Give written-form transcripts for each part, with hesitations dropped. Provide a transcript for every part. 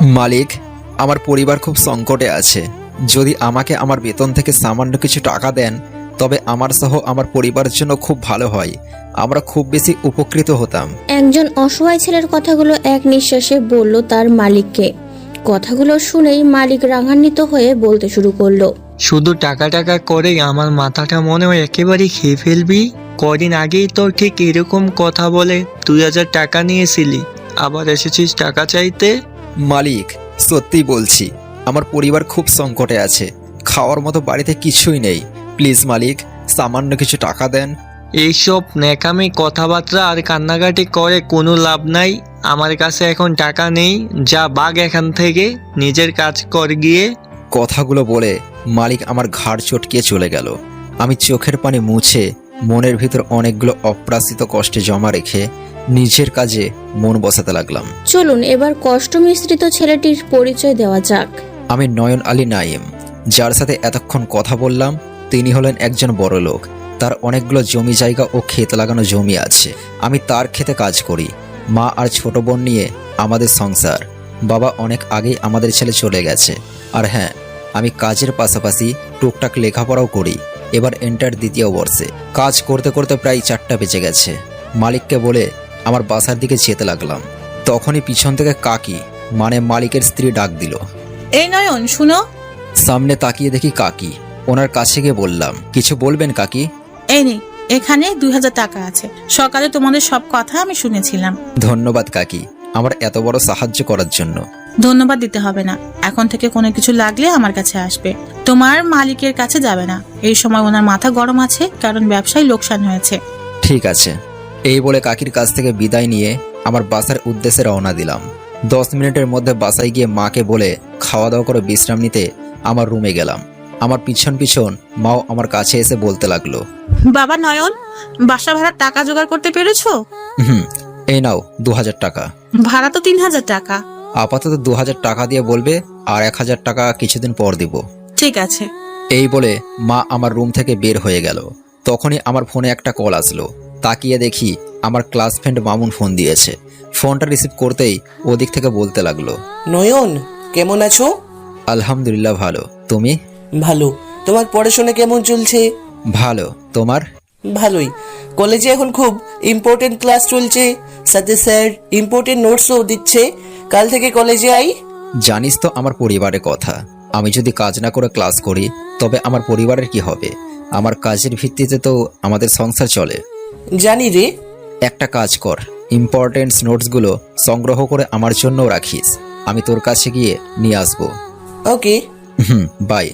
মালিক, আমার পরিবার খুব সংকটে আছে। যদি আমাকে আমার বেতন থেকে সামান্য কিছু টাকা দেন তবে আমার সহ আমার পরিবারের জন্য খুব ভালো হয়। আমরা খুব বেশি উপকৃত হতাম। একজন অসহায় ছেলের কথাগুলো এক নিঃশ্বাসে বলল তার মালিককে। কথাগুলো শুনেই মালিক রাগান্বিত হয়ে বলতে শুরু করলো। শুধু টাকা টাকা করেই আমার মাথাটা মনে হয় একেবারে খেয়ে ফেলবি। কদিন আগেই তো ঠিক এরকম কথা বলে 2000 টাকা নিয়েছিলি, আবার এসেছিস টাকা চাইতে। মালিক, সত্যি বলছি, আমার পরিবার খুব সংকটে আছে। খাওয়ার মতো বাড়িতে কিছুই নেই। প্লিজ মালিক, সামান্য কিছু টাকা দেন। এইসব ন্যাকামি কথাবার্তা আর কান্নাকাটি করে কোনো লাভ নাই। আমার কাছে এখন টাকা নেই, যা বাগ এখান থেকে, নিজের কাজ কর গিয়ে। কথাগুলো বলে মালিক আমার ঘাড় চটকিয়ে চলে গেল। আমি চোখের পানি মুছে মনের ভিতর অনেকগুলো অপ্রাসিত কষ্টে জমা রেখে নিজের কাজে মন বসাতে লাগলাম। চলুন এবার কষ্ট মিশ্রিত ছেলেটির পরিচয় দেওয়া যাক। আমি নয়ন আলী নাইম, যার সাথে এতক্ষণ কথা বললাম। তিনি হলেন একজন বড় লোক। তার অনেকগুলো জমি জায়গা ও ক্ষেত লাগানো জমি আছে। আমি তার ক্ষেতে কাজ করি। মা আর ছোট বোন নিয়ে আমাদের সংসার। বাবা অনেক আগেই আমাদের ছেলে চলে গেছে। আর হ্যাঁ, আমি কাজের পাশাপাশি টুকটাক লেখাপড়াও করি। এবার এন্টার দ্বিতীয় বর্ষে। কাজ করতে করতে প্রায় 4টা বেজে গেছে। মালিককে বলে আমার বাসার দিকে যেতে লাগলাম। তখনই পিছন থেকে কাকি, মানে মালিকের স্ত্রী, ডাক দিল। এই নয়ন, শুনো। সামনে তাকিয়ে দেখি কাকি। ওনার কাছে গিয়ে বললাম, কিছু বলবেন কাকি? এই নে, এখানে 2000 টাকা আছে। সকালে তোমাদের সব কথা আমি শুনেছিলাম। ধন্যবাদ কাকি, আমার এত বড় সাহায্য করার জন্য। ধন্যবাদ দিতে হবে না। এখন থেকে কোনো কিছু লাগলে আমার কাছে আসবে, তোমার মালিকের কাছে যাবে না। এই সময় ওনার মাথা গরম আছে, কারণ ব্যবসায় লোকসান হয়েছে। ঠিক আছে। এই বলে কাকির কাছ থেকে বিদায় নিয়ে আমার বাসার উদ্দেশ্যে রওনা দিলাম। 10 মিনিটের মধ্যে বাসায় গিয়ে মাকে বলে খাওয়া দাওয়া করে বিশ্রাম নিতে আমার রুমে গেলাম। আমার পিছন পিছন মাও আমার কাছে এসে বলতে লাগলো, বাবা নয়ন, বাসা ভাড়ার টাকা জোগাড় করতে পেরেছো? এই নাও 2000 টাকা। ভাড়া তো 3000 টাকা। আপাতত 2000 টাকা দিয়ে বলবে, আর 1000 টাকা কিছুদিন পর দিব। ঠিক আছে। এই বলে মা আমার রুম থেকে বের হয়ে গেল। তখনই আমার ফোনে একটা কল আসলো। তাকিয়ে দেখি আমার ক্লাস ফ্রেন্ড মামুন ফোন দিয়েছে। ফোনটা রিসিভ করতেই ওদিক থেকে বলতে লাগলো, নয়ন, কেমন আছো? আলহামদুলিল্লাহ ভালো। তুমি? ভালো। তোমার পড়াশোনা কেমন চলছে? ভালো। তোমার? ভালোই। কলেজে এখন খুব ইম্পর্টেন্ট ক্লাস চলছে, সাথে স্যার ইম্পর্টেন্ট নোটসও দিচ্ছে। কাল থেকে কলেজে আই। জানিস তো আমার পরিবারের কথা। আমি যদি কাজ না করে ক্লাস করি তবে আমার পরিবারের কি হবে? আমার কাজের ভিত্তিতে তো আমাদের সংসার চলে। জানি রে। একটা কাজ কর, ইম্পর্টেন্ট নোটসগুলো সংগ্রহ করে আমার জন্যও রাখিস। আমি তোর কাছে গিয়ে নিয়ে আসবো। ওকে। বাই।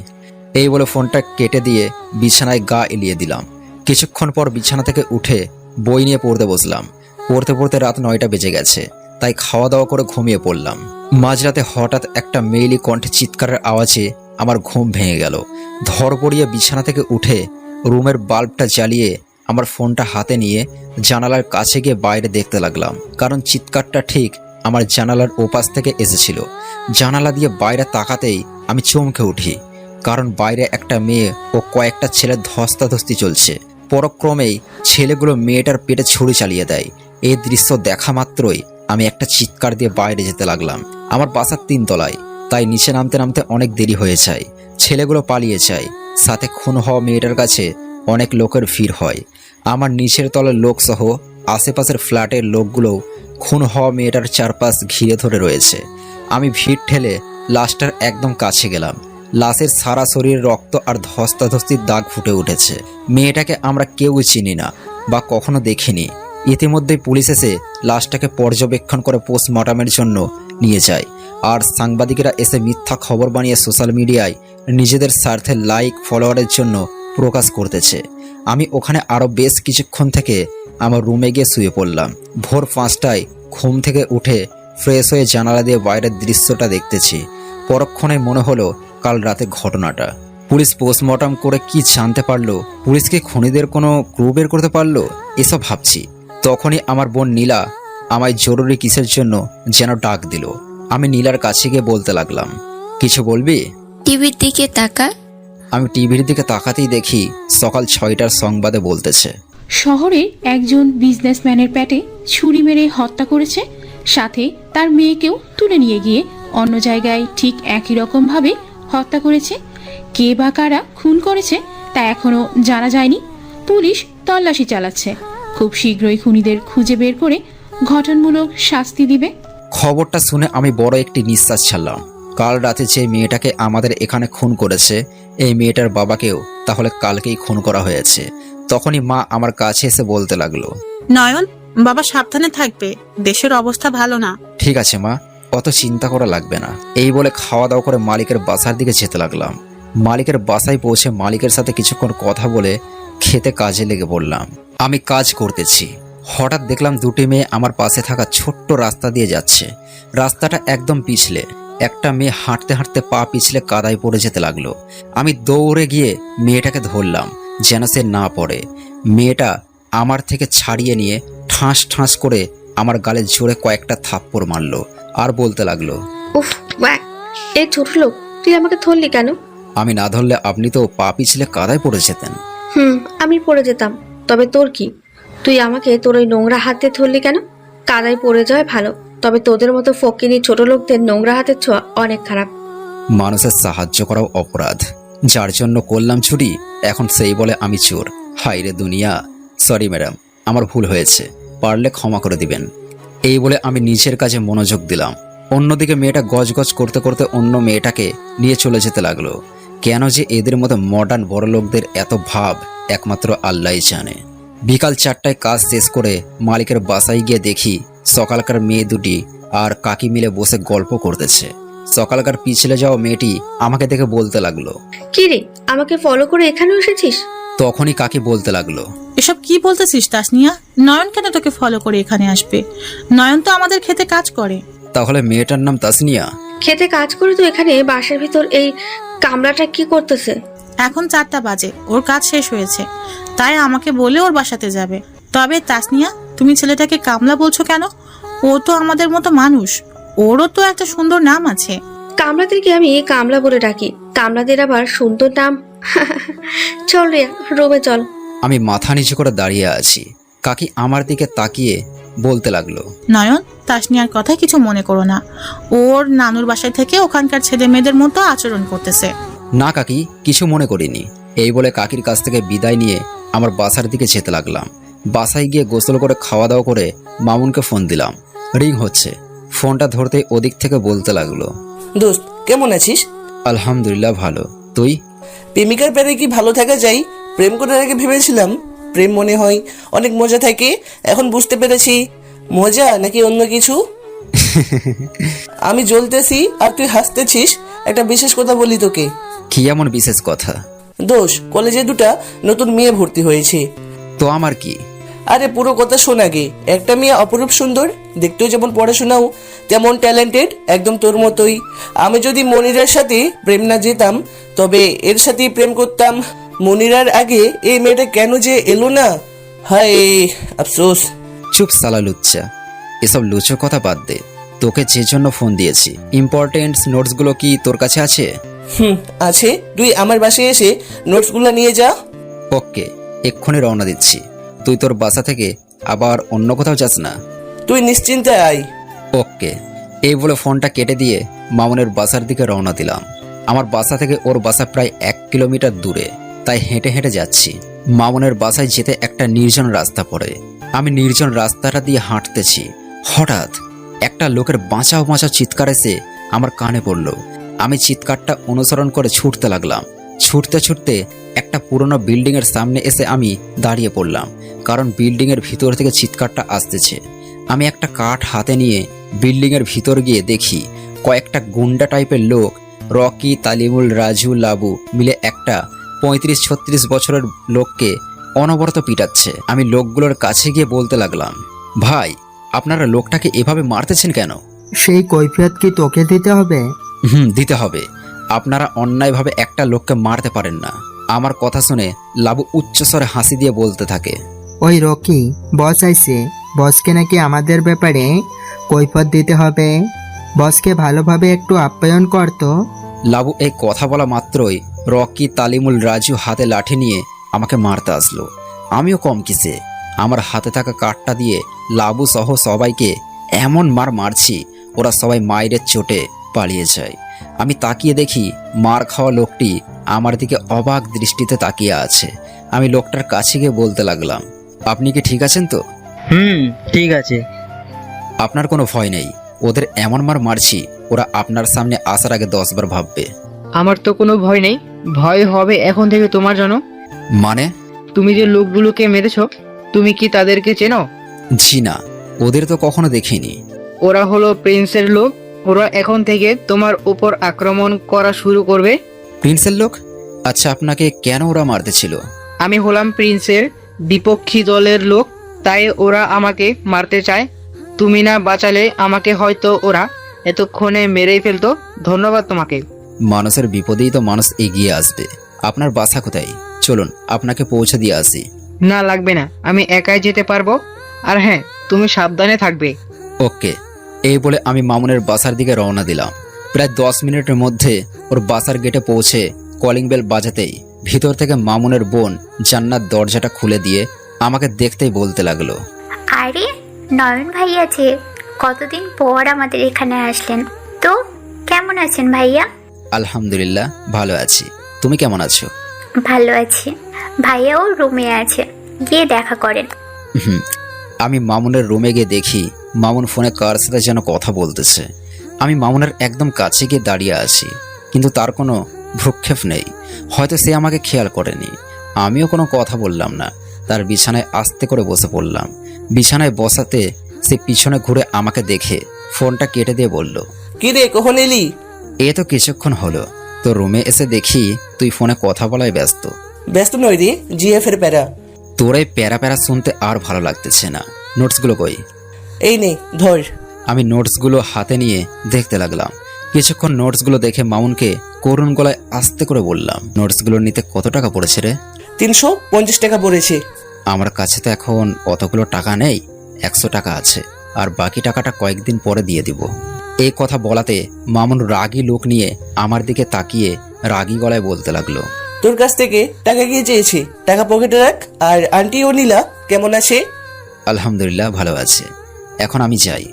এই বলে ফোনটা কেটে দিয়ে বিছানায় গা এলিয়ে দিলাম। কিছুক্ষণ পর বিছানা থেকে উঠে বই নিয়ে পড়তে বসলাম। পড়তে পড়তে রাত 9টা বেজে গেছে, তাই খাওয়া দাওয়া করে ঘুমিয়ে পড়লাম। মাঝরাতে হঠাৎ একটা মেয়েলি কণ্ঠে চিৎকারের আওয়াজে আমার ঘুম ভেঙে গেল। ধড়পড়িয়ে বিছানা থেকে উঠে রুমের বাল্বটা জ্বালিয়ে আমার ফোনটা হাতে নিয়ে জানালার কাছে গিয়ে বাইরে দেখতে লাগলাম, কারণ চিৎকারটা ঠিক আমার জানালার ওপাশ থেকে এসেছিল। জানালা দিয়ে বাইরে তাকাতেই আমি চমকে উঠি, কারণ বাইরে একটা মেয়ে ও কয়েকটা ছেলের ধস্তাধস্তি চলছে। পরক্রমেই ছেলেগুলো মেয়েটার পেটে ছুরি চালিয়ে দেয়। এই দৃশ্য দেখা মাত্রই আমি একটা চিৎকার দিয়ে বাইরে যেতে লাগলাম। আমার বাসার 3 তলায়, তাই নিচে নামতে নামতে অনেক দেরি হয়ে যায়। ছেলেগুলো পালিয়ে যায়, সাথে খুন হওয়া মেয়েটার কাছে অনেক লোকের ভিড় হয়। আমার নিচের তলার লোক সহ আশেপাশের ফ্ল্যাটের লোকগুলো খুন হওয়া মেয়েটার চারপাশ ঘিরে ধরে রয়েছে। আমি ভিড় ঠেলে লাশটার একদম কাছে গেলাম। লাশের সারা শরীরে রক্ত আর ধস্তাধস্তির দাগ ফুটে উঠেছে। মেয়েটাকে আমরা কেউ চিনি না বা কখনো দেখিনি। ইতিমধ্যেই পুলিশ এসে লাশটাকে পর্যবেক্ষণ করে পোস্টমর্টমের জন্য নিয়ে যায়। আর সাংবাদিকেরা এসে মিথ্যা খবর বানিয়ে সোশ্যাল মিডিয়ায় নিজেদের স্বার্থে লাইক ফলোয়ারের জন্য প্রকাশ করতেছে। আমি ওখানে আরও বেশ কিছুক্ষণ থেকে আমার রুমে গিয়ে শুয়ে পড়লাম। ভোর 5টায় ঘুম থেকে উঠে ফ্রেশ হয়ে জানালা দিয়ে বাইরের দৃশ্যটা দেখতেছি। পরক্ষণে মনে হলো কাল রাতে ঘটনাটা। পুলিশ পোস্টমর্টম করে কি জানতে পারলো? পুলিশ কি খুনিদের কোনো ক্লু বের করতে পারলো? এসব ভাবছি। তখনই আমার বোন নীলা আমায় জরুরি কিসের জন্য যেন ডাক দিল। আমি নীলার কাছে গিয়ে বলতে লাগলাম, কিছু বলবি? টিভির দিকে তাকা। আমি টিভির দিকে তাকাতেই দেখি সকাল 6টার সংবাদে বলতেছে, শহরে একজন বিজনেসম্যানের পেটে ছুরি মেরে হত্যা করেছে, সাথে তার মেয়েকেও তুলে নিয়ে গিয়ে অন্য জায়গায় ঠিক একই রকমভাবে হত্যা করেছে। কে বা কারা খুন করেছে তা এখনো জানা যায়নি। পুলিশ তল্লাশি চালাচ্ছে, খুব শীঘ্রই খুনিদের খুঁজে বের করে গঠনমূলক শাস্তি দিবে। খবরটা শুনে আমি বড় একটি নিঃশ্বাস ছাড়লাম। কাল রাতে যে মেয়েটাকে আমাদের এখানে খুন করেছে, এই মেয়েটার বাবাকেও তাহলে কালকেই খুন করা হয়েছে। তখনই মা আমার কাছে এসে বলতে লাগলো, নয়ন, বাবা সাবধানে থাকবে, দেশের অবস্থা ভালো না। ঠিক আছে মা, অত চিন্তা করা লাগবে না। এই বলে খাওয়া দাওয়া করে মালিকের বাসার দিকে যেতে লাগলাম। মালিকের বাসায় পৌঁছে মালিকের সাথে কিছুক্ষণ কথা বলে খেতে কাজে লেগে পড়লাম। আমি কাজ করতেছি, হঠাৎ দেখলাম দুটি মেয়ে আমার পাশে থাকা ছোট্ট রাস্তা দিয়ে যাচ্ছে। রাস্তাটা একদম পিছলে। একটা মেয়ে হাঁটতে হাঁটতে পা পিছলে কাদায় পড়ে যেতে লাগলো। আমি দৌড়ে গিয়ে মেয়েটাকে ধরলাম যেন সে না পড়ে। মেয়েটা আমার থেকে ছাড়িয়ে নিয়ে ঠাস ঠাস করে আমার গালে জোরে কয়েকটা থাপ্পড় মারলো আর বলতে লাগলো, উফ ওয়াক, এই ছোট লোক, তুই আমাকে ধরলি কেন? আমি না ধরলে আপনি তো পা পিছলে কাদায় পড়ে যেতেন। আমি পড়ে যেতাম, তবে তোর কি? তুই আমাকে তোর ওই নোংরা হাতে ধরলি কেন? কাদায় পড়ে যায় ভালো, তবে তোদের মতো ফকিনি ছোট লোকদের নোংরা হাতের ছোঁয়া অনেক খারাপ। মানুষের সাহায্য করাও অপরাধ, যার জন্য করলাম চুরি, এখন সেই বলে আমি চোর। হাই রে দুনিয়া। সরি ম্যাডাম, আমার ভুল হয়েছে, পারলে ক্ষমা করে দিবেন। এই বলে আমি নিজের কাজে মনোযোগ দিলাম। অন্যদিকে মেয়েটা গজগজ করতে করতে অন্য মেয়েটাকে নিয়ে চলে যেতে লাগলো। কেন যে এদের মতো মডার্ন বড় লোকদের এত ভাব একমাত্র আল্লাহই জানে। বিকাল 4টায় কাজ শেষ করে মালিকের বাসায় গিয়ে দেখি সকালকার মেয়ে দুটি আর কাকি মিলে বসে গল্প করতেছে। সকালকার পিছলে যাওয়া মেয়েটি আমাকে দেখে বলতে লাগলো, কি রে, আমাকে ফলো করে এখানে এসেছিস? তখনই কাকি বলতে লাগলো, এসব কি বলতেছিস তাসনিয়া? নয়ন কেন তোকে ফলো করে এখানে আসবে? নয়ন তো আমাদের খেতে কাজ করে। তাহলে মেয়েটার নাম তাসনিয়া? খেতে কাজ করে তো এখানে বাসার ভিতর এই কামরাটা কি করতেছে? এখন 4টা বাজে, ওর কাজ শেষ হয়েছে, তাই আমাকে বলে ওর বাসাতে যাবে। তবে তাসনিয়া, তুমি ছেলেটাকে কামলা বলছো কেন? ও তো আমাদের মতো মানুষ, ওরও তো একটা সুন্দর নাম আছে। কামলাদেরকে আমি কামলা বলে ডাকি, কামলাদের আবার সুন্দর নাম। চল রে, রুমে চল। আমি মাথা নিচু করে দাঁড়িয়ে আছি। কাকি আমার দিকে তাকিয়ে বলতে লাগলো, নয়ন, তাসনিয়ার কথায় কিছু মনে করো না, ওর নানুর বাসায় থেকে ওখানকার ছেলে মেয়েদের মতো আচরণ করতেছে। না কাকি, কিছু মনে করিনি। এই বলে কাকির কাছ থেকে বিদায় নিয়ে আমার বাসার দিকে যেতে লাগলাম। বাসায় গিয়ে গোসল করে খাওয়া দাওয়া করে মামুনকে ফোন দিলাম। রিং হচ্ছে। ফোনটা ধরতে ওদিক থেকে বলতে লাগলো, দোস্ত কেমন আছিস? আলহামদুলিল্লাহ ভালো, তুই? প্রেমিকার প্যারে কি ভালো থাকা যায়? প্রেম করার আগে ভেবেছিলাম প্রেম মনে হয় অনেক মজা থাকে, এখন বুঝতে পেরেছি মজা নাকি অন্য কিছু। আমি জ্বলতেছি আর তুই হাসতেছিস। একটা বিশেষ কথা বলি তোকে। কি এমন বিশেষ কথা? দোষ, কলেজে 2টা নতুন মেয়ে ভর্তি হয়েছে। তো আমার কি? আরে পুরো কথা শোন আগে। একটা মেয়ে অপরূপ সুন্দর, দেখতেও যেমন পড়াশোনাও তেমন ট্যালেন্টেড, একদম তোর মতোই। আমি যদি মনিরার সাথে প্রেম না যেতাম তবে এর সাথেই প্রেম করতাম। মনিরার আগে এই মেয়েটা কেন যে এলো না, হায় আফসোস। চুপ সালা লুচ্চা, এসব লুচো কথা বাদ দে। তোকে যে জন্য ফোন দিয়েছি, ইম্পর্টেন্ট নোটসগুলো কি তোর কাছে আছে? আছে, তুই আমার বাসায় এসে নোটসগুলো নিয়ে যা। ওকে, এক্ষুনি রওনা দিচ্ছি। তুই তোর বাসা থেকে আবার অন্য কোথাও যাস না? তুই নিশ্চিন্তে আয়। ওকে। এই বলে ফোনটা কেটে দিয়ে মামুনের বাসার দিকে রওনা দিলাম। আমার বাসা থেকে ওর বাসা প্রায় 1 কিলোমিটার দূরে, তাই হেঁটে হেঁটে যাচ্ছি। মামুনের বাসায় যেতে একটা নির্জন রাস্তা পড়ে। আমি নির্জন রাস্তাটা দিয়ে হাঁটতেছি। হঠাৎ একটা লোকের বাঁচাও বাঁচাও চিৎকার এসে আমার কানে পড়ল। আমি চিৎকারটা অনুসরণ করে ছুটতে লাগলাম। ছুটতে ছুটতে একটা পুরনো বিল্ডিং এর সামনে এসে আমি দাঁড়িয়ে পড়লাম, কারণ বিল্ডিং এর ভিতর থেকে চিৎকারটা আসতেছে। আমি একটা কাঠ হাতে নিয়ে বিল্ডিং এর ভিতর গিয়ে দেখি কয়েকটা গুন্ডা টাইপের লোক, রকি, তালিমুল, রাজু, লাবু মিলে একটা 35-36 বছরের লোককে অনবরত পিটাচ্ছে। আমি লোকগুলোর কাছে গিয়ে বলতে লাগলাম, ভাই, আপনারা লোকটাকে এভাবে মারতেছেন কেন? সেই কৈফিয়ত কি তোকে দিতে হবে? দিতে হবে। আপনারা অন্যায়ভাবে একটা লোককে মারতে পারেন না। আমার কথা শুনে লাবু উচ্চস্বরে হাসি দিয়ে বলতে থাকে, ওই রকি, বস আইছে, বসকে নাকি আমাদের ব্যাপারে কৈফিয়ত দিতে হবে। বসকে ভালোভাবে একটু আপ্যায়ন করতো। লাবু এই কথা বলা মাত্রই রকি, তালিমুল, রাজু হাতে লাঠি নিয়ে আমাকে মারতে আসলো। আমিও কম কিসে, আমার হাতে থাকা কাঠটা দিয়ে লাবু সহ সবাইকে এমন মারছি, ওরা সবাই মায়ের চোটে পালিয়ে যায়। আমি তাকিয়ে দেখি মার খাওয়া লোকটি আমার দিকে অবাক দৃষ্টিতে তাকিয়ে আছে। আমি লোকটার কাছে গিয়ে বলতে লাগলাম, আপনি কি ঠিক আছেন তো? ঠিক আছে। আপনার কোনো ভয় নেই? ওদের এমন মার মারছি ওরা আপনার সামনে আসার আগে 10 বার ভাববে। আমার তো কোনো ভয় নেই, ভয় হবে এখন থেকে তোমার জন্য। মানে? তুমি যে লোকগুলোকে মেরেছো, তুমি কি তাদেরকে চেনো? জি না, ওদের তো কখনো দেখিনি। ওরা হলো প্রিন্সের লোক। ওরা এখন থেকে তোমার উপর আক্রমণ করা শুরু করবে। প্রিন্সের লোক? আচ্ছা, আপনাকে কেন ওরা মারতে ছিল? আমি হলাম প্রিন্সের বিপক্ষী দলের লোক, তাই ওরা আমাকে মারতে চায়। তুমি না বাঁচালে আমাকে হয়তো ওরা এতক্ষণে মেরেই ফেলতো। ধন্যবাদ তোমাকে। মানুষের বিপদেই তো মানুষ এগিয়ে আসবে। আপনার বাসা কোথায়? চলুন আপনাকে পৌঁছে দিয়ে আসি। না, লাগবে না, আমি একাই যেতে পারবো। আর হ্যাঁ, তুমি সাবধানে থাকবে। ওকে। এই বলে আমি মামুনের বাসার দিকে রওনা দিলাম। প্রায় 10 মিনিটের মধ্যে ওর বাসার গেটে পৌঁছে কলিং বেল বাজাতেই ভিতর থেকে মামুনের বোন জান্নাত দরজাটা খুলে দিয়ে আমাকে দেখতেই বলতে লাগলো, আরে নয়ন ভাইয়া যে, কতদিন পর আমাদের এখানে আসলেন। তো কেমন আছেন ভাইয়া? আলহামদুলিল্লাহ ভালো আছি, তুমি কেমন আছো? ভালো আছি। ভাইয়াও রুমে আছে, গিয়ে দেখা করেন। হুম। আমি মামুনের রুমে গিয়ে দেখি মামুন ফোনে কার সাথে যেন কথা বলতেছে। আমি মামুনের একদম কাছে গিয়ে দাঁড়িয়ে আছি, কিন্তু তার কোনো ভ্রুক্ষেপ নেই। হয়তো সে আমাকে খেয়াল করেনি। আমিও কোনো কথা বললাম না। তার বিছানায় আস্তে করে বসে পড়লাম। বিছানায় বসাতে সে পিছনে ঘুরে আমাকে দেখে ফোনটা কেটে দিয়ে বলল, কি রে, কখন এলি? এ তো কিছুক্ষণ হলো। তো রুমে এসে দেখি তুই ফোনে কথা বলায় ব্যস্ত। ব্যস্ত নই রে, জিএফ এর প্যারা। তোর এই প্যারা প্যারা শুনতে আর ভালো লাগতেছে না। নোটসগুলো কই? এই নে ধর। আমি নোটসগুলো হাতে নিয়ে দেখতে লাগলাম। কিছুক্ষণ নোটসগুলো দেখে মামুনকে করুণ গলায় আস্তে করে বললাম, নোটসগুলো নিতে কত টাকা পড়েছে রে? 350 টাকা পড়েছে। আমার কাছে তো এখন অতগুলো টাকা নেই, 100 টাকা আছে, আর বাকি টাকাটা কয়েকদিন পরে দিয়ে দিব। এই কথা বলাতে মামুন রাগী লোক নিয়ে আমার দিকে তাকিয়ে রাগী গলায় বলতে লাগলো, তোর কাছ থেকে টাকা গিয়ে চেয়েছি, টাকা পকেটে রাখ। আর আন্টি ও নীলা কেমন আছে? আলহামদুলিল্লাহ ভালো আছে। এখন আমি যাই।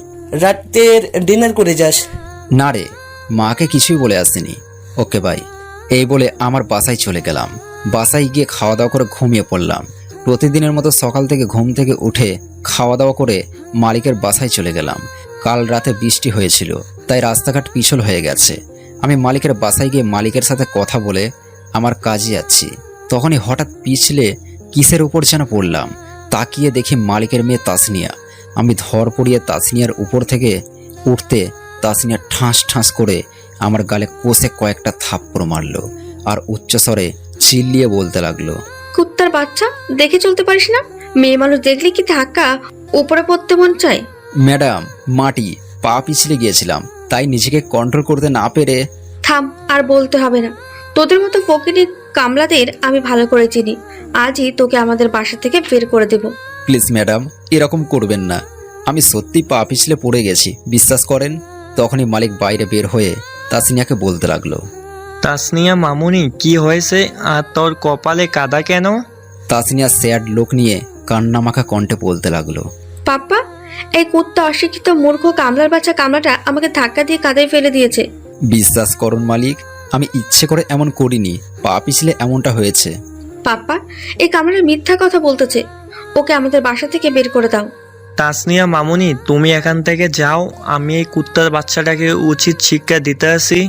রাতের ডিনার করে যাস। না রে, মাকে কিছুই বলে আসিনি। Okay bye. এই বলে আমার বাসায় চলে গেলাম। বাসায় গিয়ে খাওয়া দাওয়া করে ঘুমিয়ে পড়লাম। প্রতিদিনের মতো সকাল থেকে ঘুম থেকে উঠে খাওয়া দাওয়া করে মালিকের বাসায় চলে গেলাম। কাল রাতে বৃষ্টি হয়েছিল, তাই রাস্তাঘাট পিছল হয়ে গেছে। আমি মালিকের বাসায় গিয়ে মালিকের সাথে কথা বলে আমার কাজে যাচ্ছি। তখনই হঠাৎ পিছলে কিসের উপর যেন পড়লাম। তাকিয়ে দেখি মালিকের মেয়ে তাসনিয়া। আমি ধর পড়িয়ে তাসনিয়ার উপর থেকে উঠতে তাসনিয়া ঠাস ঠাস করে আমার গালে কষে কয়েকটা থাপ্পড় মারলো আর উচ্চস্বরে চিল্লিয়ে বলতে লাগলো, কুত্তার বাচ্চা, দেখে চলতে পারিস না? মেয়ে মানুষ দেখলে কি ধাক্কা উপরে পড়তে মন চায়? ম্যাডাম, মাটি পা পিছলে গিয়েছিলাম, তাই নিজেকে কন্ট্রোল করতে না পেরে। থাম, আর বলতে হবে না। তোদের মতো ফকিনি কামলাদের আমি ভালো করে চিনি। আজই তোকে আমাদের বাসা থেকে বের করে দেব। প্লিজ ম্যাডাম, এরকম করবেন না। আমি সত্যি পা পিছলে পড়ে গেছি, বিশ্বাস করেন। তখনই মালিক বাইরে বের হয়ে তাসনিয়াকে বলতে লাগলো, তাসনিয়া মামুনি, কি হয়েছে? আর তোর কপালে কাদা কেন? তাসনিয়া স্যাড লোক নিয়ে কান্নামাখা কণ্ঠে বলতে লাগলো, পাপ্পা, এই কুত্তা অশিক্ষিত মূর্খ কামলার বাচ্চা কামলাটা আমাকে ধাক্কা দিয়ে কাদায় ফেলে দিয়েছে। বিশ্বাস করুন মালিক, আমি ইচ্ছে করে এমন করিনি, পা পিছলে এমনটা হয়েছে। পাপ্পা, এই কামলাটা মিথ্যা কথা বলতেছে। ওকে আমাদের বাসা থেকে বের করে দাও। তাসনিয়া মামুনি, তুমি এখান থেকে যাও, আমি এই কুত্তার বাচ্চাটাকে উচিত শিক্ষা দিতে আসি।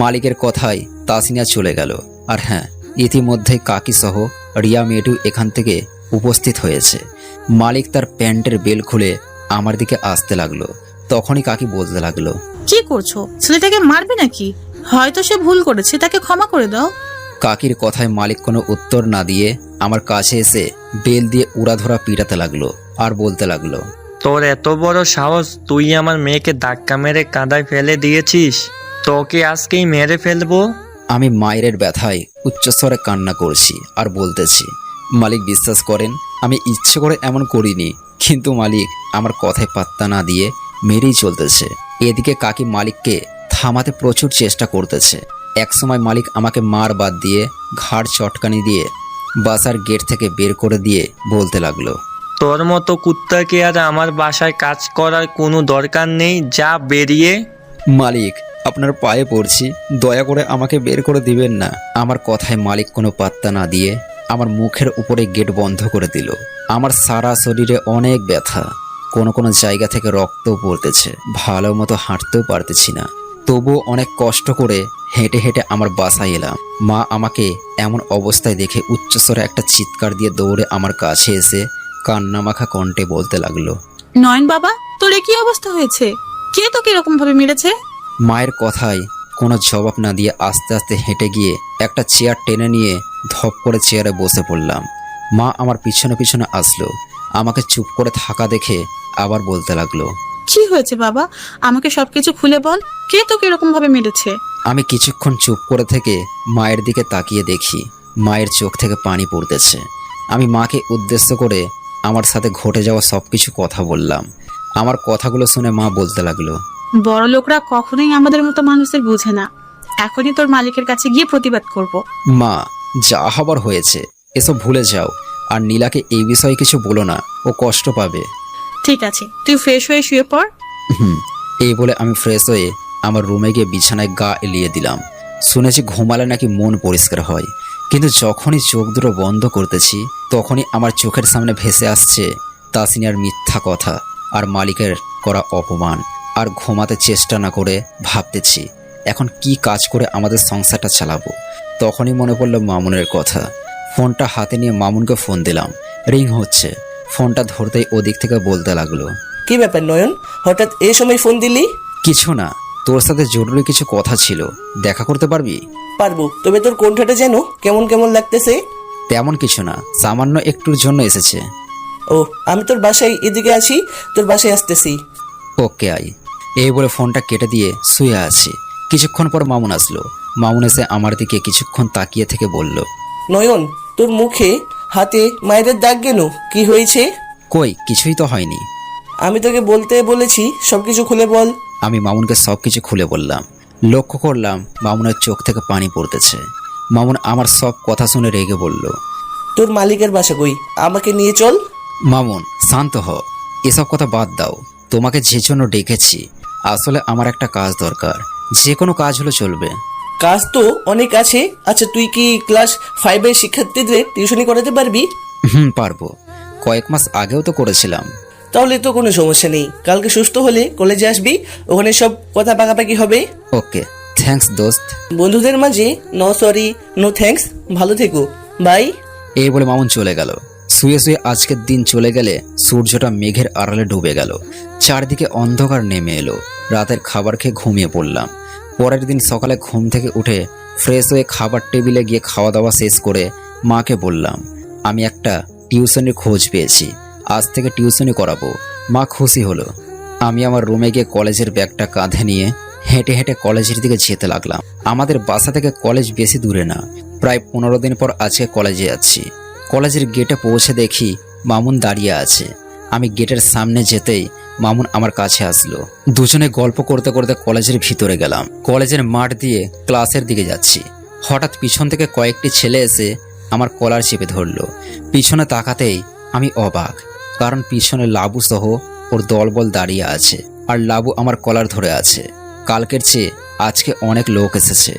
মালিকের কথায় তাসনিয়া চলে গেল। আর হ্যাঁ, ইতিমধ্যে কাকি সহ রিয়া মেয়েটু এখান থেকে উপস্থিত হয়েছে। মালিক তার প্যান্টের বেল খুলে আমার দিকে আসতে লাগলো। তখনই কাকি বলতে লাগলো, কি করছো? ছেলেটাকে মারবে নাকি? হয়তো সে ভুল করেছে, তাকে ক্ষমা করে দাও। কাকির কথায় মালিক কোনো উত্তর না দিয়ে আমার কাছে এসে বেল দিয়ে উড়াধরা পিটাতে লাগলো আর বলতে লাগলো, তোর এত বড় সাহস, তুই আমার মেয়েকে ধাক্কা মেরে কাদায় ফেলে দিয়েছিস? তোকে আজকেই মেরে ফেলবো। আমি মায়ের ব্যথায় উচ্চস্বরে কান্না করছি আর বলতেছি, মালিক বিশ্বাস করেন, আমি ইচ্ছে করে এমন করিনি, কিন্তু মালিক আমার কথায় পাত্তা না দিয়ে মেরেই চলতেছে। এদিকে কাকি মালিককে থামাতে প্রচুর চেষ্টা করতেছে। একসময় মালিক আমাকে মার বাদ দিয়ে ঘাড় চটকানি দিয়ে বাসার গেট থেকে বের করে দিয়ে বলতে লাগলো, তোর মতো কুত্তাকে আর আমার বাসায় কাজ করার কোনো দরকার নেই, যা বেরিয়ে। মালিক, আপনার পায়ে পড়ছি, দয়া করে আমাকে বের করে দিবেন না। আমার কথায় মালিক কোনো পাত্তা না দিয়ে আমার মুখের উপরে গেট বন্ধ করে দিল। আমার সারা শরীরে অনেক ব্যথা, কোনো কোনো জায়গা থেকে রক্ত পড়তেছে, ভালো মতো হাঁটতেও পারতেছি না। তবুও অনেক কষ্ট করে হেঁটে হেঁটে আমার বাসায় এলাম। মা আমাকে এমন অবস্থায় দেখে উচ্চস্বরে একটা চিৎকার দিয়ে দৌড়ে আমার কাছে এসে কান্নামাখা কণ্ঠে বলতে লাগলো, নয়ন বাবা, তোর এ কি অবস্থা হয়েছে? কে তোকে এরকম ভাবে মেরেছে? মায়ের কথায় কোনো জবাব না দিয়ে আস্তে আস্তে হেঁটে গিয়ে একটা চেয়ার টেনে নিয়ে ধপ করে চেয়ারে বসে পড়লাম। মা আমার পিছনে পিছনে আসলো। আমাকে চুপ করে থাকা দেখে আবার বলতে লাগলো, কি হয়েছে বাবা? আমাকে সবকিছু খুলে বল। কে তোকে এরকম ভাবে মেরেছে? আমি কিছুক্ষণ চুপ করে থেকে মায়ের দিকে তাকিয়ে দেখি মায়ের চোখ থেকে পানি পড়তেছে। আমি মাকে উদ্দেশ্য করে আমার সাথে ঘটে যাওয়া সবকিছু কথা বললাম। আমার কথাগুলো শুনে মা বলতে লাগলো, বড় লোকরা কখনোই আমাদের মতো মানুষদের বুঝে না। এখনই তোর মালিকের কাছে গিয়ে প্রতিবাদ করব। মা, যা হবার হয়েছে এসব ভুলে যাও, আর নীলাকে এই বিষয়ে কিছু বলো না, ও কষ্ট পাবে। ঠিক আছে, তুই ফ্রেশ হয়ে শুয়ে পড়। এই বলে আমি ফ্রেশ হয়ে আমার রুমে গিয়ে বিছানায় গা এলিয়ে দিলাম। শুনেছি ঘুমালে নাকি মন পরিষ্কার হয়, কিন্তু যখনই চোখ দুটো বন্ধ করতেছি তখনই আমার চোখের সামনে ভেসে আসছে তাসনিয়ার মিথ্যা কথা আর মালিকের করা অপমান। আর ঘুমাতে চেষ্টা না করে ভাবতেছি এখন কি কাজ করে আমাদের সংসারটা চালাবো। তখনই মনে পড়লো মামুনের কথা। ফোনটা হাতে নিয়ে মামুনকে ফোন দিলাম। রিং হচ্ছে। ফোনটা ধরতেই ওদিক থেকে বলতে লাগলো, কি ব্যাপার নয়ন, হঠাৎ এই সময় ফোন দিলি? কিছু না, তোর সাথে জরুরি কিছু কথা ছিল, দেখা করতে পারবি? পারবো, তবে তোর কণ্ঠটা যেন কেমন কেমন লাগতেছে। তেমন কিছু না, সামান্য একটুর জন্য এসেছে। ও, আমি তোর বাসায় এদিকে আছি, তোর বাসায় আসতেছি। Okay I. এই বলে ফোনটা কেটে দিয়ে শুয়ে আছি। কিছুক্ষণ পর মামুন আসলো। মামুন এসে আমার দিকে কিছুক্ষণ তাকিয়ে থেকে বলল, নয়ন, তোর মুখে হাতে মায়ের দাগ কেন? কি হয়েছে? কই কিছুই তো হয়নি। আমি তোকে বলতে বলেছি সবকিছু খুলে বল। আমি মামুনকে সবকিছু খুলে বললাম। লক্ষ্য করলাম মামুনের চোখ থেকে পানি পড়তেছে। মামুন আমার সব কথা শুনে রেগে বলল, তোর মালিকের বাসা কই? আমাকে নিয়ে চল। মামুন শান্ত হ, এসব কথা বাদ দাও। তোমাকে যে জন্য ডেকেছি, আসলে আমার একটা কাজ দরকার। যে কোনো কাজ হলে চলবে। কাজ তো অনেক আছে। আচ্ছা, তুই কি ক্লাস 5-এর শিক্ষার্থীদের টিউশনি করাতে পারবি? পারবো। কয়েক মাস আগেও তো করেছিলাম। তাহলে তো কোনো সমস্যা নেই। কালকে সুস্থ হলে কলেজে আসবি, ওখানে সব কথা পাকাপাকি হবে। ওকে, থ্যাঙ্কস দোস্ত। বন্ধুদের মাঝে নো সরি নো থ্যাঙ্কস। ভালো থেকো, বাই। এই বলে মামুন চলে গেল। শুয়ে শুয়ে আজকের দিন চলে গেলে সূর্যটা মেঘের আড়ালে ডুবে গেল। চারদিকে অন্ধকার নেমে এলো। রাতের খাবার খেয়ে ঘুমিয়ে পড়লাম। পরের দিন সকালে ঘুম থেকে উঠে ফ্রেশ হয়ে খাবার টেবিলে গিয়ে খাওয়া দাওয়া শেষ করে মাকে বললাম, আমি একটা টিউশনের খোঁজ পেয়েছি, আজ থেকে টিউশনি করাবো। মা খুশি হলো। আমি আমার রুমে গিয়ে কলেজের ব্যাগটা কাঁধে নিয়ে হেঁটে হেঁটে কলেজের দিকে যেতে লাগলাম। আমাদের বাসা থেকে কলেজ বেশি দূরে না, প্রায় 15 দিন পর আজকে কলেজে যাচ্ছি। কলেজের গেটে পৌঁছে দেখি মামুন দাঁড়িয়ে আছে। আমি গেটের সামনে যেতেই মামুন আমার কাছে আসলো। দুজনে গল্প করতে করতে কলেজের ভিতরে গেলাম। কলেজের মাঠ দিয়ে ক্লাসের দিকে যাচ্ছি। হঠাৎ পিছন থেকে কয়েকটি ছেলে এসে আমার কলার চেপে ধরলো। পিছনে তাকাতেই আমি অবাক, কারণ পিছনে লাবু সহ ওর দলবল দাঁড়িয়ে আছে, আর লাবু আমার কলার ধরে আছে। কালকের চেয়ে আজকে অনেক লোক এসেছে।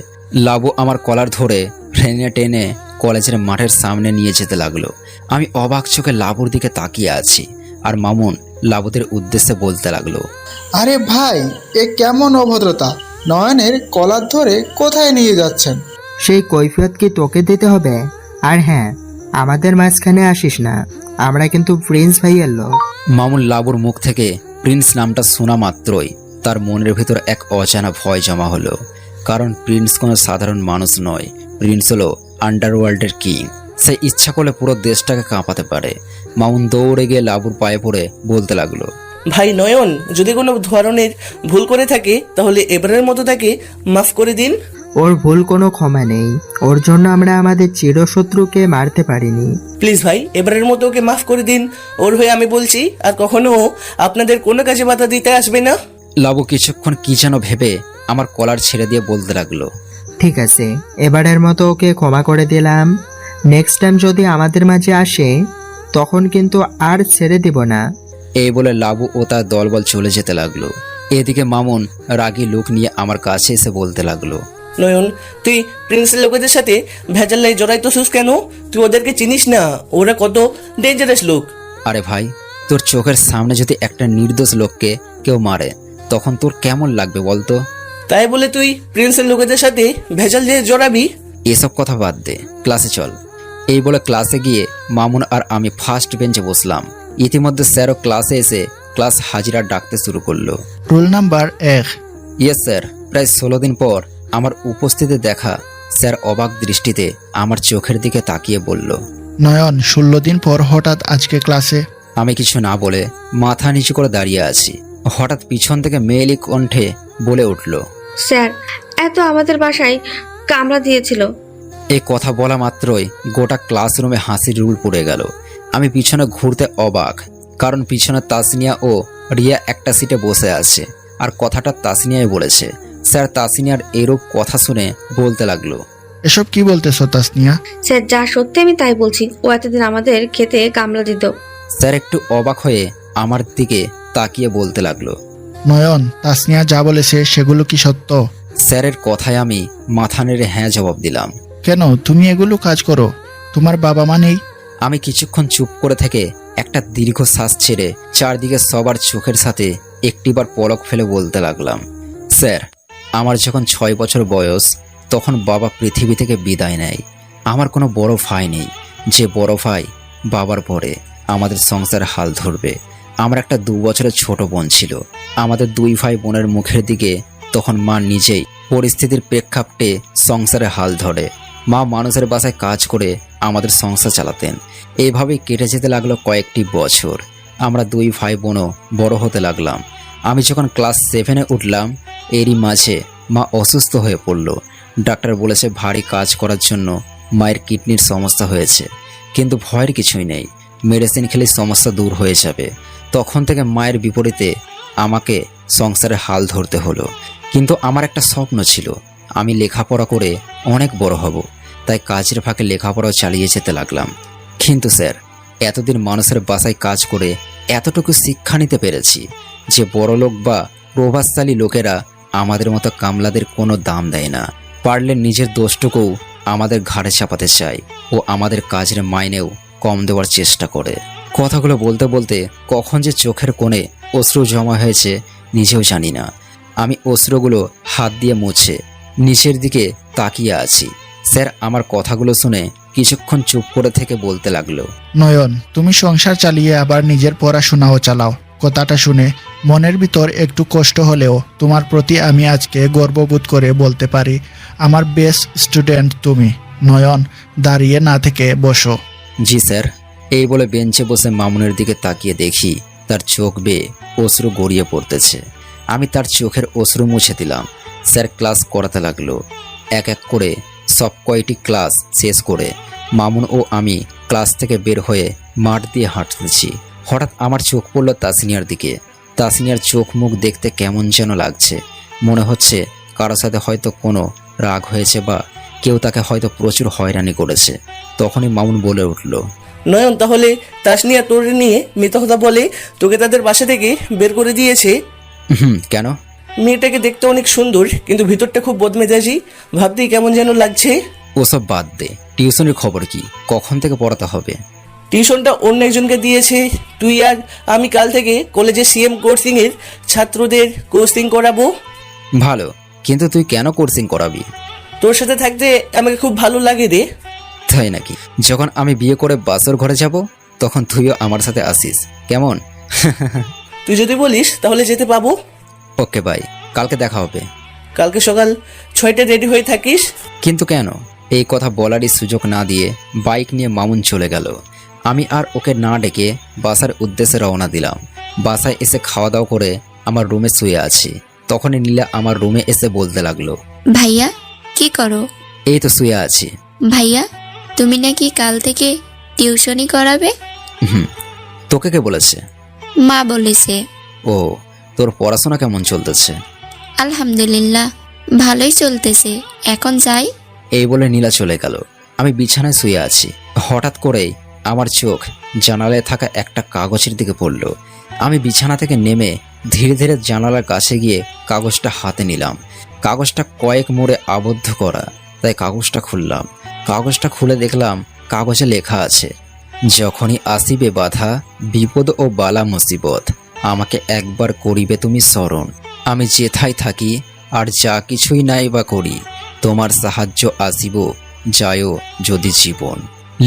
লাবু আমার কলার ধরে ট্রেনে টেনে কলেজের মাঠের সামনে নিয়ে যেতে লাগলো। আমি অবাক চোখে লাবুর দিকে তাকিয়ে আছি, আর মামুন লাবুদের উদ্দেশ্যে বলতে লাগলো, আরে ভাই, এ কেমন অভদ্রতা! নয়নের কলার ধরে কোথায় নিয়ে যাচ্ছেন? সেই কৈফিয়ত কি তোকে দিতে হবে? আর হ্যাঁ, আমাদের মাঝখানে আসিস না, আমরা কিন্তু প্রিন্স ভাইয়ের লোক। মামুন লাবুর মুখ থেকে প্রিন্স নামটা শোনা মাত্রই তার মনের ভিতর এক অজানা ভয় জমা হলো। কারণ প্রিন্স কোনো সাধারণ মানুষ নয়, প্রিন্স হলো আন্ডারওয়ার্ল্ডের কিং। সে ইচ্ছা করলে পুরো দেশটাকে কাঁপাতে পারে। মামুন দৌড়ে গিয়ে লাবুর পায়ে পড়ে বলতে লাগলো, ভাই নয়ন যদি কোনো ধরনের ভুল করে থাকে তাহলে এবারের মতো তাকে মাফ করে দিন। ওর ভুল কোনো ক্ষমা নেই, ওর জন্য আমরা আমাদের চিরশত্রুকে মারতে পারিনি। প্লিজ ভাই, এবারের মতো ওকে মাফ করে দিন। ওর হয়ে আমি বলছি, আর কখনো আপনাদের কোনো কাজে বাধা দিতে আসবে না। লাবু কিছুক্ষণ কি যেন ভেবে আমার কলার ছেড়ে দিয়ে বলতে লাগলো, ঠিক আছে, এবারের মতো ওকে ক্ষমা করে দিলাম। নেক্সট টাইম যদি আমাদের মাঝে আসে তখন কিন্তু আর ছেড়ে দিব না। এই বলে লাবু ও তার দলবল চলে যেতে লাগলো। এদিকে মামুন রাগী লোক নিয়ে আমার কাছে এসে বলতে লাগলো, নয়ন, তুই প্রিন্সের লোকেদের সাথে ভেজাল্লাই জড়াইতেছিস কেন? তুই ওদেরকে চিনিস না, ওরা কত ডেঞ্জারাস লোক। আরে ভাই, তোর চোখের সামনে যদি একটা নির্দোষ লোককে কেউ মারে তখন তোর কেমন লাগবে বলতো? তাই বলে তুই প্রিন্সের লোকেদের সাথে ভেজাল দিয়ে জড়াবি? এসব কথা বাদ দে, ক্লাসে চল। এই বলে ক্লাসে গিয়ে মামুন আর আমি ফার্স্ট বেঞ্চে বসলাম। ইতিমধ্যে স্যারও ক্লাসে এসে ক্লাস হাজিরা ডাকতে শুরু করলো। Roll number 1। Yes sir. প্রায় 16 দিন পর আমার উপস্থিতি দেখা স্যার অবাক দৃষ্টিতে আমার চোখের দিকে তাকিয়ে বলল, নয়ন, 16 দিন পর হঠাৎ আজকে ক্লাসে? আমি কিছু না বলে মাথা নিচু করে দাঁড়িয়ে আছি। হঠাৎ পিছন থেকে মেয়েলি কণ্ঠে বলে উঠল, স্যার, এত আমাদের বাসায় কামড়া দিয়েছিল। এই কথা বলা মাত্রই গোটা ক্লাসরুমে হাসির রুল পড়ে গেল। আমি পিছনে ঘুরতে অবাক, কারণ পিছনে তাসনিয়া ও রিয়া একটা সিটে বসে আছে আর কথাটা তাসনিয়াই বলেছে। স্যার তাসনিয়ার এরূপ কথা শুনে বলতে লাগলো, এসব কি বলতেছ তাসনিয়া? স্যার, যা সত্যি আমি তাই বলছি। ও এতদিন আমাদের খেতে কামড়া দিত। স্যার একটু অবাক হয়ে আমার দিকে তাকিয়ে বলতে লাগলো, নয়ন, তাসনিয়া যা বলেছে সেগুলো কি সত্য? স্যারের কথায় আমি মাথা নেড়ে হ্যাঁ জবাব দিলাম। কেন তুমি এগুলো কাজ করো? তোমার বাবা মা নেই? আমি কিছুক্ষণ চুপ করে থেকে একটা দীর্ঘ শ্বাস ছেড়ে চারদিকে সবার চোখের সাথে একটিবার পলক ফেলে বলতে লাগলাম, স্যার, আমার যখন 6 বছর বয়স তখন বাবা পৃথিবী থেকে বিদায় নেয়। আমার কোনো বড় ভাই নেই যে বড় ভাই বাবার পরে আমাদের সংসার হাল ধরবে। আমার একটা 2 বছরের ছোট বোন ছিল। আমাদের 2 ভাই বোনের মুখের দিকে তখন মা নিজেই পরিস্থিতির প্রেক্ষাপটে সংসারে হাল ধরে। মা মানুষের বাসায় কাজ করে আমাদের সংসার চালাতেন। এইভাবেই কেটে যেতে লাগলো কয়েকটি বছর। আমরা 2 ভাই বোনও বড় হতে লাগলাম। আমি যখন ক্লাস 7-এ উঠলাম এরই মাঝে মা অসুস্থ হয়ে পড়ল। ডাক্তার বলেছে ভারী কাজ করার জন্য মায়ের কিডনির সমস্যা হয়েছে, কিন্তু ভয়ের কিছুই নেই, মেডিসিন খেলে সমস্যা দূর হয়ে যাবে। তখন থেকে মায়ের বিপরীতে আমাকে সংসারে হাল ধরতে হলো। কিন্তু আমার একটা স্বপ্ন ছিল, আমি লেখাপড়া করে অনেক বড় হব। তাই কাজের ফাঁকে লেখাপড়াও চালিয়ে যেতে লাগলাম। কিন্তু স্যার, এতদিন মানুষের বাসায় কাজ করে এতটুকু শিক্ষা নিতে পেরেছি যে বড়লোক বা প্রভাবশালী লোকেরা আমাদের মতো কামলাদের কোনো দাম দেয় না। পারলে নিজের দোষটুকুও আমাদের ঘাড়ে চাপাতে চায় ও আমাদের কাজের মাইনেও কম দেওয়ার চেষ্টা করে। কথাগুলো বলতে বলতে কখন যে চোখের কোণে অশ্রু জমা হয়েছে নিজেও জানি না। আমি অশ্রুগুলো হাত দিয়ে মুছে নিচের দিকে তাকিয়ে আছি। স্যার আমার কথাগুলো শুনে কিছুক্ষণ চুপ করে থেকে বলতে লাগলো, নয়ন, তুমি সংসার চালিয়ে আবার নিজের পড়াশোনাও চালাও। কথাটা শুনে মনের ভিতর একটু কষ্ট হলেও তোমার প্রতি আমি আজকে গর্ববোধ করে বলতে পারি আমার বেস্ট স্টুডেন্ট তুমি। নয়ন, দাঁড়িয়ে না থেকে বসো। জি স্যার। এই বলে বেঞ্চে বসে মামুনের দিকে তাকিয়ে দেখি তার চোখ বেয়ে অশ্রু গড়িয়ে পড়তেছে। আমি তার চোখের অশ্রু মুছে দিলাম। স্যার ক্লাস করাতে লাগলো। এক এক করে সব কয়টি ক্লাস শেষ করে মামুন ও আমি ক্লাস থেকে বের হয়ে মাঠ দিয়ে হাঁটতেছি। হঠাৎ আমার চোখ পড়ল তাসনিয়ার দিকে। তাসনিয়ার চোখ মুখ দেখতে কেমন যেন লাগছে। মনে হচ্ছে কারো সাথে হয়তো কোনো রাগ হয়েছে বা কেউ তাকে হয়তো প্রচুর হয়রানি করেছে। তখনই মামুন বলে উঠল, নয়ন, তাহলে তাসনিয়া তোর নিয়ে মিথ্যা কথা বলে তোকে তাদের বাসা থেকে বের করে দিয়েছে? কেন? মেয়েটাকে দেখতে অনেক সুন্দর, কিন্তু ভিতরটা খুব বদমেজাজি, ভাবতেই কেমন যেন লাগছে। ওসব বাদ দে, টিউশনের খবর কি? কখন থেকে পড়াতে হবে? টিউশনটা অন্য একজনকে দিয়েছে। তুই আর আমি কাল থেকে কলেজে সিএম কোর্সিং এর ছাত্রদের কোর্সিং করাবো। ভালো, কিন্তু তুই কেন কোর্সিং করাবি? তোর সাথে থাকতে আমাকে খুব ভালো লাগে রে। তাই নাকি? যখন আমি বিয়ে করে বাসর ঘরে যাব তখন তুইও আমার সাথে আসিস, কেমন? তুই যদি বলিস তাহলে যেতে পাবো। ওকে বাই, কালকে দেখা হবে। কালকে সকাল 6টায় রেডি হয়ে থাকিস। কিন্তু কেন? এই কথা বলারই সুযোগ না দিয়ে বাইক নিয়ে মামুন চলে গেল। আমি আর ওকে না ডেকে বাসার উদ্দেশ্যে রওনা দিলাম। বাসায় এসে খাওয়া দাওয়া করে আমার রুমে শুয়ে আছি। তখনই নীলা আমার রুমে এসে বলতে লাগলো, ভাইয়া কি করো? এই তো শুয়ে আছি। ভাইয়া, তুমি নাকি কাল থেকে টিউশনি করাবে? তোকে কে বলেছে? মা বলেছে। ও, তোর পড়াশোনা কেমন চলতেছে? আলহামদুলিল্লাহ, ভালোই চলতেছে। এখন যাই। এই বলে নীলা চলে গেল। আমি বিছানায় শুয়ে আছি। হঠাৎ করেই আমার চোখ জানালায় থাকা একটা কাগজের দিকে পড়ল। আমি বিছানা থেকে নেমে ধীরে ধীরে জানালার কাছে গিয়ে কাগজটা হাতে নিলাম। কাগজটা কয়েক মোড়ে আবদ্ধ করা, তাই কাগজটা খুললাম। কাগজটা খুলে দেখলাম কাগজে লেখা আছে, যখনই আসিবে বাধা বিপদ ও বালা মুসিবত, আমাকে একবার করিবে তুমি স্মরণ। আমি যেথায় থাকি আর যা কিছুই নাই বা করি, তোমার সাহায্য আসিব যায়ও যদি জীবন।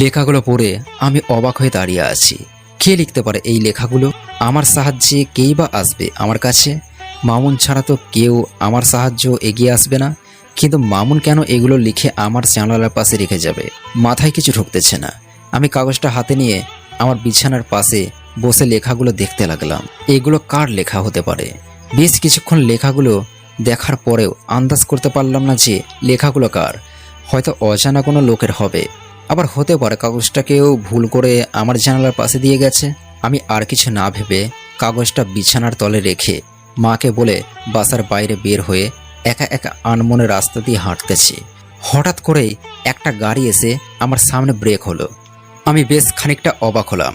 লেখাগুলো পড়ে আমি অবাক হয়ে দাঁড়িয়ে আছি। কে লিখতে পারে এই লেখাগুলো? আমার সাহায্যে কেই বা আসবে আমার কাছে? মামুন ছাড়া তো কেউ আমার সাহায্য এগিয়ে আসবে না, কিন্তু মামুন কেন এগুলো লিখে আমার জানালার পাশে রেখে যাবে? মাথায় কিছু ঢুকতেছে না। আমি কাগজটা হাতে নিয়ে আমার বিছানার পাশে বসে লেখাগুলো দেখতে লাগলাম। এগুলো কার লেখা হতে পারে? বেশ কিছুক্ষণ লেখাগুলো দেখার পরেও আন্দাজ করতে পারলাম না যে লেখাগুলো কার। হয়তো অজানা কোনো লোকের হবে, আবার হতে পারে কাগজটাকেও ভুল করে আমার জানালার পাশে দিয়ে গেছে। আমি আর কিছু না ভেবে কাগজটা বিছানার তলে রেখে মাকে বলে বাসার বাইরে বের হয়ে একা একা আনমনে রাস্তা দিয়ে হাঁটতেছি। হঠাৎ করেই একটা গাড়ি এসে আমার সামনে ব্রেক হলো। আমি বেশ খানিকটা অবাক হলাম,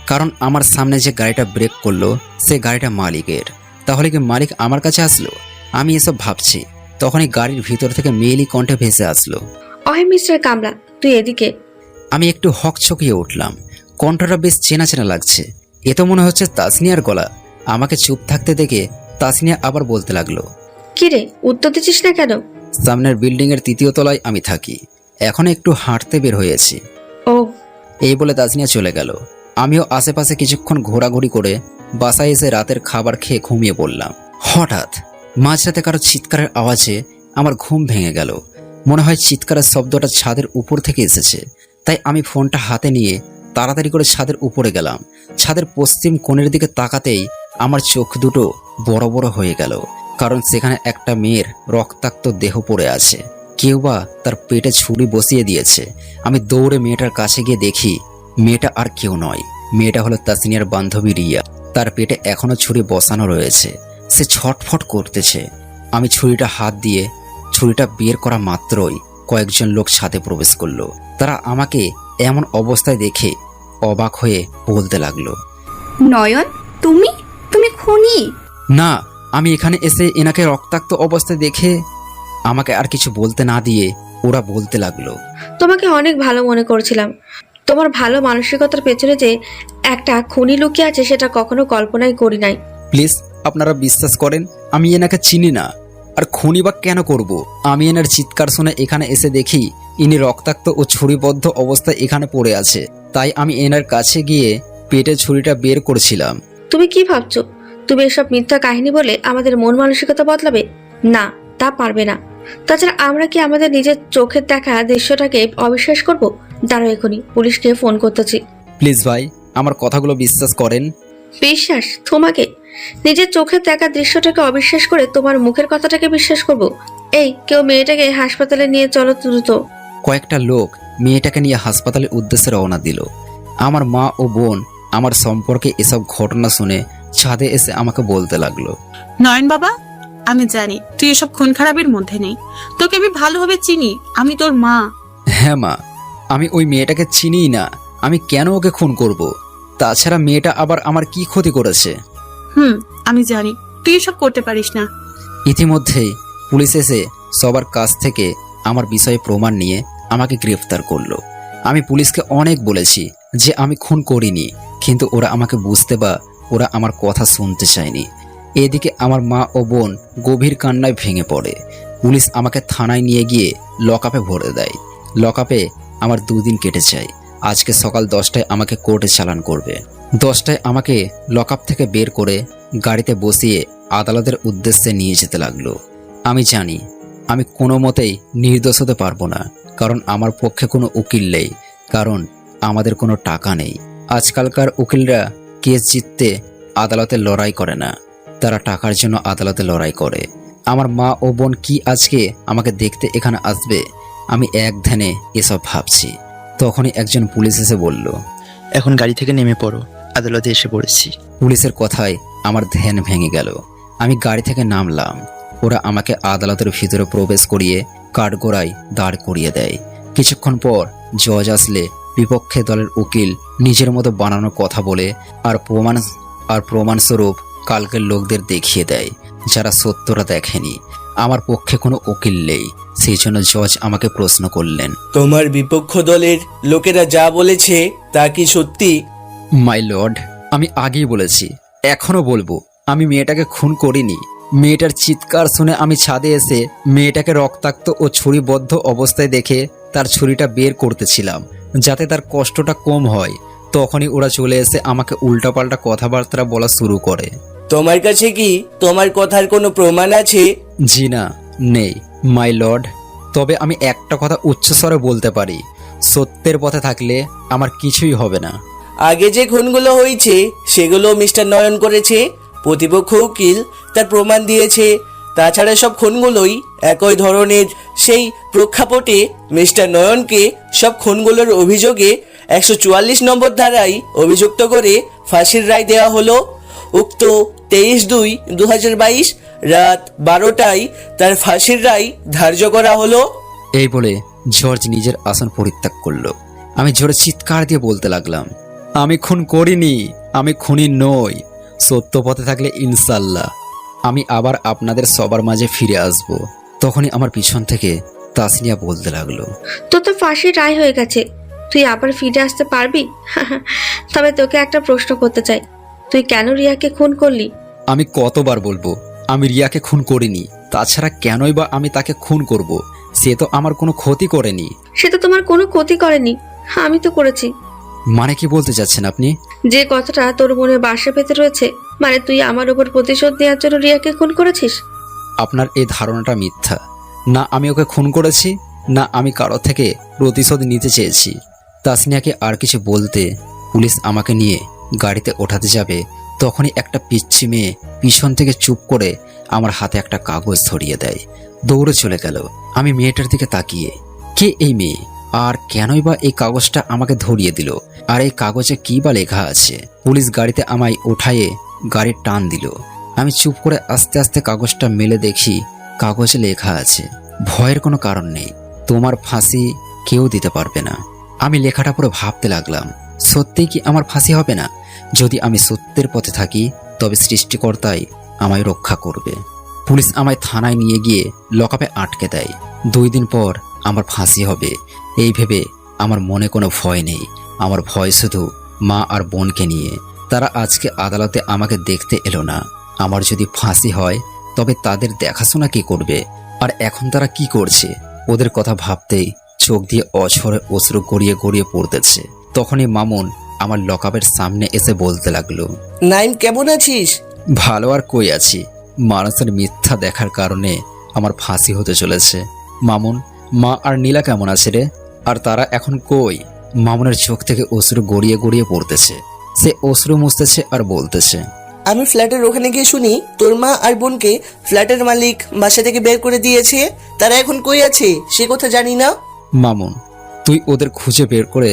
কারণ আমার সামনে যে গাড়িটা ব্রেক করলো সে গাড়িটা মালিকের। তাহলে কি মালিক আমার কাছে আসলো? আমি এসব ভাবছি, তখনই গাড়ির ভিতর থেকে মেয়েলি কণ্ঠে ভেসে আসলো, অহে মিস্টার কামলা, তুই এদিকে। আমি একটু হকচকিয়ে উঠলাম। কণ্ঠটা বেশ চেনা চেনা লাগছে। এ তো মনে হচ্ছে তাসনিয়ার গলা। আমাকে চুপ থাকতে দেখে তাসনিয়া আবার বলতে লাগলো, কি রে, উত্তর দিচ্ছিস না কেন? সামনের বিল্ডিং এর 3য় তলায় আমি থাকি, এখন একটু হাঁটতে বের হয়েছি। ও, এই বলে তাসনিয়া চলে গেল। আমিও আশেপাশে কিছুক্ষণ ঘোরাঘুরি করে বাসায় এসে রাতের খাবার খেয়ে ঘুমিয়ে পড়লাম। হঠাৎ মাঝরাতে কারো চিৎকারের আওয়াজে আমার ঘুম ভেঙে গেল। মনে হয় চিৎকারের শব্দটা ছাদের উপর থেকে এসেছে, তাই আমি ফোনটা হাতে নিয়ে তাড়াতাড়ি করে ছাদের উপরে গেলাম। ছাদের পশ্চিম কোণের দিকে তাকাতেই আমার চোখ দুটো বড় বড় হয়ে গেল, কারণ সেখানে একটা মেয়ের রক্তাক্ত দেহ পড়ে আছে। কেউ বা তার পেটে ছুরি বসিয়ে দিয়েছে। আমি দৌড়ে মেয়েটার কাছে গিয়ে দেখি মেয়েটা আর কেউ নয়, মেয়েটা হলো তাসনিয়ার বান্ধবী রিয়া। তার পেটে এখনো ছুরি বসানো রয়েছে, সে ছটফট করতেছে। আমি ছুরিটা হাত দিয়ে ছুরিটা বের করা মাত্রই কয়েকজন লোক ছাদে প্রবেশ করলো। তারা আমাকে এমন অবস্থায় দেখে অবাক হয়ে বলতে লাগলো, নয়ন, তুমি তুমি খুনি? না, আমি এখানে এসে এনাকে রক্তাক্ত অবস্থায় দেখে আমাকে আর কিছু বলতে না দিয়ে ওরা বলতে লাগলো, তোমাকে অনেক ভালো মনে করছিলাম। তোমার ভালো মানসিকতার পেছনে যে একটা খুনি লুকিয়ে আছে সেটা কখনো কল্পনাই করি নাই। প্লিজ আপনারা বিশ্বাস করেন, আমি এনাকে চিনি না, আর খুনি বা কেন করব? আমি এনার চিৎকার শুনে এখানে এসে দেখি ইনি রক্তাক্ত ও ছুরিবদ্ধ অবস্থায় এখানে পড়ে আছে, তাই আমি এনার কাছে গিয়ে পেটে ছুরিটা বের করেছিলাম। তুমি কি ভাবছো তুমি এসব মিথ্যা কাহিনী বলে আমাদের মন মানসিকতা বদলাবে? না, তা পারবে না। তাছাড়া আমরা কি আমাদের নিজের চোখের দেখা দৃশ্যটাকে অবিশ্বাস করব? দাঁড়াও, এখনই পুলিশকে ফোন করতেছি। প্লিজ ভাই, আমার কথাগুলো বিশ্বাস করেন। বিশ্বাস? তোমাকে? নিজের চোখের দেখা দৃশ্যটাকে অবিশ্বাস করে তোমার মুখের কথাটাকে বিশ্বাস করব? এই, কেউ মেয়েটাকে হাসপাতালে নিয়ে চলো দ্রুত। কয়েকটা লোক মেয়েটাকে নিয়ে হাসপাতালের উদ্দেশ্যে রওনা দিল। আমার মা ও বোন আমার সম্পর্কে এসব ঘটনা শুনে ছাদে এসে আমাকে বলতে লাগলো, নয়ন বাবা, আমি জানি তুই এসব খুন খারাপের মধ্যে নেই। তোকে আমি ভালোভাবে চিনি, আমি তোর মা। হ্যাঁ মা, আমি ওই মেয়েটাকে চিনিই না, আমি কেন ওকে খুন করব? তাছাড়া মেয়েটা আবার আমার কি ক্ষতি করেছে? আমি জানি তুই এসব করতে পারিস না। ইতিমধ্যেই পুলিশ এসে সবার কাছ থেকে আমার বিষয়ে প্রমাণ নিয়ে আমাকে গ্রেফতার করলো। আমি পুলিশকে অনেক বলেছি যে আমি খুন করিনি, কিন্তু ওরা আমাকে বুঝতে বা ওরা আমার কথা শুনতে চায়নি। এদিকে আমার মা ও বোন গভীর কান্নায় ভেঙে পড়ে। পুলিশ আমাকে থানায় নিয়ে গিয়ে লকআপে ভরে দেয়। লকআপে আমার 2 দিন কেটে যায়। আজকে সকাল 10টায় আমাকে কোর্টে চালান করবে। 10টায় আমাকে লকআপ থেকে বের করে গাড়িতে বসিয়ে আদালতের উদ্দেশ্যে নিয়ে যেতে লাগলো। আমি জানি আমি কোনো মতেই নির্দোষ হতে পারবো না, কারণ আমার পক্ষে কোনো উকিল নেই, কারণ আমাদের কোনো টাকা নেই। আজকালকার উকিলরা কেস জিততে আদালতে লড়াই করে না, তারা টাকার জন্য আদালতে লড়াই করে। আমার মা ও বোন কি আজকে আমাকে দেখতে এখানে আসবে? আমি এক ধ্যানে এসব ভাবছি। তখনই একজন পুলিশ এসে বলল, এখন গাড়ি থেকে নেমে পড়ো, আদালতে এসে পড়েছি। পুলিশের কথায় আমার ধ্যান ভেঙে গেল। আমি গাড়ি থেকে নামলাম। ওরা আমাকে আদালতের ভিতরে প্রবেশ করিয়ে কাঠগড়ায় দাঁড় করিয়ে দেয়। কিছুক্ষণ পর জজ আসলে বিপক্ষে দলের উকিল নিজের মতো বানানো কথা বলে আর প্রমাণস্বরূপ কালকের লোকদের দেখিয়ে দেয়, যারা সত্যটা দেখেনি। আমার পক্ষে কোনো উকিল নেই, সেই জন্য জজ আমাকে প্রশ্ন করলেন, তোমার বিপক্ষ দলের লোকেরা যা বলেছে তা কি সত্যি? মাই লর্ড, আমি আগেই বলেছি, এখনো বলবো, আমি মেয়েটাকে খুন করিনি। মেয়েটার চিৎকার শুনে আমি ছাদে এসে মেয়েটাকে রক্তাক্ত ও ছুরিবদ্ধ অবস্থায় দেখে তার ছুরিটা বের করতেছিলাম, যাতে তার কষ্টটা কম হয়। তখনই ওরা চলে এসে আমাকে উল্টাপাল্টা কথাবার্তা বলা শুরু করে। তোমার কাছে কি তোমার কথার কোনো প্রমাণ আছে? জি না, নেই মাই লর্ড। তবে আমি একটা কথা উচ্চস্বরে বলতে পারি, সত্যের পথে থাকলে আমার কিছুই হবে না। আগে যে খুনগুলো হয়েছে সেগুলো মিস্টার নয়ন করেছে, প্রতিপক্ষ উকিল তার প্রমাণ দিয়েছে। তাছাড়া সব খুনগুলোই একই ধরনের। সেই প্রেক্ষাপটে মিস্টার নয়নকে সব খুনগুলোর অভিযোগে 144 নম্বর ধারায় অভিযুক্ত করে ফাঁসির রায় দেওয়া হলো। উক্ত 23/2/2022 রাত 12টায় তার ফাঁসির রায় ধার্য করা হলো। এই বলে জর্জ নিজের আসন পরিত্যাগ করলো। আমি জোরে চিৎকার দিয়ে বলতে লাগলাম, আমি খুন করিনি, আমি খুনি নই। সত্য পথে থাকলে ইনশাল্লাহ আমি আবার আপনাদের সবার মাঝে ফিরে আসব। তখনই আমার পিছন থেকে তাসনিয়া বলতে লাগলো, তোর তো ফাঁসির রায় হয়ে গেছে, তুই আবার ফিরে আসতে পারবি? তবে তোকে একটা প্রশ্ন করতে চাই, তুই কেন রিয়াকে খুন করলি? আমি কতবার বলবো আমি রিয়াকে খুন করিনি। তাছাড়া কেনই বা আমি তাকে খুন করব? সে তো আমার কোনো ক্ষতি করেনি। সে তো তোমার কোনো ক্ষতি করেনি, আমি তো করেছি। মানে কি বলতে চাচ্ছেন আপনি? যে কথাটা তোর মনে বাসা পেতে রয়েছে, মানে তুই আমার উপর প্রতিশোধ নেওয়ার জন্য রিয়াকে খুন করেছিস। আপনার এই ধারণাটা মিথ্যা। না আমি ওকে খুন করেছি, না আমি কারো থেকে প্রতিশোধ নিতে চেয়েছি। তাসনিয়াকে আর কিছু বলতে পুলিশ আমাকে নিয়ে গাড়িতে ওঠাতে যাবে, তখনই একটা পিচ্ছি মেয়ে পিছন থেকে চুপ করে আমার হাতে একটা কাগজ ধরিয়ে দেয়। দৌড়ে চলে গেল। আমি মেয়েটার দিকে তাকিয়ে, কে এই মেয়ে, আর কেনই বা এই কাগজটা আমাকে ধরিয়ে দিল, আর এই কাগজে কি বা লেখা আছে? পুলিশ গাড়িতে আমায় ওঠায়ে গাড়ির টান দিল। আমি চুপ করে আস্তে আস্তে কাগজটা মেলে দেখি কাগজে লেখা আছে, ভয়ের কোনো কারণ নেই, তোমার ফাঁসি কেউ দিতে পারবে না। আমি লেখাটা পুরো ভাবতে লাগলাম, সত্যিই কি আমার ফাঁসি হবে না? যদি আমি সত্যের পথে থাকি তবে সৃষ্টিকর্তাই আমায় রক্ষা করবে। পুলিশ আমায় থানায় নিয়ে গিয়ে লকআপে আটকে দেয়। 2 দিন পর আমার ফাঁসি হবে, এই ভেবে আমার মনে কোনো ভয় নেই। আমার ভয় শুধু মা আর বোনকে নিয়ে। তারা আজকে আদালতে আমাকে দেখতে এলো না। আমার যদি ফাঁসি হয় তবে তাদের দেখাশোনা কে করবে? আর এখন তারা কি করছে? ওদের কথা ভাবতেই চোখ দিয়ে অঝরে অশ্রু গড়িয়ে গড়িয়ে পড়তেছে। তখনই মামুন আমার লকআপের সামনে এসে বলতে লাগলো, নাইম কেমন আছিস? ভালো আর কই আছি, মানুষের মিথ্যা দেখার কারণে আমার ফাঁসি হতে চলেছে। মামুন, মা আর নীলা কেমন আছে রে? আর তারা এখন কই? মামুনের চোখ থেকে অশ্রু গড়িয়ে গড়িয়ে পড়তেছে। সে অশ্রু মুছতেছে আর বলতেছে, আমি ফ্ল্যাটের ওখানে গিয়ে শুনি তোর মা আর বোনকে ফ্ল্যাটের মালিক বাসা থেকে বের করে দিয়েছে। তারা এখন কই আছে সে কথা জানি না। মামুন, তুই ওদের খুঁজে বের করে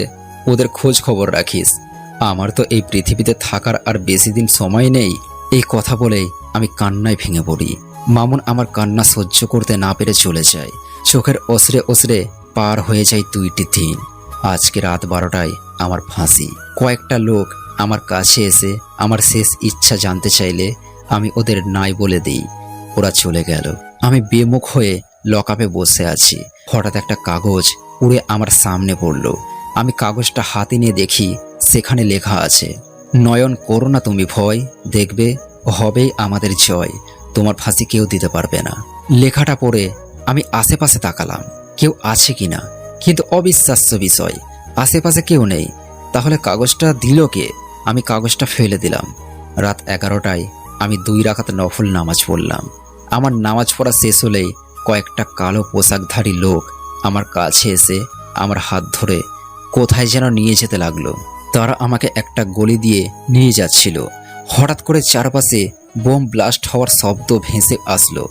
ওদের খোঁজ খবর রাখিস। আমার তো এই পৃথিবীতে থাকার আর বেশি দিন সময় নেই। এই কথা বলেই আমি কান্নায় ভেঙে পড়ি। মামুন আমার কান্না সহ্য করতে না পেরে চলে যায়। চোখের অশ্রে অশ্রে পার হয়ে যায় 2টি দিন। আজকে রাত 12টায় আমার ফাঁসি। কয়েকটা লোক আমার কাছে এসে আমার শেষ ইচ্ছা জানতে চাইলে আমি ওদের নাই বলে দিই। ওরা চলে গেল। আমি বেমুখ হয়ে লকআপে বসে আছি। হঠাৎ একটা কাগজ উড়ে আমার সামনে পড়ল। আমি কাগজটা হাতে নিয়ে দেখি সেখানে লেখা আছে, নয়ন করো না তুমি ভয়, দেখবে হবেই আমাদের জয়, তোমার ফাঁসি কেউ দিতে পারবে না। লেখাটা পড়ে আমি আশেপাশে তাকালাম কেউ আছে কিনা, কিন্তু অবিশ্বাস্য বিষয়, আশেপাশে কেউ নেই। তাহলে কাগজটা দিল কে? আমি কাগজটা ফেলে দিলাম। রাত 11টায় আমি 2 রাকাত নফল নামাজ পড়লাম। আমার নামাজ পড়া শেষ হলেই কয়েকটা কালো পোশাকধারী লোক আমার কাছে এসে আমার হাত ধরে কোথায় যেন নিয়ে যেতে লাগলো। তারা আমাকে একটা গলি দিয়ে নিয়ে যাচ্ছিল। হঠাৎ করে চারপাশে বোম ব্লাস্ট হওয়ার শব্দ ভেসে আসলো,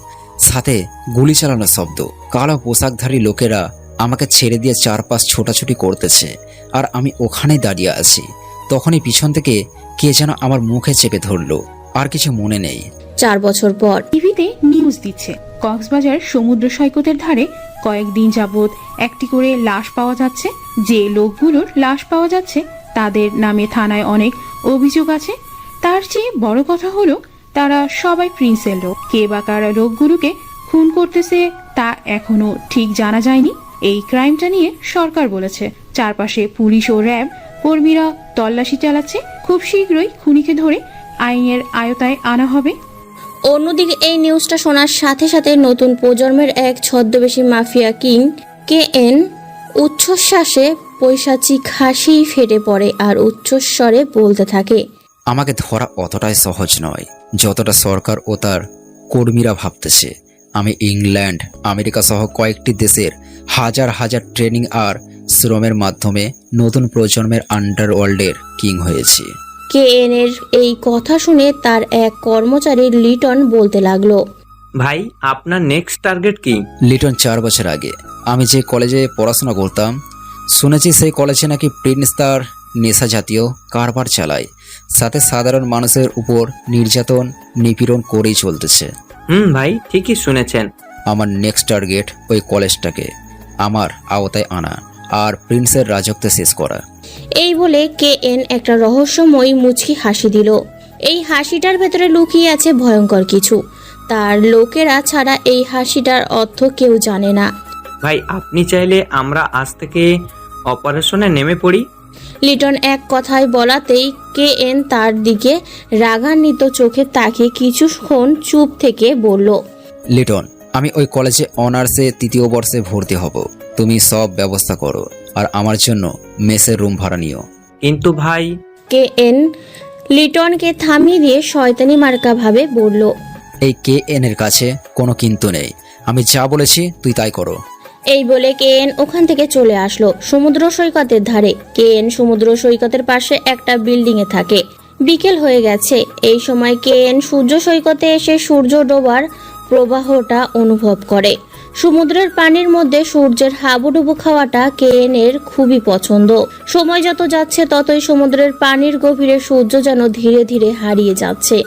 সাথে গুলি চালানোর শব্দ। কালো পোশাকধারী লোকেরা আমাকে ছেড়ে দিয়ে চারপাশ ছোটাছুটি করতেছে, আর আমি ওখানেই দাঁড়িয়ে আছি। তখনই পিছন থেকে কে যেন আমার মুখে চেপে ধরলো। আর কিছু মনে নেই। 4 বছর পর টিভিতে নিউজ দিচ্ছে, কক্সবাজার সমুদ্র সৈকতের ধারে কয়েকদিন যাবৎ একটি করে লাশ পাওয়া যাচ্ছে। যে লোকগুলোর লাশ পাওয়া যাচ্ছে তাদের নামে থানায় অনেক অভিযোগ আছে। তার চেয়ে বড় কথা হলো তারা সবাই প্রিন্সের লোক। কে বা কারা লোকগুলোকে খুন করতেছে তা এখনো ঠিক জানা যায়নি। এই ক্রাইমটা নিয়ে সরকার বলেছে চারপাশে পুলিশ ও র্যাব কর্মীরা তল্লাশি চালাচ্ছে। খুব শীঘ্রই খুনিকে ধরে আইনের আয়তায় আনা হবে। অন্যদিকে এই নিউজটা শোনার সাথে সাথে নতুন প্রজন্মের এক ছদ্মবেশী মাফিয়া কিং KN উচ্ছ্বাসে পৈশাচিক হাসি ফেটে পড়ে আর উচ্চস্বরে বলতে থাকে, আমাকে ধরা অতটাই সহজ নয় যতটা সরকার ও তার কর্মীরা ভাবতেছে। আমি ইংল্যান্ড, আমেরিকা সহ কয়েকটি দেশের হাজার হাজার ট্রেনিং আর শ্রমের মাধ্যমে নতুন প্রজন্মের আন্ডারওয়ার্ল্ডের কিং হয়েছি। KN এর এই কথা শুনে তার এক কর্মচারী লিটন বলতে লাগলো, ভাই আপনার নেক্সট টার্গেট কি? লিটন 4 বছর আগে আমি যে কলেজে পড়াশোনা করতাম, শুনেছি সেই কলেজে নাকি প্রিন্স তার নেশা জাতীয় কারবার চালায়, সাথে সাধারণ মানুষের উপর নির্যাতন নিপীড়ন করেই চলতেছে। ভাই ঠিকই শুনেছেন। আমার নেক্সট টার্গেট ওই কলেজটাকে আমার আওতায় আনা আর প্রিন্সের রাজত্ব শেষ করা। এই বলে KN একটা রহস্যময়ী মুচকি হাসি দিল। এই হাসিটার ভেতরে লুকিয়ে আছে ভয়ঙ্কর কিছু। তার লোকেরা ছাড়া এই হাসিটার অর্থ কেউ জানে না। ভাই আপনি চাইলে আমরা আজ থেকে অপারেশনে নেমে পড়ি। লিটন এক কথায় বলাতেই KN তার দিকে রাগান্বিত চোখে তাকিয়ে কিছুক্ষণ চুপ থেকে বলল, লিটন, আমি ওই কলেজে অনার্সে 3য় বর্ষে ভর্তি হব। তুমি সব ব্যবস্থা করো আর আমার জন্য মেসের রুম ভাড়া নিও। কিন্তু ভাই, KN লিটনকে থামিয়ে দিয়ে শয়তানি মার্কা ভাবে বলল, এই KN এর কাছে কোনো কিন্তু নেই। আমি যা বলেছি তুই তাই করো। এই বলে KN ওখান থেকে চলে আসলো সমুদ্র সৈকতের ধারে। KN সমুদ্র সৈকতের পাশে একটা বিল্ডিং এ থাকে। বিকেল হয়ে গেছে। এই সময় KN সূর্য সৈকতে এসে সূর্য ডোবার প্রবাহটা অনুভব করে। সমুদ্রের পানির মধ্যে সূর্যের হাবুডুবু খাওয়াটা KN এর খুবই পছন্দ। সময় যত যাচ্ছে ততই সমুদ্রের পানির গভীরে সূর্য যেন ধীরে ধীরে হারিয়ে যাচ্ছে।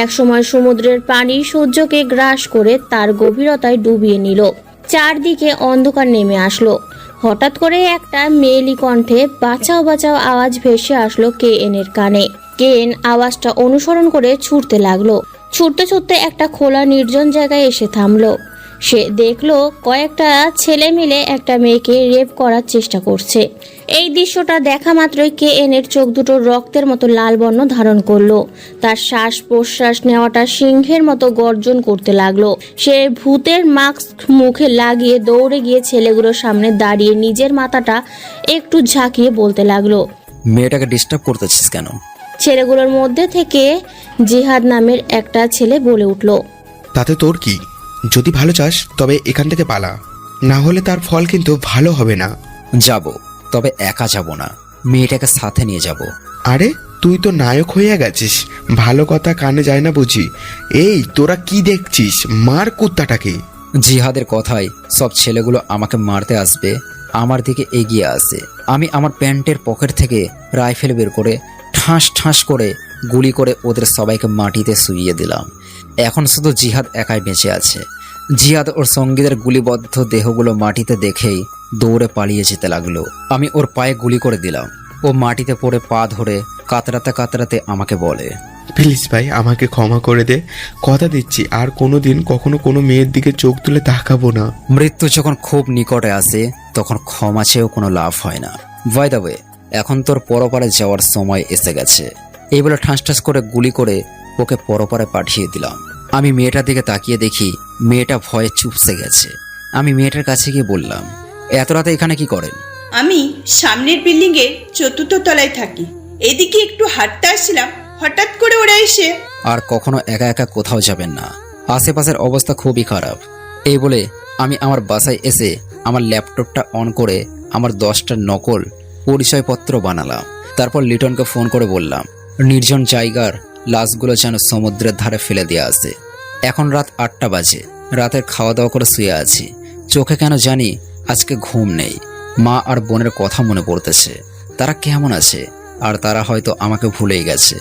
এক সময় সমুদ্রের পানি সূর্যকে গ্রাস করে তার গভীরতায় ডুবিয়ে নিল। চারদিকে অন্ধকার নেমে আসলো। হঠাৎ করে একটা মেয়েলি কণ্ঠে বাঁচাও বাঁচাও আওয়াজ ভেসে আসলো KN এর কানে। KN আওয়াজটা অনুসরণ করে ছুটতে লাগলো। ছুটতে ছুটতে একটা খোলা নির্জন জায়গায় এসে থামলো। সে দেখলো কয়েকটা ছেলে মিলে একটা মেয়েকে রেপ করার চেষ্টা করছে। এই দৃশ্যটা দেখা মাত্রই KN এর চোখ দুটো রক্তের মতো লাল বর্ণ ধারণ করলো। তার শ্বাস প্রশ্বাস নেওয়াটা সিংহের মতো গর্জন করতে লাগলো। সে ভূতের মাস্ক মুখে লাগিয়ে দৌড়ে গিয়ে ছেলেগুলোর সামনে দাঁড়িয়ে নিজের মাথাটা একটু ঝাঁকিয়ে বলতে লাগলো, মেয়েটাকে ডিস্টার্ব করতেছিস কেন? ছেলেগুলোর মধ্যে থেকে জিহাদ নামের একটা ছেলে বলে উঠল, তাতে তোর কি? যদি ভালো চাস তবে এখান থেকে পালা, না হলে তার ফল কিন্তু ভালো হবে না। যাব, তবে একা যাব না, মেয়েটাকে সাথে নিয়ে যাব। আরে তুই তো নায়ক হয়ে গেছিস, ভালো কথা কানে যায় না বুঝি? এই তোরা কি দেখছিস? মার কুত্তাটাকে। জিহাদের কথায় সব ছেলেগুলো আমাকে মারতে আসবে আমার দিকে এগিয়ে আসে। আমি আমার প্যান্টের পকেট থেকে রাইফেল বের করে ঠাস ঠাস করে গুলি করে ওদের সবাইকে মাটিতে শুইয়ে দিলাম। এখন শুধু জিহাদ একাই বেঁচে আছে। জিহাদ ওর সঙ্গীদের গুলিবদ্ধ দেহগুলো মাটিতে দেখেই দৌড়ে পালিয়ে যেতে লাগলো। আমি ওর পায়ে গুলি করে দিলাম। ও মাটিতে পড়ে পা ধরে কাতরাতে কাতরাতে আমাকে বলে, প্লিজ ভাই আমাকে ক্ষমা করে দে, কথা দিচ্ছি আর কোনোদিন কখনো কোনো মেয়ের দিকে চোখ তুলে তাকাবো না। মৃত্যু যখন খুব নিকটে আসে তখন ক্ষমা চেয়েও কোনো লাভ হয় না। বাই দ্য ওয়ে, এখন তোর পরপারে যাওয়ার সময় এসে গেছে। এই বলে ঠাস ঠাস করে গুলি করে ওকে পরপারে পাঠিয়ে দিলাম। আমি মেয়েটার দিকে তাকিয়ে দেখি মেয়েটা ভয়ে চুপসে গেছে। আমি মেয়েটার কাছে গিয়ে বললাম, এত রাতে এখানে কি করেন? আমি সামনের বিল্ডিং এর 4র্থ তলায় থাকি। এদিকে একটু হাঁটতে আসছিলাম, হঠাৎ করে ওরা এসে। আর কখনো একা একা কোথাও যাবেন না, আশেপাশের অবস্থা খুবই খারাপ। এই বলে আমি আমার বাসায় এসে আমার ল্যাপটপটা অন করে আমার 10টা নকল পরিচয়পত্র বানালাম। তারপর লিটনকে ফোন করে বললাম নির্জন জায়গার লাশগুলো যেন সমুদ্রের ধারে ফেলে দেওয়া আছে। এখন রাত 8টা বাজে। রাতের খাওয়া দাওয়া করে শুয়ে আছি। চোখে কেন জানি আজকে ঘুম নেই। মা আর বোনের কথা মনে পড়তেছে। তারা কেমন আছে? আর তারা হয়তো আমাকে ভুলেই গেছে।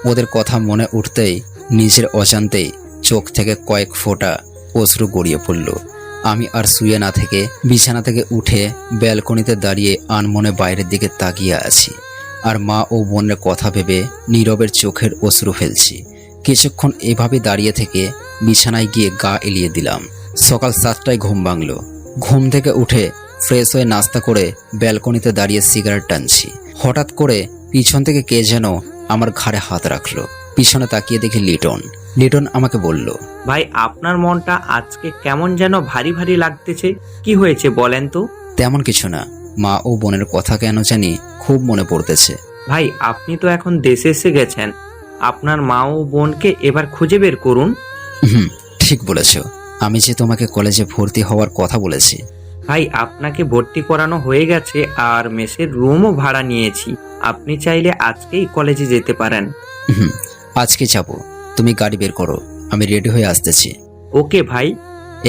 ওদের কথা মনে উঠতেই নিজের অজান্তেই চোখ থেকে কয়েক ফোঁটা অশ্রু গড়িয়ে পড়ল। আমি আর শুয়ে না থেকে বিছানা থেকে উঠে ব্যালকনিতে দাঁড়িয়ে আনমনে বাইরের দিকে তাকিয়ে আছি আর মা ও বোনের কথা ভেবে নীরবের চোখের অশ্রু ফেলছি। কিছুক্ষণ এভাবে দাঁড়িয়ে থেকে বিছানায় গিয়ে গা এলিয়ে দিলাম। সকাল 7টায় ঘুম ভাঙল। ঘুম থেকে উঠে ফ্রেশ হয়ে নাস্তা করে ব্যালকনিতে দাঁড়িয়ে সিগারেট টানছি। হঠাৎ করে পিছন থেকে কে যেন আমার ঘাড়ে হাত রাখলো। পিছনে তাকিয়ে দেখি লিটন। লিটন আমাকে বলল, ভাই আপনার মনটা আজকে কেমন যেন ভারী ভারী লাগতেছে, কি হয়েছে বলেন তো? তেমন কিছু না, মা ও বোনের কথা কেন জানি খুব মনে পড়তেছে। ভাই আপনি তো এখন দেশে এসে গেছেন, আপনার মা ও বোনকে এবার খুঁজে বের করুন। ঠিক বলেছ, আমি যে তোমাকে কলেজে ভর্তি হওয়ার কথা বলেছি। ভাই আপনাকে ভর্তি করানো হয়ে গেছে আর মেসের রুমও ভাড়া নিয়েছি, আপনি চাইলে আজকেই কলেজে যেতে পারেন। আজকে যাব, তুমি গাড়ি বের করো, আমি রেডি হয়ে আসতেছি। ওকে ভাই।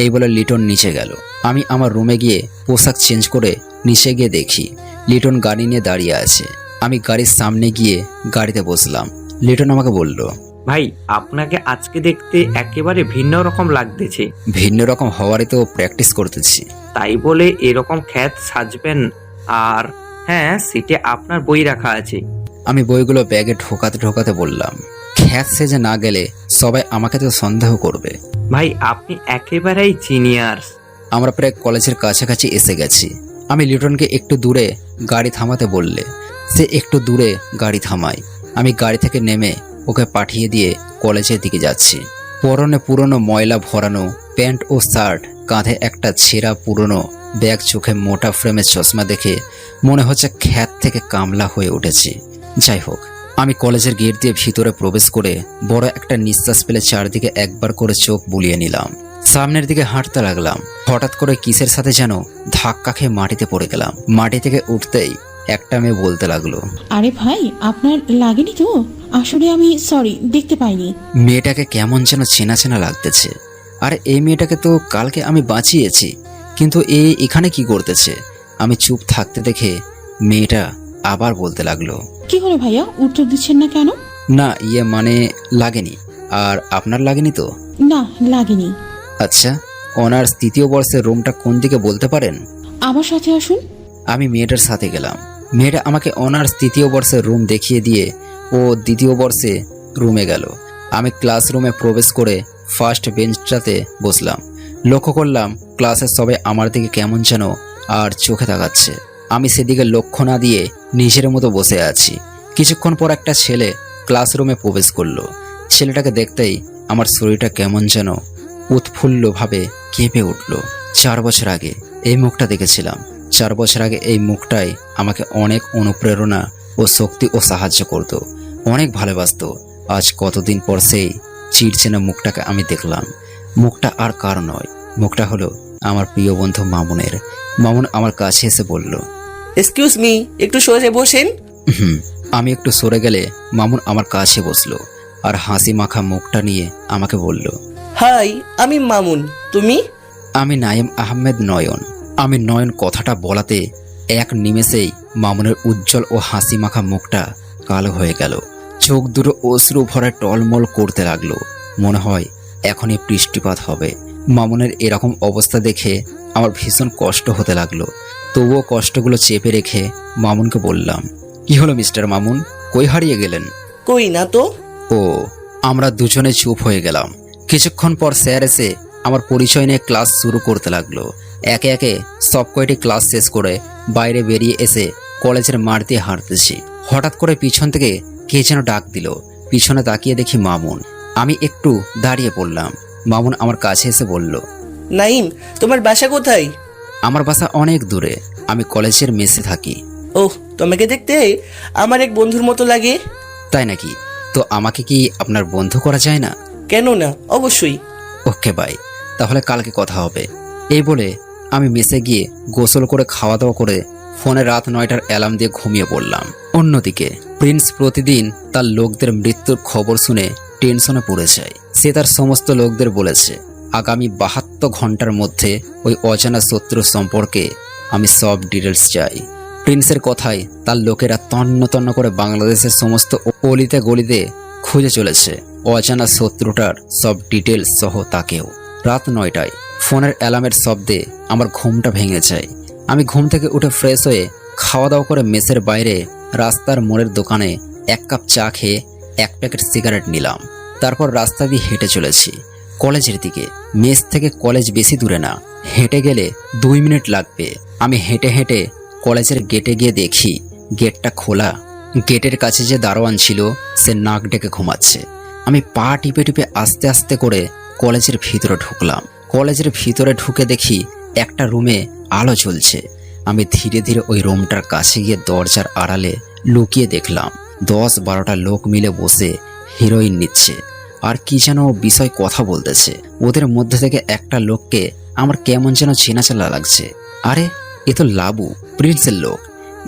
এই বলে লিটন নিচে গেল। আমি আমার রুমে গিয়ে পোশাক চেঞ্জ করে নিচে গিয়ে দেখি লিটন গাড়ি নিয়ে দাঁড়িয়ে আছে। আমি গাড়ির সামনে গিয়ে গাড়িতে বসলাম। লিটন আমাকে বলল, ভাই আপনাকে আজকে দেখতে একেবারে ভিন্ন রকম লাগতেছে। ভিন্ন রকম হওয়ারই তো প্র্যাকটিস করতেছি। তাই বলে এরকম খ্যাত সাজবেন। আর হ্যাঁ, সিটে আপনার বই রাখা আছে। আমি বইগুলো ব্যাগে ঢোকাতে ঢোকাতে বললাম, খ্যাত সেজে না গেলে সবাই আমাকে তো সন্দেহ করবে। ভাই আপনি একেবারেই জিনিয়াস। আমরা প্রায় কলেজের কাছাকাছি এসে গেছি। আমি লিটনকে একটু দূরে গাড়ি থামাতে বললে সে একটু দূরে গাড়ি থামায়। আমি গাড়ি থেকে নেমে ওকে পাঠিয়ে দিয়ে কলেজের দিকে যাচ্ছি। পরনে পুরনো ময়লা ভরানো প্যান্ট ও শার্ট, কাঁধে একটা ছেঁড়া পুরনো ব্যাগ, চোখে মোটা ফ্রেমের চশমা দেখে মনে হচ্ছে খ্যাত থেকে কামলা হয়ে উঠেছি। যাই হোক, আমি কলেজের গেট দিয়ে ভিতরে প্রবেশ করে বড় একটা নিঃশ্বাস ফেলে চারদিকে একবার করে চোখ বুলিয়ে নিলাম। সামনের দিকে হাঁটতে লাগলাম। হঠাৎ করে কিসের সাথে যেন ধাক্কা খেয়ে মাটিতে পড়ে গেলাম। মাটি থেকে উঠতেই একটা মেয়ে বলতে লাগলো, আরে ভাই আপনার লাগেনি তো? আসলে আমি সরি, দেখতে পাইনি। মেয়েটাকে কেমন যেন চেনা চেনা লাগতেছে। আর এই মেয়েটাকে তো কালকে আমি বাঁচিয়েছি, কিন্তু এখানে কি করতেছে? আমি চুপ থাকতে দেখে মেয়েটা আবার বলতে লাগলো, কি হলো ভাইয়া, উত্তর দিচ্ছেন না কেন? না মানে লাগেনি। আর আপনার লাগেনি তো? না লাগেনি। আচ্ছা, অনার্স 3য় বর্ষের রুমটা কোন দিকে বলতে পারেন? আমার সাথে আসুন। আমি মেয়েটার সাথে গেলাম। মেয়েটা আমাকে অনার্স 3য় বর্ষের রুম দেখিয়ে দিয়ে ও 2য় বর্ষে রুমে গেল। আমি ক্লাসরুমে প্রবেশ করে ফার্স্ট বেঞ্চটাতে বসলাম। লক্ষ্য করলাম ক্লাসের সবাই আমার দিকে কেমন যেন আর চোখে তাকাচ্ছে। আমি সেদিকে লক্ষ্য না দিয়ে নিজের মতো বসে আছি। কিছুক্ষণ পর একটা ছেলে ক্লাসরুমে প্রবেশ করলো। ছেলেটাকে দেখতেই আমার শরীরটা কেমন যেন উৎফুল্লভাবে কেঁপে উঠল। 4 বছর আগে এই মুখটা দেখেছিলাম। 4 বছর আগে এই মুখটাই আমাকে অনেক অনুপ্রেরণা ও শক্তি ও সাহায্য করত, অনেক ভালোবাসত। আজ কতদিন পর সেই চিরচেনা মুখটাকে আমি দেখলাম। মুখটা আর কার নয়, মুখটা হলো আমার প্রিয় বন্ধু মামুনের। মামুন আমার কাছে এসে বলল, এক্সকিউজ মি, একটু সরে বসেন। আমি একটু সরে গেলে মামুন আমার কাছে বসলো আর হাসি মাখা মুখটা নিয়ে আমাকে বলল, হাই, আমি মামুন, তুমি? আমি নাইম আহমেদ নয়ন। আমি নয়ন কথাটা বলাতে এক নিমেষেই মামুনের উজ্জ্বল ও হাসি মাখা মুখটা কালো হয়ে গেল। চোখ দুটো অশ্রু ভরে টলমল করতে লাগলো। মনে হয় এখনই বৃষ্টিপাত হবে। মামুনের এরকম অবস্থা দেখে আমার ভীষণ কষ্ট হতে লাগলো। তবুও কষ্টগুলো চেপে রেখে মামুনকে বললাম, কি হলো মিস্টার মামুন, কই হারিয়ে গেলেন? কই না তো। ও, আমরা দুজনে চুপ হয়ে গেলাম। কিছুক্ষণ পর স্যার এসে আমার পরিচয় নিয়ে ক্লাস শুরু করতে লাগলো। একে একে সব কয়টি ক্লাস শেষ করে বাইরে বেরিয়ে এসে কলেজের মাঠ দিয়ে হাঁটতেছি। হঠাৎ করে পিছন থেকে কে যেন ডাক দিল। পিছনে তাকিয়ে দেখি মামুন। আমি একটু দাঁড়িয়ে পড়লাম। মামুন আমার কাছে এসে বলল, নাইম, তোমার বাসা কোথায়? আমার বাসা অনেক দূরে, আমি কলেজের মেসে থাকি। ওহ, তোমাকে দেখতে আমার এক বন্ধুর মতো লাগে। তাই নাকি? তো আমাকে কি আপনার বন্ধু করা যায় না? কেন না, অবশ্যই। ওকে বাই, তাহলে কালকে কথা হবে। এই বলে আমি মেসে গিয়ে গোসল করে খাওয়া দাওয়া করে ফোনে রাত 9টার অ্যালার্ম দিয়ে ঘুমিয়ে পড়লাম। অন্যদিকে প্রিন্স প্রতিদিন তার লোকদের মৃত্যুর খবর শুনে টেনশনে পড়ে যায়। সে তার সমস্ত লোকদের বলেছে আগামী 72 ঘন্টার মধ্যে ওই অজানা শত্রু সম্পর্কে আমি সব ডিটেলস চাই। প্রিন্সের কথায় তার লোকেরা তন্ন তন্ন করে বাংলাদেশের সমস্ত অলিতে গলিতে খুঁজে চলেছে অজানা শত্রুটার সব ডিটেলস সহ তাকেও। রাত 9টায় ফোনের অ্যালার্মের শব্দে আমার ঘুমটা ভেঙে যায়। আমি ঘুম থেকে উঠে ফ্রেশ হয়ে খাওয়া দাওয়া করে মেসের বাইরে রাস্তার মোড়ের দোকানে 1 কাপ চা খেয়ে 1 প্যাকেট সিগারেট নিলাম। তারপর রাস্তা দিয়ে হেঁটে চলেছি কলেজের দিকে। মেস থেকে কলেজ বেশি দূরে না, হেঁটে গেলে 2 মিনিট লাগবে। আমি হেঁটে হেঁটে কলেজের গেটে গিয়ে দেখি গেটটা খোলা। গেটের কাছে যে দারোয়ান ছিল সে নাক ডেকে ঘুমাচ্ছে। আমি পা টিপে টিপে আস্তে আস্তে করে কলেজের ভিতরে ঢুকলাম। কলেজের ভিতরে ঢুকে দেখি একটা রুমে আলো জ্বলছে। আমি ধীরে ধীরে ওই রুমটার কাছে গিয়ে দরজার আড়ালে লুকিয়ে দেখলাম 10-12টা লোক মিলে বসে হিরোইন নিচ্ছে আর কি যেন বিষয় কথা বলতেছে। ওদের মধ্যে থেকে একটা লোককে আমার কেমন যেন চেনা চেনা লাগছে। আরে এ তো লাবু, প্রিন্সের লোক।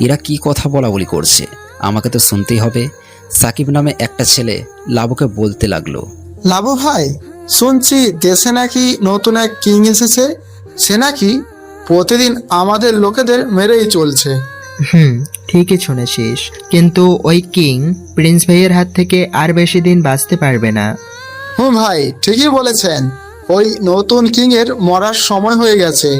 এরা কি কথা বলা বলি করছে, আমাকে তো শুনতেই হবে। সাকিব নামে একটা ছেলে লাবুকে বলতে লাগলো, লাবু ভাই, শুনছি দেশে নাকি নতুন এক কিং এসেছে। সে নাকি প্রতিদিন আমাদের লোকেদের মেরেই চলছে। ঠিকই শুনেছিস, কিন্তু ওই কিং প্রিন্স ভাইয়ের হাত থেকে আর বেশি দিন বাঁচতে পারবে না। ভাই ঠিকই বলেছেন, ওই নতুন কিং এর মরার সময় হয়ে গেছে।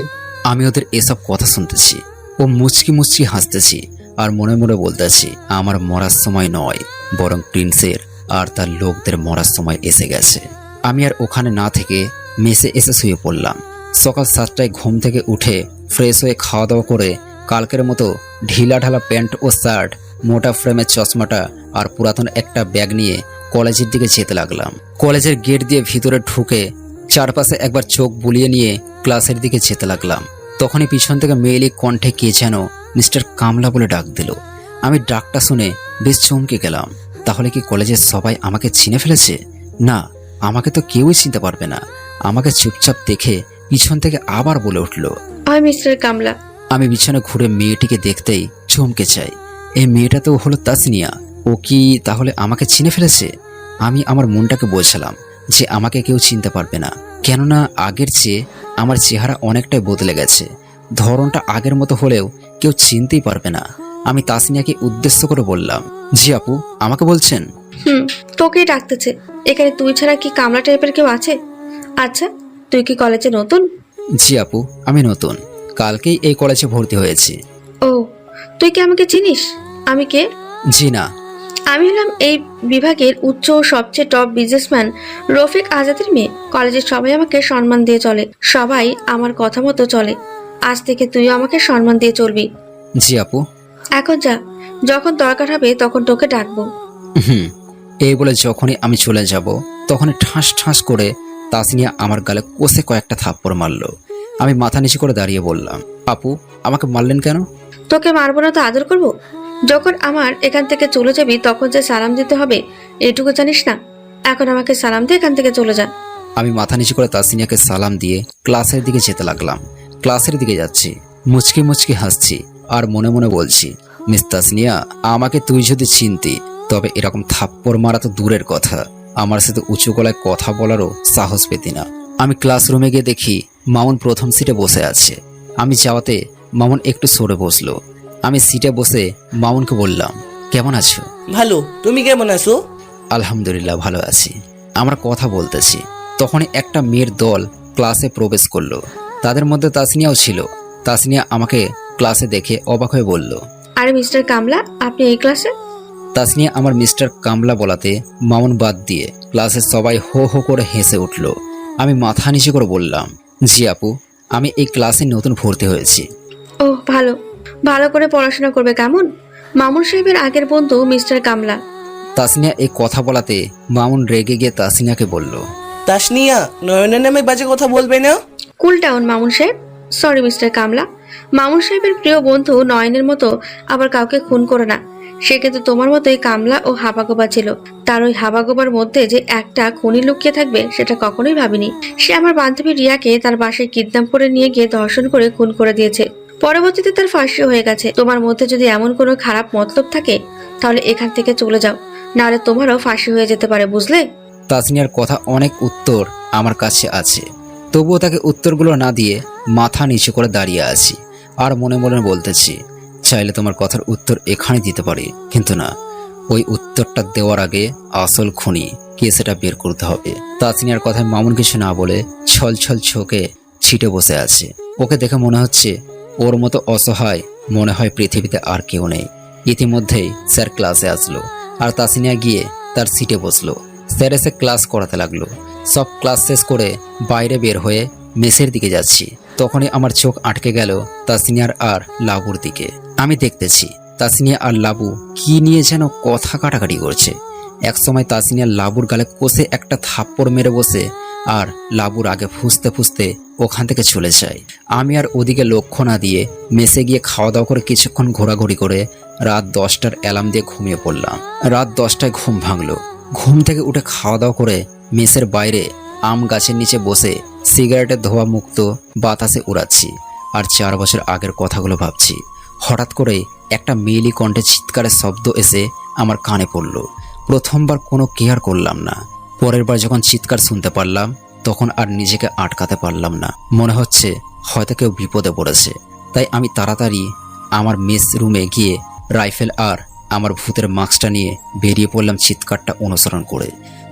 আমি ওদের এসব কথা শুনতেছি ও মুচকি মুচকি হাসতেছি আর মনে মনে বলতেছি আমার মরার সময় নয়, বরং প্রিন্সের আর তার লোকদের মরার সময় এসে গেছে। আমি আর ওখানে না থেকে মেসে এসে শুয়ে পড়লাম। সকাল 7টায় ঘুম থেকে উঠে ফ্রেশ হয়ে খাওয়া দাওয়া করে কালকের মতো ঢিলা ঢালা প্যান্ট ও শার্ট, মোটা ফ্রেমের চশমাটা আর পুরাতন একটা ব্যাগ নিয়ে কলেজের দিকে যেতে লাগলাম। কলেজের গেট দিয়ে ভিতরে ঢুকে চারপাশে একবার চোখ বুলিয়ে নিয়ে ক্লাসের দিকে যেতে লাগলাম। তখনই পিছন থেকে মেয়েলি কণ্ঠে কে যেন মিস্টার কামলা বলে ডাক দিল। আমি ডাকটা শুনে বেশ চমকে গেলাম। তাহলে কি কলেজের সবাই আমাকে চিনে ফেলেছে? না, আমাকে তো কেউই চিনতে পারবে না। আমাকে চুপচাপ দেখে পিছন থেকে আবার বলে উঠল, আমি মিস্টার কামলা। আমি পিছনে ঘুরে মেয়েটিকে দেখতেই চমকে যাই। এই মেয়েটা তো হলো তাসনিয়া। ও কি তাহলে আমাকে চিনে ফেলেছে? আমি আমার মনটাকে বোঝালাম যে আমাকে কেউ চিনতে পারবে না, কেননা আগের চেয়ে আমার চেহারা অনেকটাই বদলে গেছে। ধরনটা আগের মতো হলেও কেউ চিনতেই পারবে না। আমি তাসনিয়াকে উদ্দেশ্য করে বললাম, জি আপু, আমাকে বলছেন? তোকেই ডাকতেছে। এখানে তুই ছাড়া কি কামলা টাইপের কেউ আছে? আচ্ছা, তুই কি কলেজে নতুন? জি আপু, আমি নতুন, কালকেই এই কলেজে ভর্তি হয়েছি। ও, তুই কি আমাকে চিনিস? আমি কে? জি না। আমি হলাম এই বিভাগের উচ্চ ও সবচেয়ে টপ বিজনেসম্যান রফিক আজাদের মেয়ে। কলেজের সবাই আমাকে সম্মান দিয়ে চলে, সবাই আমার কথা মতো চলে। আজ থেকে তুইও আমাকে সম্মান দিয়ে চলবি। জি আপু। এখন যা, যখন দরকার হবে তখন তোকে ডাকবো। এই বলে যখনই আমি চলে যাব তখনই ঠাস ঠাস করে তাসনিয়া আমার গালে কষে কয়েকটা থাপ্পড় মারলো। আমি মাথা নিচু করে দাঁড়িয়ে বললাম, আপু, আমাকে মারলেন কেন? তোকে মারবো না তো আদর করবো? যখন আমার এখান থেকে চলে যাবি তখন যে সালাম দিতে হবে এইটুকু জানিস না? এখন আমাকে সালাম দিয়ে এখান থেকে চলে যা। আমি মাথা নিচু করে তাসনিয়াকে সালাম দিয়ে ক্লাসের দিকে যেতে লাগলাম। ক্লাসের দিকে যাচ্ছি, মুচকি মুচকি হাসছি আর মনে মনে বলছি, মিস তাসনিয়া, আমাকে তুই যদি চিনতি তবে এরকম থাপ্পড় মারা তো দূরের কথা, আমার সাথে উঁচু গলায় কথা বলারও সাহস পেতি না। আমি ক্লাসরুমে গিয়ে দেখি মামুন প্রথম সিটে বসে আছে। আমি যাওয়াতে মামুন একটু সরে বসলো। আমি সিটে বসে মামুনকে বললাম, কেমন আছো? ভালো, তুমি কেমন আছো? আলহামদুলিল্লাহ ভালো আছি। আমরা কথা বলতেছি, তখনই একটা মেয়ের দল ক্লাসে প্রবেশ করলো। তাদের মধ্যে তাসনিয়াও ছিল। তাসনিয়া আমাকে ক্লাসে দেখে অবাক হয়ে বলল, আরে মিস্টার কামলা, আপনি এই ক্লাসে? তাসনিয়া আমার মিস্টার কামলা বলাতে মামুন বাদ দিয়ে ক্লাসের সবাই হো হো করে হেসে উঠল। আমি মাথা নিচু করে বললাম, জি আপু, আমি এই ক্লাসে নতুন ভর্তি হয়েছি। ও ভালো, ভালো করে পড়াশোনা করবে কেমন? মামুন সাহেবের আগের বন্ধু মিস্টার কামলা। তাসনিয়া এই কথা বলাতে মামুন রেগে গিয়ে তাসনিয়াকে বলল, তাসনিয়া, নয়নের নামে বাজে কথা বলবে না। কুল ডাউন মামুন সাহেব। সরি মিস্টার কামলা। মামুন সাহেবের প্রিয় বন্ধু নয়নের মতো আবার কাউকে খুন করে না। সে কিন্তু তোমার মতোই কামলা ও হাবাগোবা ছিল। তার ওই হাবাগোবার মধ্যে যে একটা খুনি লুকিয়ে থাকবে সেটা কখনোই ভাবিনি। সে আমার বান্ধবী রিয়াকে তার বাসায় কিডন্যাপ করে নিয়ে গিয়ে ধর্ষণ করে খুন করে দিয়েছে। পরবর্তীতে তার ফাঁসি হয়ে গেছে। তোমার মধ্যে যদি এমন কোনো খারাপ মতলব থাকে তাহলে এখান থেকে চলে যাও, নাহলে তোমারও ফাঁসি হয়ে যেতে পারে, বুঝলে? তাসনিয়ার কথা অনেক উত্তর আমার কাছে আছে, তবুও তাকে উত্তরগুলো না দিয়ে মাথা নিচু করে দাঁড়িয়ে আছি আর মনে মনে বলতেছি, চাইলে তোমার কথার উত্তর এখানে দিতে পারি, কিন্তু না, ওই উত্তরটা দেওয়ার আগে আসল খুনি কে সেটা বের করতে হবে। তাসনিয়ার কথায় মামুন কিছু না বলে ছল ছল চোখে ছিটে বসে আছে। ওকে দেখে মনে হচ্ছে ওর মতো অসহায় মনে হয় পৃথিবীতে আর কেউ নেই। ইতিমধ্যেই স্যার ক্লাসে আসলো আর তাসনিয়া গিয়ে তার সিটে বসলো। স্যার এসে ক্লাস করাতে লাগলো। সব ক্লাস শেষ করে বাইরে বের হয়ে মেসের দিকে যাচ্ছি, তখনই আমার চোখ আটকে গেল তাসনিয়ার আর লাবুর দিকে। আমি দেখতেছি তাসনিয়া আর লাবু কি নিয়ে যেন কথা কাটাকাটি করছে। একসময় তাসনিয়া লাবুর গালে কষে একটা থাপ্পড় মেরে বসে আর লাবুর আগে ফুঁসতে ফুঁসতে ওখান থেকে চলে যায়। আমি আর ওদিকে লক্ষ্য না দিয়ে মেসে গিয়ে খাওয়া দাওয়া করে কিছুক্ষণ ঘোরাঘুরি করে রাত 10টার অ্যালার্ম দিয়ে ঘুমিয়ে পড়লাম। রাত 10টায় ঘুম ভাঙলো। ঘুম থেকে উঠে খাওয়া দাওয়া করে মেসের বাইরে আম গাছের নিচে বসে সিগারেটের ধোঁয়া মুক্ত বাতাসে উড়াচ্ছি আর 4 বছর আগের কথাগুলো ভাবছি। হঠাৎ করে একটা মেয়েলি কণ্ঠে চিৎকারের শব্দ এসে আমার কানে পড়ল। প্রথমবার কোনো কেয়ার করলাম না। পরের বার যখন চিৎকার শুনতে পারলাম তখন আর নিজেকে আটকাতে পারলাম না। মনে হচ্ছে হয়তো কেউ বিপদে পড়েছে। তাই আমি তাড়াতাড়ি আমার মেস রুমে গিয়ে রাইফেল আর আমার ভূতের মাস্কটা নিয়ে বেরিয়ে পড়লাম চিৎকারটা অনুসরণ করে।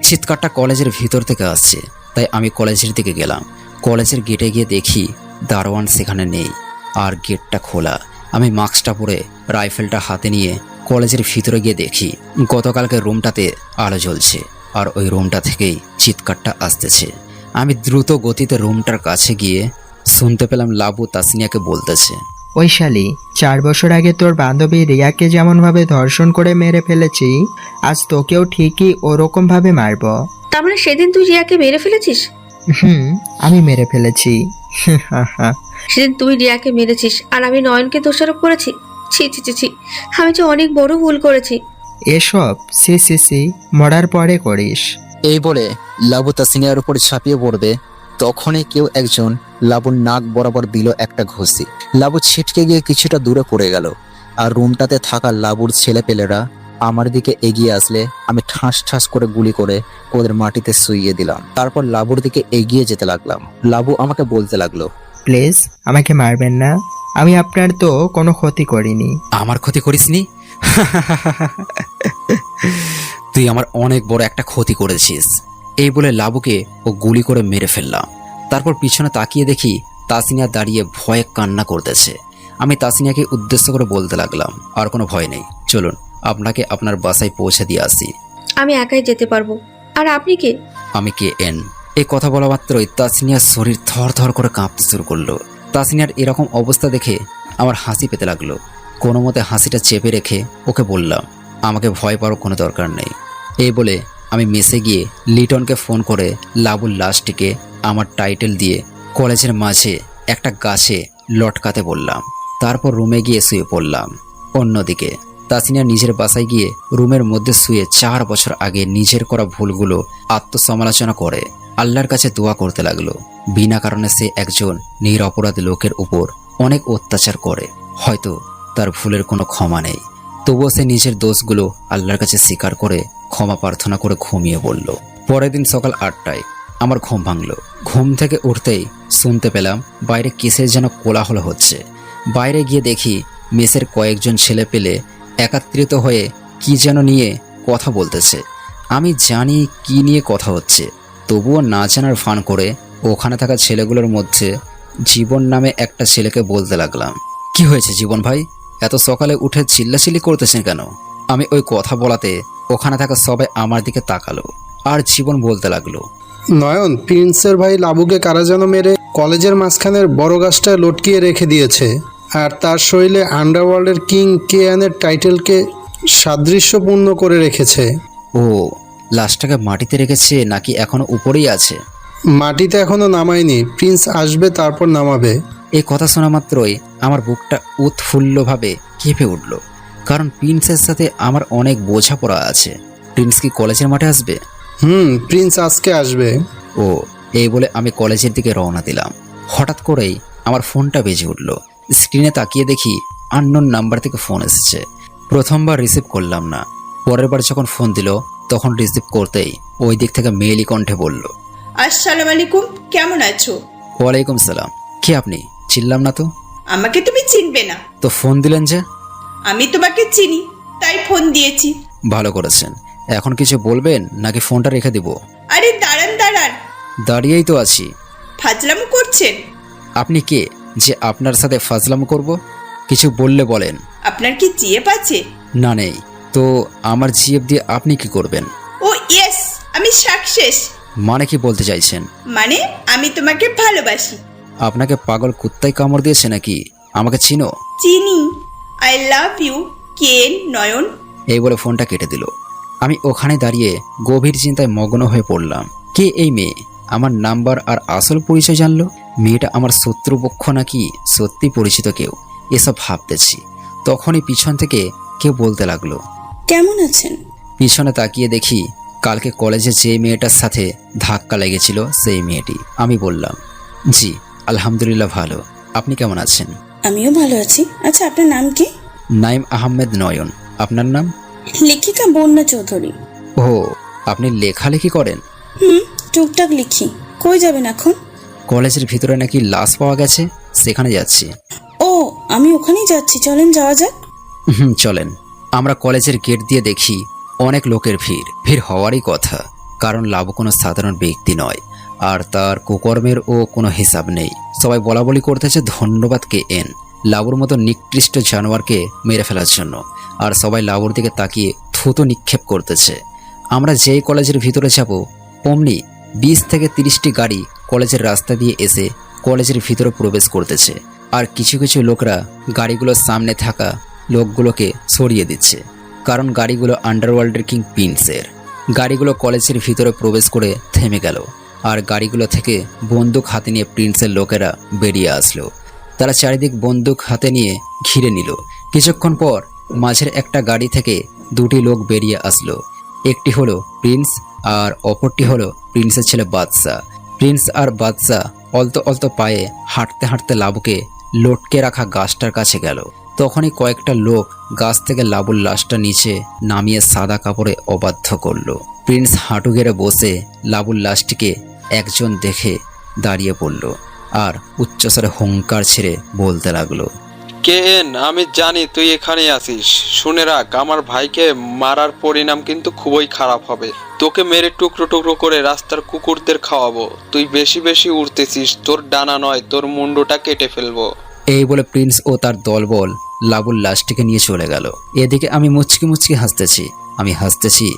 চিৎকারটা কলেজের ভিতর থেকে আসছে, তাই আমি কলেজের দিকে গেলাম। কলেজের গেটে গিয়ে দেখি দারোয়ান সেখানে নেই আর গেটটা খোলা। আমি মাস্কটা পরে রাইফেলটা হাতে নিয়ে কলেজের ভিতরে গিয়ে দেখি গতকালকে রুমটাতে আলো জ্বলছে আর ওই রুমটা থেকেই চিৎকারটা আসতেছে। আমি দ্রুত গতিতে রুমটার কাছে গিয়ে শুনতে পেলাম লাবু তাসনিয়াকে বলতেছে, ওই শালি 4 বছর আগে তোর বান্ধবী রিয়াকে যেমনভাবে ধর্ষণ করে মেরে ফেলেছি, আজ তোকেও ঠিকই ওরকমভাবে মারব। তার মানে সেদিন তুই রিয়াকে মেরে ফেলেছিস? আমি মেরে ফেলেছি। সেদিন তুই রিয়াকে মেরেছিস আর আমি নয়নকে দোষারোপ করেছি। ছি ছি ছি ছি, আমি যে অনেক বড় ভুল করেছি। এসব সি মরার পরে করিস। এই বলে লাবু তাসনিয়ার উপর ছাপিয়ে পড়বে, তখনই কেউ একজন লাবুর নাক বরাবর দিল একটা ঘুষি। লাবু ছিটকে গিয়ে কিছুটা দূরে পড়ে গেল আর রুমটাতে থাকা লাবুর ছেলেপেলেরা আমার দিকে এগিয়ে আসলে আমি ঠাস ঠাস করে গুলি করে ওদের মাটিতে শুইয়ে দিলাম। তারপর লাবুর দিকে এগিয়ে যেতে লাগলাম। লাবু আমাকে বলতে লাগলো, প্লিজ আমাকে মারবেন না, আমি আপনার তো কোনো ক্ষতি করিনি। আমার ক্ষতি করিসনি? তুই আমার অনেক বড় একটা ক্ষতি করেছিস। এই বলে লাবুকে ও গুলি করে মেরে ফেললাম। তারপর পিছনে তাকিয়ে দেখি তাসনিয়া দাঁড়িয়ে ভয়ে কান্না করতেছে। আমি তাসনিয়াকে উদ্দেশ্য করে বলতে লাগলাম, আর কোনো ভয় নেই, চলুন আপনাকে আপনার বাসায় পৌঁছে দিয়ে আসি। আমি একাই যেতে পারবো। আর আপনি কে? আমি কে এন। এই কথা বলা মাত্রই তাসনিয়ার শরীর থর থর করে কাঁপতে শুরু করলো। তাসনিয়ার এরকম অবস্থা দেখে আমার হাসি পেতে লাগলো। কোনো মতে হাসিটা চেপে রেখে ওকে বললাম, আমাকে ভয় পাওয়ার কোনো দরকার নেই। এই বলে আমি মেসে গিয়ে লিটনকে ফোন করে লাবুর লাশটিকে আমার টাইটেল দিয়ে কলেজের মাঝে একটা গাছে লটকাতে বললাম। তারপর রুমে গিয়ে শুয়ে পড়লাম। অন্যদিকে তাসনিয়া নিজের বাসায় গিয়ে রুমের মধ্যে শুয়ে 4 বছর আগে নিজের করা ভুলগুলো আত্মসমালোচনা করে আল্লাহর কাছে দোয়া করতে লাগলো। বিনা কারণে সে একজন নিরপরাধ লোকের উপর অনেক অত্যাচার করে, হয়তো তার ভুলের কোনো ক্ষমা নেই। তবুও সে নিজের দোষগুলো আল্লাহর কাছে স্বীকার করে ক্ষমা প্রার্থনা করে ঘুমিয়ে পড়ল। পরের দিন সকাল 8টায় আমার ঘুম ভাঙল। ঘুম থেকে উঠতেই শুনতে পেলাম বাইরে কিসের যেন কোলাহল হচ্ছে। বাইরে গিয়ে দেখি মেসের কয়েকজন ছেলে পেলে একত্রিত হয়ে কি যেন নিয়ে কথা বলতেছে। আমি জানি কি নিয়ে কথা হচ্ছে, তবুও না জানার ভান করে ওখানে থাকা ছেলেগুলোর মধ্যে জীবন নামে একটা ছেলেকে বলতে লাগলাম, কি হয়েছে জীবন ভাই, এত সকালে উঠে চিল্লাচিল্লি করতেছেন কেন? আমি ওই কথা বলাতে ওখানে থাকা সবাই আমার দিকে তাকালো আর জীবন বলতে লাগলো, নয়ন, প্রিন্সের ভাই লাবুকে কারা যেন মেরে কলেজের মাঝখানের বড় গাছটায় লটকিয়ে রেখে দিয়েছে, আর তার শরীরে আন্ডারওয়ার্ল্ডের কিং কেয়ানের টাইটেলকে সাদৃশ্যপূর্ণ করে রেখেছে। ও, লাশটাকে মাটিতে রেখেছে নাকি এখনো উপরেই আছে? মাটিতে এখনো নামায়নি, প্রিন্স আসবে তারপর নামাবে। এই কথা শোনা মাত্রই আমার বুকটা উৎফুল্লভাবে কেঁপে উঠল, কারণ প্রিন্সের সাথে আমার অনেক বোঝাপড়া আছে। প্রিন্স কি কলেজের মাঠে আসবে? প্রিন্স আজকে আসবে। ও, এই বলে আমি কলেজের দিকে রওনা দিলাম। হঠাৎ করেই আমার ফোনটা বেজে উঠল। স্ক্রিনে তাকিয়ে দেখি আননোন নাম্বার থেকে ফোন এসেছে। প্রথমবার রিসিভ করলাম না। পরের বার যখন ফোন দিল তখন রিসিভ করতেই ওই দিক থেকে মেয়েলি কণ্ঠে বলল, আসসালামু আলাইকুম, কেমন আছো? ওয়ালাইকুম সালাম। কে আপনি? চিনলাম না তো। আমাকে তুমি চিনবে না তো ফোন দিলেন যে? আমি তোমাকে চিনি, তাই ফোন দিয়েছি। ভালো করেছেন। এখন কিছু বলবেন নাকি ফোনটা রেখে দিব? আরে দাঁড়ান দাঁড়ান। দাঁড়িয়েই তো আছি। ফাজলামো করছেন? আপনি কে যে আপনার সাথে ফাজলামো করব? কিছু বললে বলেন। আপনার কি জিএফ আছে? না, নেই। তো আমার জিএফ দিয়ে আপনি কি করবেন? ও ইয়েস, আমি আমি সাকসেস। মানে কি বলতে চাইছেন? মানে আমি তোমাকে ভালোবাসি। আপনাকে পাগল কুত্তায় কামড় দিয়েছে নাকি? আমাকে চিনো? চিনি। আই লাভ ইউ কেন নয়ন। এই বলে ফোনটা কেটে দিল। আমি ওখানে দাঁড়িয়ে গভীর চিন্তায় মগ্ন হয়ে পড়লাম। কে এই মেয়ে? আমার নাম্বার আর আসল পরিচয় জানলো? মেয়েটা আমার শত্রুপক্ষ নাকি সত্যি পরিচিত কেউ? এসব ভাবতেছি, তখনই পিছন থেকে কেউ বলতে লাগলো, কেমন আছেন? পিছনে তাকিয়ে দেখি কালকে কলেজে যে মেয়েটার সাথে ধাক্কা লেগেছিল সেই মেয়েটি। আমি বললাম, জি আলহামদুলিল্লাহ ভালো, আপনি কেমন আছেন? আমিও ভালো আছি। আচ্ছা, আপনার নাম কি? নাইম আহমেদ নয়ন। আপনার নাম? লেখিকা বন্যা চৌধুরী। ও, আপনি লেখালেখি করেন? টুকটাক লিখি। কই যাবেন এখন? কলেজের ভিতরে নাকি লাশ পাওয়া গেছে, সেখানে যাচ্ছি। ও, আমি ওখানেই যাচ্ছি, চলেন যাওয়া যাক। চলেন। আমরা কলেজের গেট দিয়ে দেখি অনেক লোকের ভিড় হওয়ারই কথা, কারণ লাবু কোনো সাধারণ ব্যক্তি নয়, আর তার কুকর্মের ও কোনো হিসাব নেই। সবাই বলাবলি করতেছে ধন্যবাদ KN, লাবুর মতো নিকৃষ্ট জানোয়ারকে মেরে ফেলার জন্য, আর সবাই লাবুর দিকে তাকিয়ে থুতো নিক্ষেপ করতেছে। আমরা যেই কলেজের ভিতরে যাব অমনি 20 থেকে 30টি গাড়ি কলেজের রাস্তা দিয়ে এসে কলেজের ভিতরে প্রবেশ করতেছে, আর কিছু কিছু লোকরা গাড়িগুলোর সামনে থাকা লোকগুলোকে সরিয়ে দিচ্ছে, কারণ গাড়িগুলো আন্ডারওয়ার্ল্ডের কিং প্রিন্সের। গাড়িগুলো কলেজের ভিতরে প্রবেশ করে থেমে গেল, আর গাড়িগুলো থেকে বন্দুক হাতে নিয়ে প্রিন্সের লোকেরা বেরিয়ে আসলো। তারা চারিদিক বন্দুক হাতে নিয়ে ঘিরে নিল। কিছুক্ষণ পর মাঝের একটা গাড়ি থেকে 2টি লোক বেরিয়ে আসলো। একটি হলো প্রিন্স আর অপরটি হলো প্রিন্সের ছেলে বাদশাহ। প্রিন্স আর বাদশাহ অলতো পায়ে হাঁটতে হাঁটতে লাবুকে লটকে রাখা গাছটার কাছে গেল। তখনই কয়েকটা লোক গাছ থেকে লাবুর লাশটা নিচে নামিয়ে সাদা কাপড়ে অবাধ্য করলো। প্রিন্স হাঁটু গেড়ে বসে লাবুর লাশটিকে একজন দেখে দাঁড়িয়ে পড়ল আর উচ্চস্বরে হুঙ্কার ছেড়ে বলতে লাগলো, KN, আমি জানি তুই এখানে আসিস। শুনে রাখ, আমার ভাইকে মারার পরিণাম কিন্তু খুবই খারাপ হবে। তোকে মেরে টুকরো টুকরো করে রাস্তার কুকুরদের খাওয়াবো। তুই বেশি বেশি উড়তেছিস, তোর ডানা নয় তোর মুন্ডুটা কেটে ফেলবো। এই বলে প্রিন্স ও তার দলবল লাবুর লাশটিকে নিয়ে চলে গেল। এদিকে আমি মুচকি হাসতেছি। আমি হাসতেছি,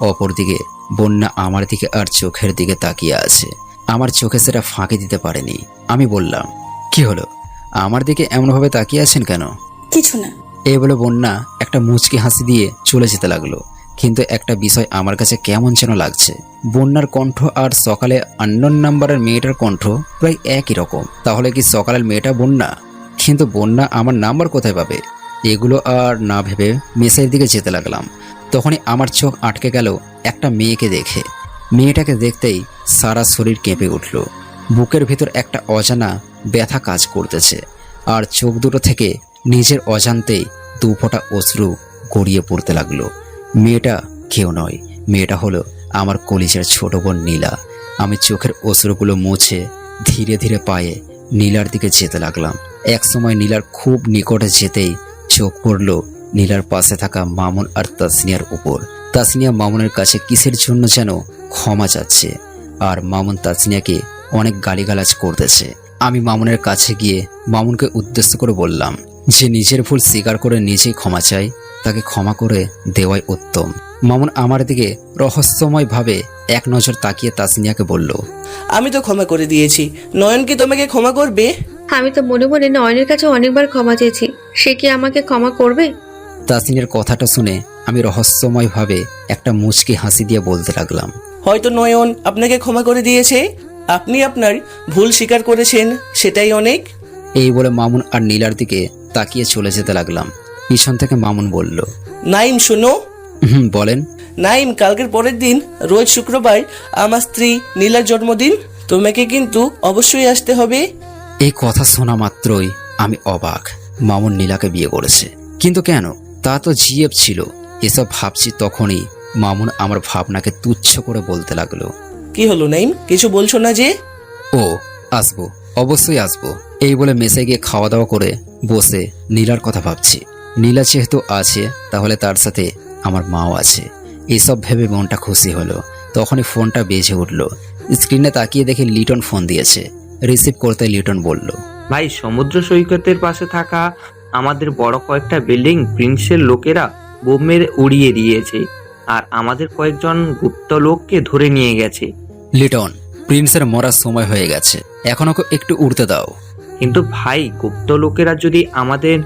অপরদিকে বন্যা আমার দিকে আর চোখের দিকে তাকিয়ে আছে। আমার চোখে সেটা ফাঁকি দিতে পারেনি। আমি বললাম, কি হলো, আমার দিকে এমনভাবে তাকিয়ে আছেন কেন? কিছু না। এই বলে বন্যা একটা মুচকি হাসি দিয়ে চলে যেতে লাগলো। কিন্তু একটা বিষয় আমার কাছে কেমন যেন লাগছে। বন্যার কণ্ঠ আর সকালে আননোন নাম্বারের মেয়েটার কণ্ঠ প্রায় একই রকম। তাহলে কি সকালের মেয়েটা বন্যা? কিন্তু বন্যা আমার নাম্বার কোথায় পাবে? এগুলো আর না ভেবে মেসের দিকে যেতে লাগলাম। তখনই আমার চোখ আটকে গেল একটা মেয়েকে দেখে। মেয়েটাকে দেখতেই সারা শরীর কেঁপে উঠল। বুকের ভিতর একটা অজানা ব্যথা কাজ করতেছে, আর চোখ দুটো থেকে নিজের অজান্তেই 2 ফোঁটা অশ্রু গড়িয়ে পড়তে লাগলো। মেয়েটা কেউ নয়, মেয়েটা হলো আমার কলিজার ছোট বোন নীলা। আমি চোখের অশ্রুগুলো মুছে ধীরে ধীরে পায়ে নীলার দিকে যেতে লাগলাম। এক সময় নীলার খুব নিকটে যেতেই চোখ পড়ল নীলার পাশে থাকা মামুন আর তাসনিয়ার উপর। তাসনিয়া মামুনের কাছে কিসের জন্য যেন ক্ষমা চাচ্ছে, আর মামুন তাসনিয়াকে অনেক গালিগালাজ করতেছে। আমি মামুনের কাছে গিয়ে মামুনকে উদ্দেশ্য করে বললাম, যে নিজের ভুল স্বীকার করে নিজেই ক্ষমা চায়, তাকে ক্ষমা করে দেওয়াই উত্তম। মামুন আমার দিকে রহস্যময় ভাবে এক নজর তাকিয়ে তাসনিয়াকে বলল, আমি তো ক্ষমা করে দিয়েছি, নয়ন কি তোমাকে ক্ষমা করবে? আমি তো মনে মনে নয়নের কাছে অনেকবার ক্ষমা চেয়েছি, সে কি আমাকে ক্ষমা করবে? তাসনিয়ার কথাটা শুনে আমি রহস্যময় ভাবে একটা মুচকি হাসি দিয়ে বলতে লাগলাম, হয়তো নয়ন আপনাকে ক্ষমা করে দিয়েছে, আপনি আপনার ভুল স্বীকার করেছেন, সেটাই অনেক। এই বলে মামুন আর নীলার দিকে তাকিয়ে চলে যেতে লাগলাম। পিছন থেকে মামুন বলল, নাইম শোনো। বলেন। নাইম, কালকের পরের দিন রোজ শুক্রবার আমার স্ত্রী নীলার জন্মদিন, তোমাকে কিন্তু অবশ্যই আসতে হবে। এই কথা শোনা মাত্রই আমি অবাক। মামুন নীলাকে বিয়ে করেছে, কিন্তু কেন? তা তো জিএফ ছিল। এসব ভাবছি তখনই মামুন আমার ভাবনাকে তুচ্ছ করে বলতে লাগলো, কি হলো নাইম, কিছু বলছো না যে? ও আসবো, অবশ্যই আসবো। এই বলে মেসে গিয়ে খাওয়া দাওয়া করে বসে নীলার কথা ভাবছি। নীলা যেহেতু আছে, তাহলে তার সাথে আমার মাও আছে। এইসব ভেবে মনটা খুশি হলো। তখনই ফোনটা বেজে উঠলো। স্ক্রিনে তাকিয়ে দেখে লিটন ফোন দিয়েছে। রিসিভ করতে লিটন বলল, ভাই, সমুদ্র সৈকতের পাশে থাকা আমাদের বড় কয়েকটা বিল্ডিং প্রিন্সের লোকেরা বোম মেরে উড়িয়ে দিয়েছে। আর আমাদের কয়েকজন গুপ্ত লোককে ধরে নিয়ে গেছে। লিটন, প্রিন্সের মরার সময় হয়ে গেছে, এখন ওকে একটু উড়তে দাও। কিন্তু ভাই, গুপ্ত লোকেরা যদি আমাদের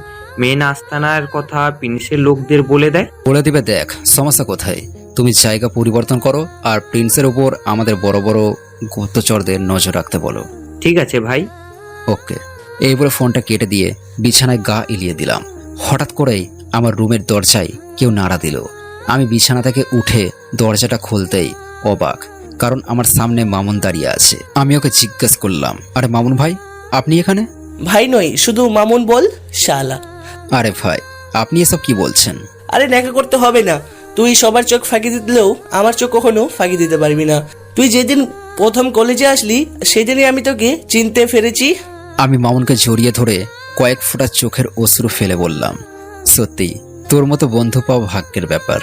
মেন আস্তানার কথা প্রিন্সের লোকদের বলে দেয়? বলে দিবে। দেখ সমস্যা কোথায়, তুমি জায়গা পরিবর্তন করো আর প্রিন্সের উপর আমাদের বড় বড় গুপ্তচরদের নজর রাখতে বলো। ঠিক আছে ভাই। ওকে। এই বলে ফোনটা কেটে দিয়ে বিছানায় গা এলিয়ে দিলাম। হঠাৎ করেই আমার রুমের দরজায় কেউ নাড়া দিল। আমি বিছানা থেকে উঠে দরজাটা খুলতেই অবাক, কারণ আমার সামনে মামুন দাঁড়িয়ে আছে। আমি ওকে জিজ্ঞেস করলাম, আরে মামুন ভাই, আপনি এখানে? ভাই নয়, শুধু মামুন বল, শালা। আরে ভাই, আপনি এসব কি বলছেন? আরে দেখা করতে হবে না, তুই সবার চোখ ফাঁকি দিলেও আমার চোখ কখনো ফাঁকি দিতে পারবি না। তুই যেদিন প্রথম কলেজে আসলি সেদিনই আমি তোকে চিনতে পেরেছি। আমি মামুনকে জড়িয়ে ধরে কয়েক ফোঁটা চোখের অশ্রু ফেলে বললাম, সত্যি তোর মতো বন্ধু পাওয়া ভাগ্যের ব্যাপার।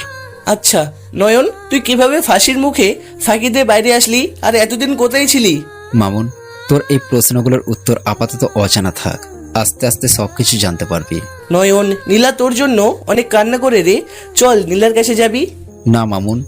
আচ্ছা নয়ন, তুই কিভাবে ফাঁসির মুখে ফাঁকি দিয়ে বাইরে আসলি, আর এতদিন কোথায় ছিলি? মামুন, তোর এই প্রশ্নগুলোর উত্তর আপাতত অজানা থাক, আস্তে আস্তে সবকিছু জানতে পারবি। নয়ন, নীলা তোর জন্য অনেক কান্না করে রে, চল নীলার কাছে যাবি। না মামুন,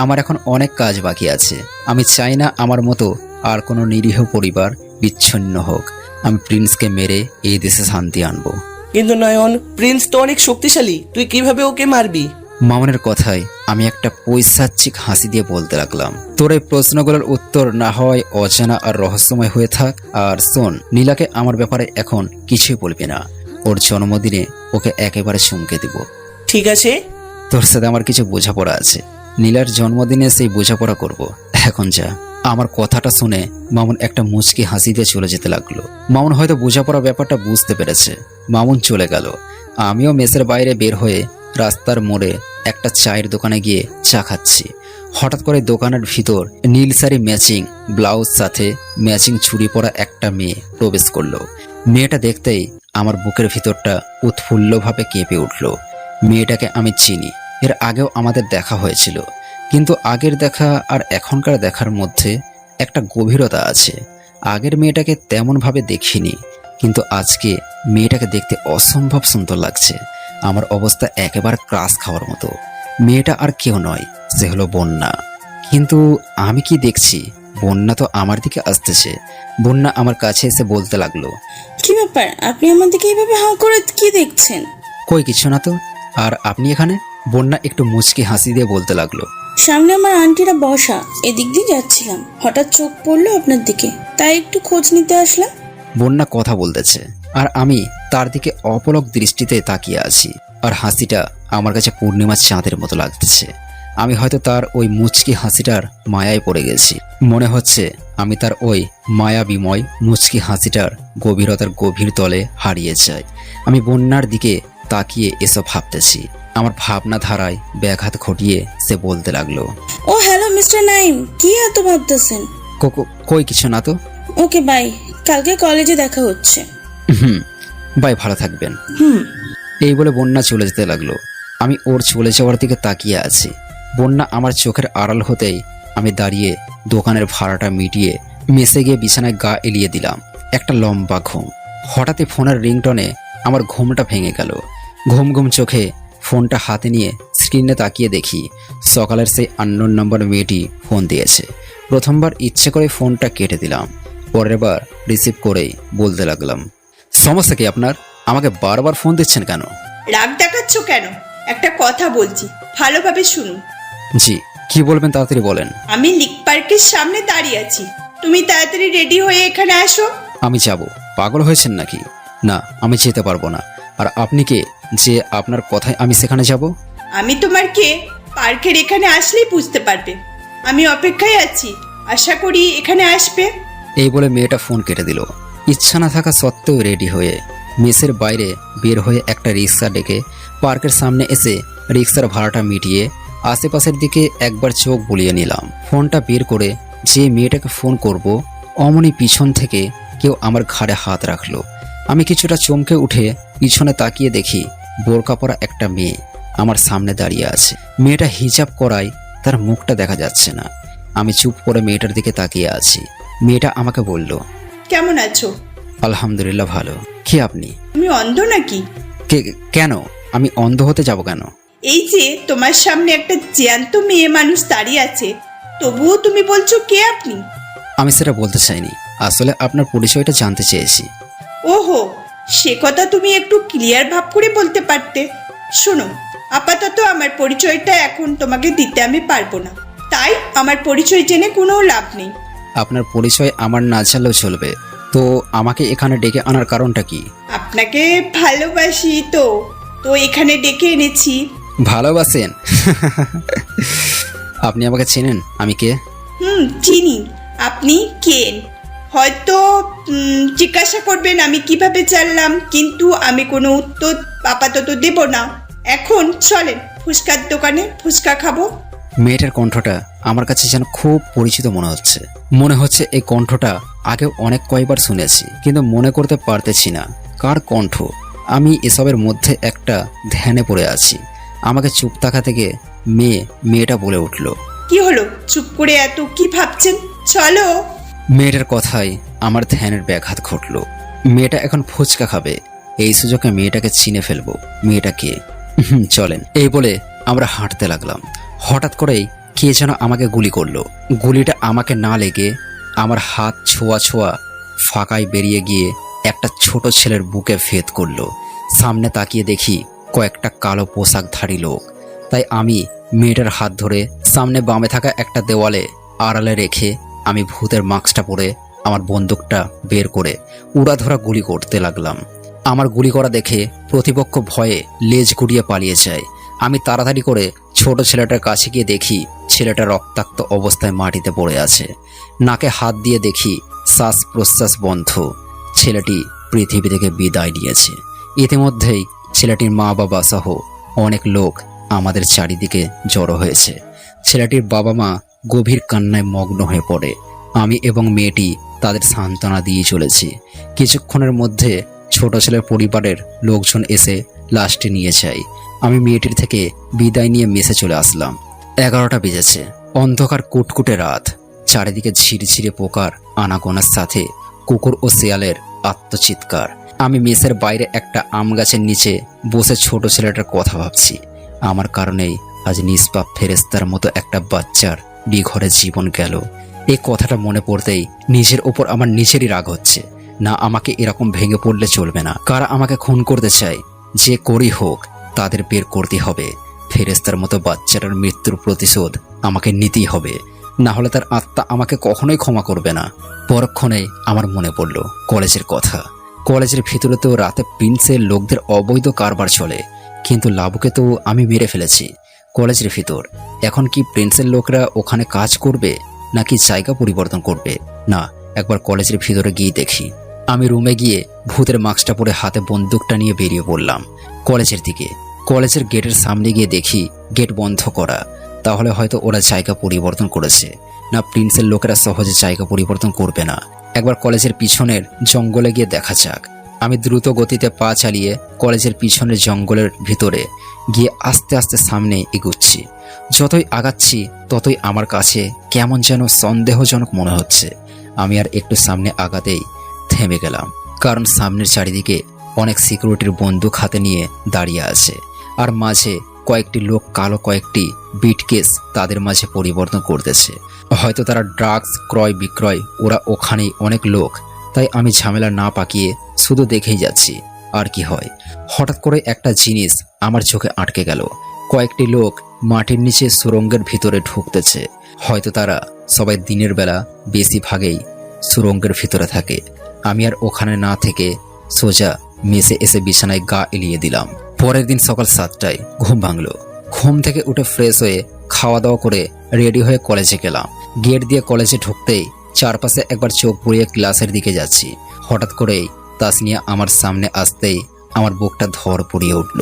আমার এখন অনেক কাজ বাকি আছে। আমি চাই না আমার মতো আর কোনো নিরীহ পরিবার বিচ্ছিন্ন হোক। আমি প্রিন্সকে মেরে এই দেশে শান্তি আনবো। কিন্তু নয়ন, প্রিন্স তো অনেক শক্তিশালী, তুই কিভাবে ওকে মারবি? মামুনের কথায় আমি একটা পৈশাচিক হাসি দিয়ে বলতে লাগলাম, তোর এই প্রশ্নগুলোর উত্তর না হয় অজানা আর রহস্যময় হয়ে থাক। আর শোন, নীলাকে আমার ব্যাপারে এখন কিছুই বলবি না। ওর জন্মদিনে ওকে একেবারে চমকে দিব। ঠিক আছে। তোর সাথে আমার কিছু বোঝাপড়া আছে, নীলার জন্মদিনে সেই বোঝাপড়া করব। এখন যা। আমার কথাটা শুনে মামুন একটা মুচকি হাসি দিয়ে চলে যেতে লাগলো। মামুন হয়তো বোঝাপড়া ব্যাপারটা বুঝতে পেরেছে। মামুন চলে গেল। আমিও মেসের বাইরে বের হয়ে রাস্তার মোড়ে একটা চায়ের দোকানে গিয়ে চা খাচ্ছি। হঠাৎ করে দোকানের ভিতর নীল শাড়ি ম্যাচিং ব্লাউজ সাথে ম্যাচিং চুড়ি পরা একটা মেয়ে প্রবেশ করলো। মেয়েটা দেখতেই আমার বুকের ভিতরটা উৎফুল্লভাবে কেঁপে উঠল। মেয়েটাকে আমি চিনি, এর আগেও আমাদের দেখা হয়েছিল, কিন্তু আগের দেখা আর এখনকার দেখার মধ্যে একটা গভীরতা আছে। আগের মেয়েটাকে তেমনভাবে দেখিনি, কিন্তু আজকে মেয়েটাকে দেখতে অসম্ভব সুন্দর লাগছে। আমার অবস্থা একেবারে ক্রাশ খাওয়ার মতো। মেয়েটা আর কেউ নয়, সে হলো বন্যা। কিন্তু আমি কি দেখছি, বন্যা তো আমার দিকে আসতেছে। বন্যা আমার কাছে এসে বলতে লাগলো, কি ব্যাপার, আপনি আমার দিকে এইভাবে হাঁ করে কি দেখছেন? কই কিছু না তো। আর আপনি এখানে? বন্যা একটু মুচকি হাসি দিয়ে বলতে লাগলো, সামনে আমার আন্টিরা বসা, এদিক দিয়ে যাচ্ছিলাম, হঠাৎ চোখ পড়লো আপনার দিকে, তাই একটু খোঁজ নিতে আসলাম। বন্যা কথা বলতেছে আর আমি তার দিকে অপলক দৃষ্টিতে তাকিয়ে আছি। আর হাসিটা আমার কাছে পূর্ণিমার চাঁদের মতো লাগতেছে। আমি হয়তো তার ওই মুচকি হাসিটার মায়ায় পড়ে গেছি। মনে হচ্ছে আমি তার ওই মায়া বিময় মুচকি হাসিটার গভীরতার গভীর তলে হারিয়ে যাই। আমি বন্যার দিকে তাকিয়ে এসব ভাবতেছি। আমার ভাবনা ধারায় ব্যাঘাত ঘটিয়ে সে বলতে লাগলো, ও হ্যালো মিস্টার নাইম, কি এত ভাবতেছেন? কই কিছু না তো। ওকে বাই, কালকে কলেজে দেখা হচ্ছে। বাই, ভালো থাকবেন। হুম। এই বলে বন্যা চলে যেতে লাগলো। আমি ওর চলে যাওয়ার দিকে তাকিয়ে আছি। বন্যা আমার চোখের আড়াল হতেই আমি দাঁড়িয়ে দোকানের ভাড়াটা মিটিয়ে মেসে গিয়ে বিছানায় গা এলিয়ে দিলাম। একটা লম্বা ঘুম। হঠাৎই ফোনের রিংটনে আমার ঘুমটা ভেঙে গেল। ঘুম ঘুম চোখে ফোনটা হাতে নিয়ে স্ক্রিনে তাকিয়ে দেখি সকালের সেই আননোন নাম্বার মেয়েটি ফোন দিয়েছে। প্রথমবার ইচ্ছে করে ফোনটা কেটে দিলাম, পরের বার রিসিভ করেই বলতে লাগলাম, সমস্যা কি আপনার? আমাকে বারবার ফোন দিচ্ছেন কেন? রাগ দেখাচ্ছ কেন? একটা কথা বলছি, ভালোভাবে শুনুন। জি, কি বলবেন তাড়াতাড়ি বলেন। আমি লিক পার্কের সামনে দাঁড়িয়ে আছি, তুমি তাড়াতাড়ি রেডি হয়ে এখানে আসো। আমি যাব? পাগল হয়েছেন নাকি? না, আমি যেতে পারবো না। আর আপনি কে যে আপনার কথায় আমি সেখানে যাব? আমি তোমার কে পার্কের এখানে আসলেই বুঝতে পারবে। আমি অপেক্ষায় আছি, আশা করি এখানে আসবে। এই বলে মেয়েটা ফোন কেটে দিল। ইচ্ছা না থাকা সত্ত্বেও রেডি হয়ে মেসের বাইরে বের হয়ে একটা রিক্সা ডেকে পার্কের সামনে এসে রিক্সার ভাড়াটা মিটিয়ে আশেপাশের দিকে একবার চোখ বুলিয়ে নিলাম। ফোনটা বের করে যে মেয়েটাকে ফোন করব, অমনি পিছন থেকে কেউ আমার ঘাড়ে হাত রাখলো। আমি কিছুটা চমকে উঠে পিছনে তাকিয়ে দেখি বোরকা পরা একটা মেয়ে আমার সামনে দাঁড়িয়ে আছে। মেয়েটা হিজাব করায় তার মুখটা দেখা যাচ্ছে না। আমি চুপ করে মেয়েটার দিকে তাকিয়ে আছি। মেয়েটা আমাকে বলল, কেমন আছো? আলহামদুলিল্লাহ ভালো। কে আপনি? তুমি অন্ধ নাকি? কেন? আমি অন্ধ হতে যাব কেন? এই যে তোমার সামনে একটা জ্যান্ত মেয়ে মানুষ দাঁড়িয়ে আছে, তবুও তুমি বলছো কে আপনি? আমি সেটা বলতে চাইনি, আসলে আপনার পরিচয়টা জানতে চেয়েছি। ওহো, সে কথা তুমি একটু ক্লিয়ার ভাব করে বলতে পারতে। শোনো, আপাতত আমার পরিচয়টা এখন তোমাকে দিতে আমি পারবো না, তাই আমার পরিচয় জেনে কোনো লাভ নেই। আপনার পরিচয় আমার না জানলেও চলবে, তো আমাকে এখানে ডেকে আনার কারণটা কি? আপনাকে ভালোবাসি তো তো এখানে ডেকে এনেছি। ভালোবাসেন? আপনি আমাকে চেনেন আমি কে? চিনি। আপনি কেন হয়তো জিজ্ঞাসা করবেন আমি কিভাবে জানলাম, কিন্তু আমি কোনো উত্তর আপাতত দেব না। এখন চলেন ফুচকার দোকানে ফুচকা খাবো। মেয়েটার কণ্ঠটা আমার কাছে যেন খুব পরিচিত মনে হচ্ছে এই কণ্ঠটা আগে অনেক কয়েকবার শুনেছি, কিন্তু মনে করতে পারতেছি না কার কণ্ঠ। আমি এসবের মধ্যে একটা ধ্যানে পড়ে আছি। আমাকে চুপ থাকা থেকে মেয়েটা বলে উঠল, কি হলো, চুপ করে এত কি ভাবছেন? চলো। মেয়েটার কথায় আমার ধ্যানের ব্যাঘাত ঘটল। মেয়েটা এখন ফুচকা খাবে, এই সুযোগে মেয়েটাকে চিনে ফেলবো। মেয়েটা কে? চলেন। এই বলে আমরা হাঁটতে লাগলাম। হঠাৎ করেই কে যেন আমাকে গুলি করলো। গুলিটা আমাকে না লেগে আমার হাত ছোঁয়া ফাঁকায় বেরিয়ে গিয়ে একটা ছোট ছেলের বুকে ভেদ করলো। সামনে তাকিয়ে দেখি কয়েকটা কালো পোশাকধারী লোক। তাই আমি মেয়েটার হাত ধরে সামনে বামে থাকা একটা দেওয়ালে আড়ালে রেখে আমি ভূতের মাস্কটা পরে আমার বন্দুকটা বের করে উড়াধরা গুলি করতে লাগলাম। আমার গুলি করা দেখে প্রতিপক্ষ ভয়ে লেজ গুড়িয়ে পালিয়ে যায়। আমি তাড়াতাড়ি করে ছোট ছেলেটার কাছে গিয়ে দেখি ছেলেটা রক্তাক্ত অবস্থায় মাটিতে পড়ে আছে। নাকে হাত দিয়ে দেখি শ্বাস প্রশ্বাস বন্ধ। ছেলেটি পৃথিবী থেকে বিদায় নিয়েছে। ইতিমধ্যেই ছেলেটির মা বাবা সহ অনেক লোক আমাদের চারিদিকে জড়ো হয়েছে। ছেলেটির বাবা মা গভীর কান্নায় মগ্ন হয়ে পড়ে। আমি এবং মেয়েটি তাদের সান্ত্বনা দিয়ে চলেছি। কিছুক্ষণের মধ্যে ছোট ছেলের পরিবারের লোকজন এসে লাশটি নিয়ে যায়। আমি মেয়েটির থেকে বিদায় নিয়ে মেসে চলে আসলাম। 11টা বেজেছে। অন্ধকার কুটকুটে রাত। চারিদিকে ঝিরঝিরে পোকার আনাগোনার সাথে কুকুর ও শেয়ালের আত্মচিৎকার। আমি মেসের বাইরে একটা আম গাছের নিচে বসে ছোট ছেলেটার কথা ভাবছি। আমার কারণেই আজ নিষ্পাপ ফেরেস্তার মতো একটা বাচ্চার বিঘরে জীবন গেল। এই কথাটা মনে পড়তেই নিজের ওপর আমার নিজেরই রাগ হচ্ছে। না, আমাকে এরকম ভেঙে পড়লে চলবে না। কারা আমাকে খুন করতে চায়, যে করি হোক তাদের বের করতে হবে। ফেরেস্তার মতো বাচ্চাটার মৃত্যুর প্রতিশোধ আমাকে নিতেই হবে, না হলে তার আত্মা আমাকে কখনোই ক্ষমা করবে না। পরক্ষণেই আমার মনে পড়ল কলেজের কথা। কলেজের ভিতরে তো রাতে প্রিন্সের লোকদের অবৈধ কারবার চলে, কিন্তু লাবুকে তো আমি মেরে ফেলেছি কলেজের ভিতর। এখন কি প্রিন্সের লোকরা ওখানে কাজ করবে নাকি জায়গা পরিবর্তন করবে? না, একবার কলেজের ভিতরে গিয়ে দেখি। আমি রুমে গিয়ে ভূতের মাস্কটা পরে হাতে বন্দুকটা নিয়ে বেরিয়ে পড়লাম কলেজের দিকে। কলেজের গেটের সামনে গিয়ে দেখি গেট বন্ধ করা। তাহলে হয়তো ওরা জায়গা পরিবর্তন করেছে। না, প্রিন্সের লোকেরা সহজে জায়গা পরিবর্তন করবে না। একবার কলেজের পিছনের জঙ্গলে গিয়ে দেখা যাক। আমি দ্রুত গতিতে পা চালিয়ে কলেজের পিছনের জঙ্গলের ভিতরে গিয়ে আস্তে আস্তে সামনে এগুচ্ছি। যতই আগাচ্ছি ততই আমার কাছে কেমন যেন সন্দেহজনক মনে হচ্ছে। আমি আর একটু সামনে আগাতেই থেমে গেলাম, কারণ সামনের চারিদিকে অনেক সিকিউরিটির বন্দুক হাতে নিয়ে দাঁড়িয়ে আছে। আর মাঝে কয়েকটি লোক কালো কয়েকটি বিটকেস তাদের মাঝে পরিবর্তন করতেছে। হয়তো তারা ড্রাগস ক্রয় বিক্রয়, ওরা ওখানেই অনেক লোক। তাই আমি ঝামেলা না পাকিয়ে শুধু দেখেই যাচ্ছি আর কি হয়। হঠাৎ করে একটা জিনিস আমার চোখে আটকে গেল। কয়েকটি লোক মাটির নিচে সুরঙ্গের ভিতরে ঢুকতেছে। হয়তো তারা সবাই দিনের বেলা বেশিরভাগেই সুরঙ্গের ভিতরে থাকে। আমি আর ওখানে না থেকে সোজা মেসে এসে বিছানায় গা এলিয়ে দিলাম। পরের দিন সকাল 7টায় ঘুম ভাঙলো। ঘুম থেকে উঠে ফ্রেশ হয়ে খাওয়া দাওয়া করে রেডি হয়ে কলেজে গেলাম। গেট দিয়ে কলেজে ঢুকতেই চারপাশে একবার চোখ বুলিয়ে ক্লাসের দিকে যাচ্ছি। হঠাৎ করেই তাসনিয়া আমার সামনে আসতেই আমার বুকটা ধর পড়িয়ে উঠল।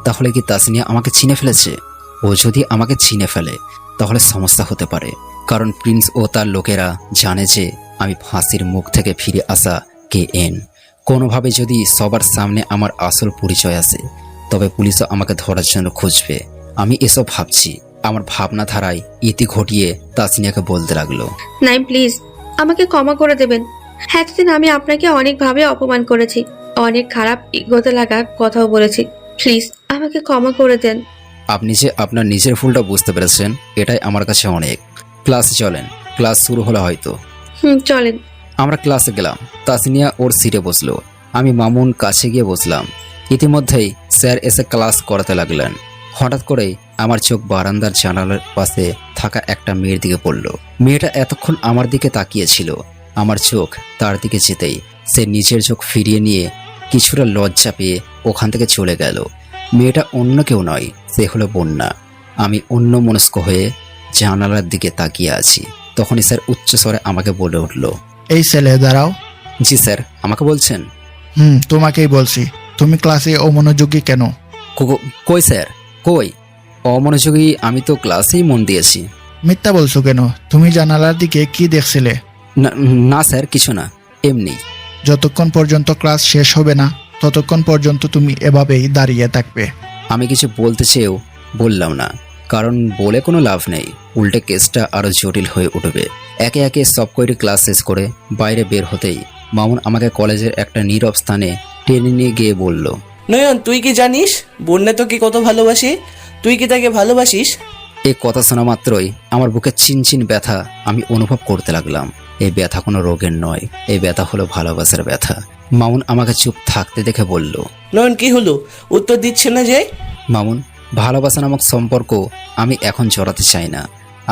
তাহলে কি তাসনিয়া আমাকে চিনে ফেলেছে? ও যদি আমাকে চিনে ফেলে তাহলে সমস্যা হতে পারে, কারণ প্রিন্স ও তার লোকেরা জানে যে আমি ফাঁসির মুখ থেকে ফিরে আসা KN। কোনোভাবে যদি সবার সামনে আমার আসল পরিচয় আসে তবে পুলিশও আমাকে ধরার জন্য খুঁজবে। আমি এসব ভাবছি। আমার ভাবনা ধারায় ইতি ঘটিয়ে তাসনিয়াকে বলতে লাগলো, নাই প্লিজ আমাকে ক্ষমা করে দেবেন। এতদিন আমি আপনাকে অনেকভাবে অপমান করেছি, অনেক খারাপ ইগোতে লাগা কথাও বলেছি। প্লিজ আমাকে ক্ষমা করে দেন। আপনি যে আপনার নিজের ভুলটা বুঝতে পেরেছেন এটাই আমার কাছে অনেক। ক্লাসে চলেন, ক্লাস শুরু হলো হয়তো। চলেন। আমরা ক্লাসে গেলাম। তাসনিয়া ওর সিটে বসলো, আমি মামুন কাছে গিয়ে বসলাম। ইতিমধ্যেই স্যার এসে ক্লাস করাতে লাগলেন। হঠাৎ করেই আমার চোখ বারান্দার জানালার পাশে থাকা একটা মেয়ের দিকে পড়ল। মেয়েটা এতক্ষণ আমার দিকে তাকিয়েছিল। আমার চোখ তার দিকে যেতেই সে নিজের চোখ ফিরিয়ে নিয়ে কিছুটা লজ্জা পেয়ে ওখান থেকে চলে গেল। মেয়েটা অন্য কেউ নয়, সে হলো বন্যা। আমি অন্য মনস্ক হয়ে জানালার দিকে তাকিয়ে আছি। তখনই স্যার উচ্চস্বরে আমাকে বলে উঠল, এই ছেলে দাঁড়াও। জি স্যার, আমাকে বলছেন? তোমাকেই বলছি। তুমি ক্লাসে অমনোযোগী কেন? কই স্যার, কই অমনোযোগী? আমি তো ক্লাসেই মন দিয়েছি। মিথ্যা বলছো কেন? তুমি জানালার দিকে কি দেখছিলে? না স্যার, কিছু না, এমনি। যতক্ষণ পর্যন্ত ক্লাস শেষ হবে না ততক্ষণ পর্যন্ত তুমি এভাবেই দাঁড়িয়ে থাকবে। আমি কিছু বলতে চেয়েও বললাম না, কারণ বলে কোনো লাভ নেই, উল্টে কেসটা আরো জটিল হয়ে উঠবে। একে একে সব কয়টি ক্লাস শেষ করে বাইরে বের হতেই মামুন আমাকে কলেজের একটা নীরব স্থানে টেনে নিয়ে গিয়ে বলল, নয়ন তুই কি জানিস বন্যা তোকে কত ভালোবাসে? তুই কি তাকে ভালোবাসিস? এই কথা শোনা মাত্রই আমার বুকে চিনচিন ব্যথা আমি অনুভব করতে লাগলাম। এই ব্যথা কোনো রোগের নয়, এই ব্যথা হলো ভালোবাসার ব্যথা। মামুন আমাকে চুপ থাকতে দেখে বলল, নয়ন কি হলো, উত্তর দিচ্ছে না যে? মামুন, ভালোবাসা নামক সম্পর্ক আমি এখন জড়াতে চাই না।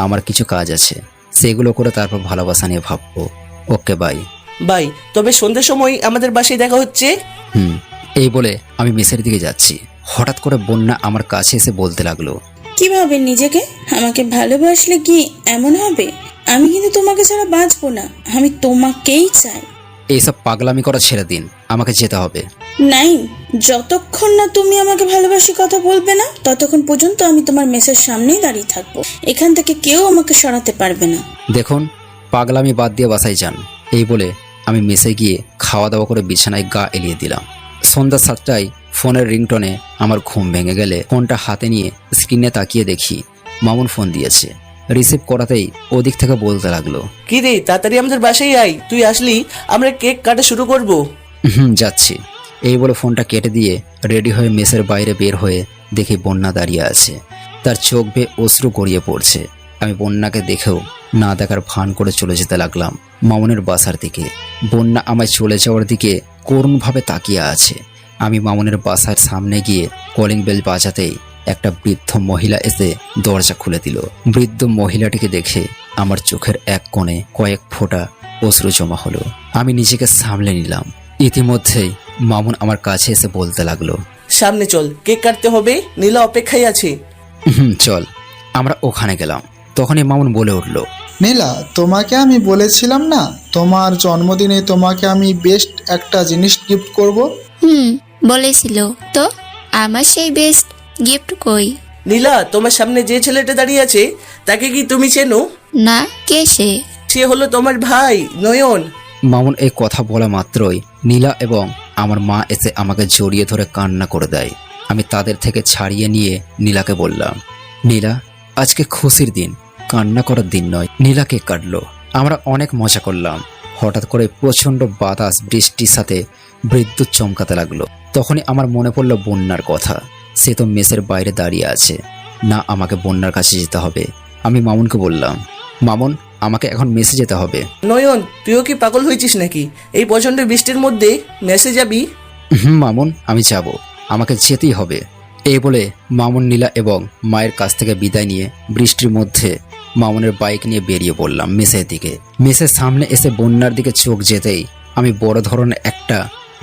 আমার কিছু কাজ আছে, সেগুলো করে তারপর ভালোবাসা নিয়ে ভাববো। Okay bye. বাই। তবে সন্ধ্যার সময় আমাদের বাসায় দেখা হচ্ছে। এই বলে আমি মেসের দিকে যাচ্ছি। হঠাৎ করে বন্যা আমার কাছে এসে বলতে লাগলো, কি ভাবেন নিজেকে? আমাকে ভালোবাসলে কি এমন হবে? আমি কিন্তু তোমাকে ছাড়া বাঁচবো না, আমি তোমাকেই চাই। এইসব পাগলামি করা ছেড়ে দিন, আমাকে যেতে হবে। নাই, যতক্ষণ না তুমি আমাকে ভালোবাসি কথা বলবে না ততক্ষণ পর্যন্ত আমি তোমার মেসের সামনেই দাঁড়িয়ে থাকবো। এখান থেকে কেউ আমাকে সরাতে পারবে না। দেখুন, পাগলামি বাদ দিয়ে বাসায় যান। এই বলে আমি মেসে গিয়ে খাওয়া দাওয়া করে বিছানায় গা এলিয়ে দিলাম। সন্ধ্যা 7টায় ফোনের রিংটনে আমার ঘুম ভেঙে গেলে ফোনটা হাতে নিয়ে স্ক্রিনে তাকিয়ে দেখি মামুন ফোন দিয়েছে। রিসিভ করাতেই ওদিক থেকে বলতে লাগলো, কি রে, তাড়াতাড়ি আমাদের বাসায় আয়, তুই আসলি আমরা কেক কাটা শুরু করব। যাচ্ছি। এই বলে ফোনটা কেটে দিয়ে রেডি হয়ে মেসের বাইরে বের হয়ে দেখি বন্যা দাঁড়িয়ে আছে। তার চোখ বেয়ে অশ্রু গড়িয়ে পড়ছে। আমি বন্যাকে দেখেও না দেখার ভান করে চলে যেতে লাগলাম মামুনের বাসার দিকে। বন্যা আমায় চলে যাওয়ার দিকে করুণভাবে তাকিয়ে আছে। আমি মামুনের বাসার সামনে গিয়ে কলিং বেল বাজাতেই একটা বৃদ্ধ মহিলা এসে দরজা খুলে দিল। বৃদ্ধ মহিলাটিকে দেখে আমার চোখের এক কোণে কয়েক ফোঁটা অশ্রু জমা হলো। আমি নিজেকে সামলে নিলাম। ইতিমধ্যেই মামুন আমার কাছে এসে বলতে লাগলো, সামনে চল, কেক কাটতে হবে, নীলা অপেক্ষায় আছে। চল। আমরা ওখানে গেলাম। তখনই মামুন বলে উঠল, নীলা, তোমাকে আমি বলেছিলাম না তোমার জন্মদিনে তোমাকে আমি বেস্ট একটা জিনিস গিফট করব? বলেছিল তো, আমার সেই বেস্ট গিফট কই? নীলা, তোমার সামনে যে ছেলেটা দাঁড়িয়ে আছে তাকে কি তুমি চেনো? না, কে সে? সে হলো তোমার ভাই নয়ন। মামুন এই কথা বলা মাত্রই নীলা এবং আমার মা এসে আমাকে জড়িয়ে ধরে কান্না করে দেয়। আমি তাদের থেকে ছাড়িয়ে নিয়ে নীলাকে বললাম, নীলা, আজকে খুশির দিন, কান্না করার দিন নয়। নীলা কেক কাটলো। আমরা অনেক মজা করলাম। হঠাৎ করে প্রচন্ড বাতাস বৃষ্টির সাথে বিদ্যুৎ চমকাতে লাগলো। তখনই আমার মনে পড়লো বন্যার কথা। সে তো মেসের বাইরে দাঁড়িয়ে আছে। না, আমাকে বন্যার কাছে যেতে হবে। আমি মামুনকে বললাম, মামুন, আমাকে এখন মেসে যেতে হবে। নয়ন, তুইও কি পাগল হয়েছিস নাকি? এই প্রচন্ড বৃষ্টির মধ্যে মেসে যাবি? মামুন, আমি যাব, আমাকে যেতেই হবে। এই বলে মামুন নীলা এবং মায়ের কাছ থেকে বিদায় নিয়ে বৃষ্টির মধ্যে মামুনের বাইক নিয়ে বেরিয়ে পড়লাম মেসের দিকে। মেসের সামনে এসে বন্যার দিকে চোখ যেতেই আমি বড় ধরনের একটা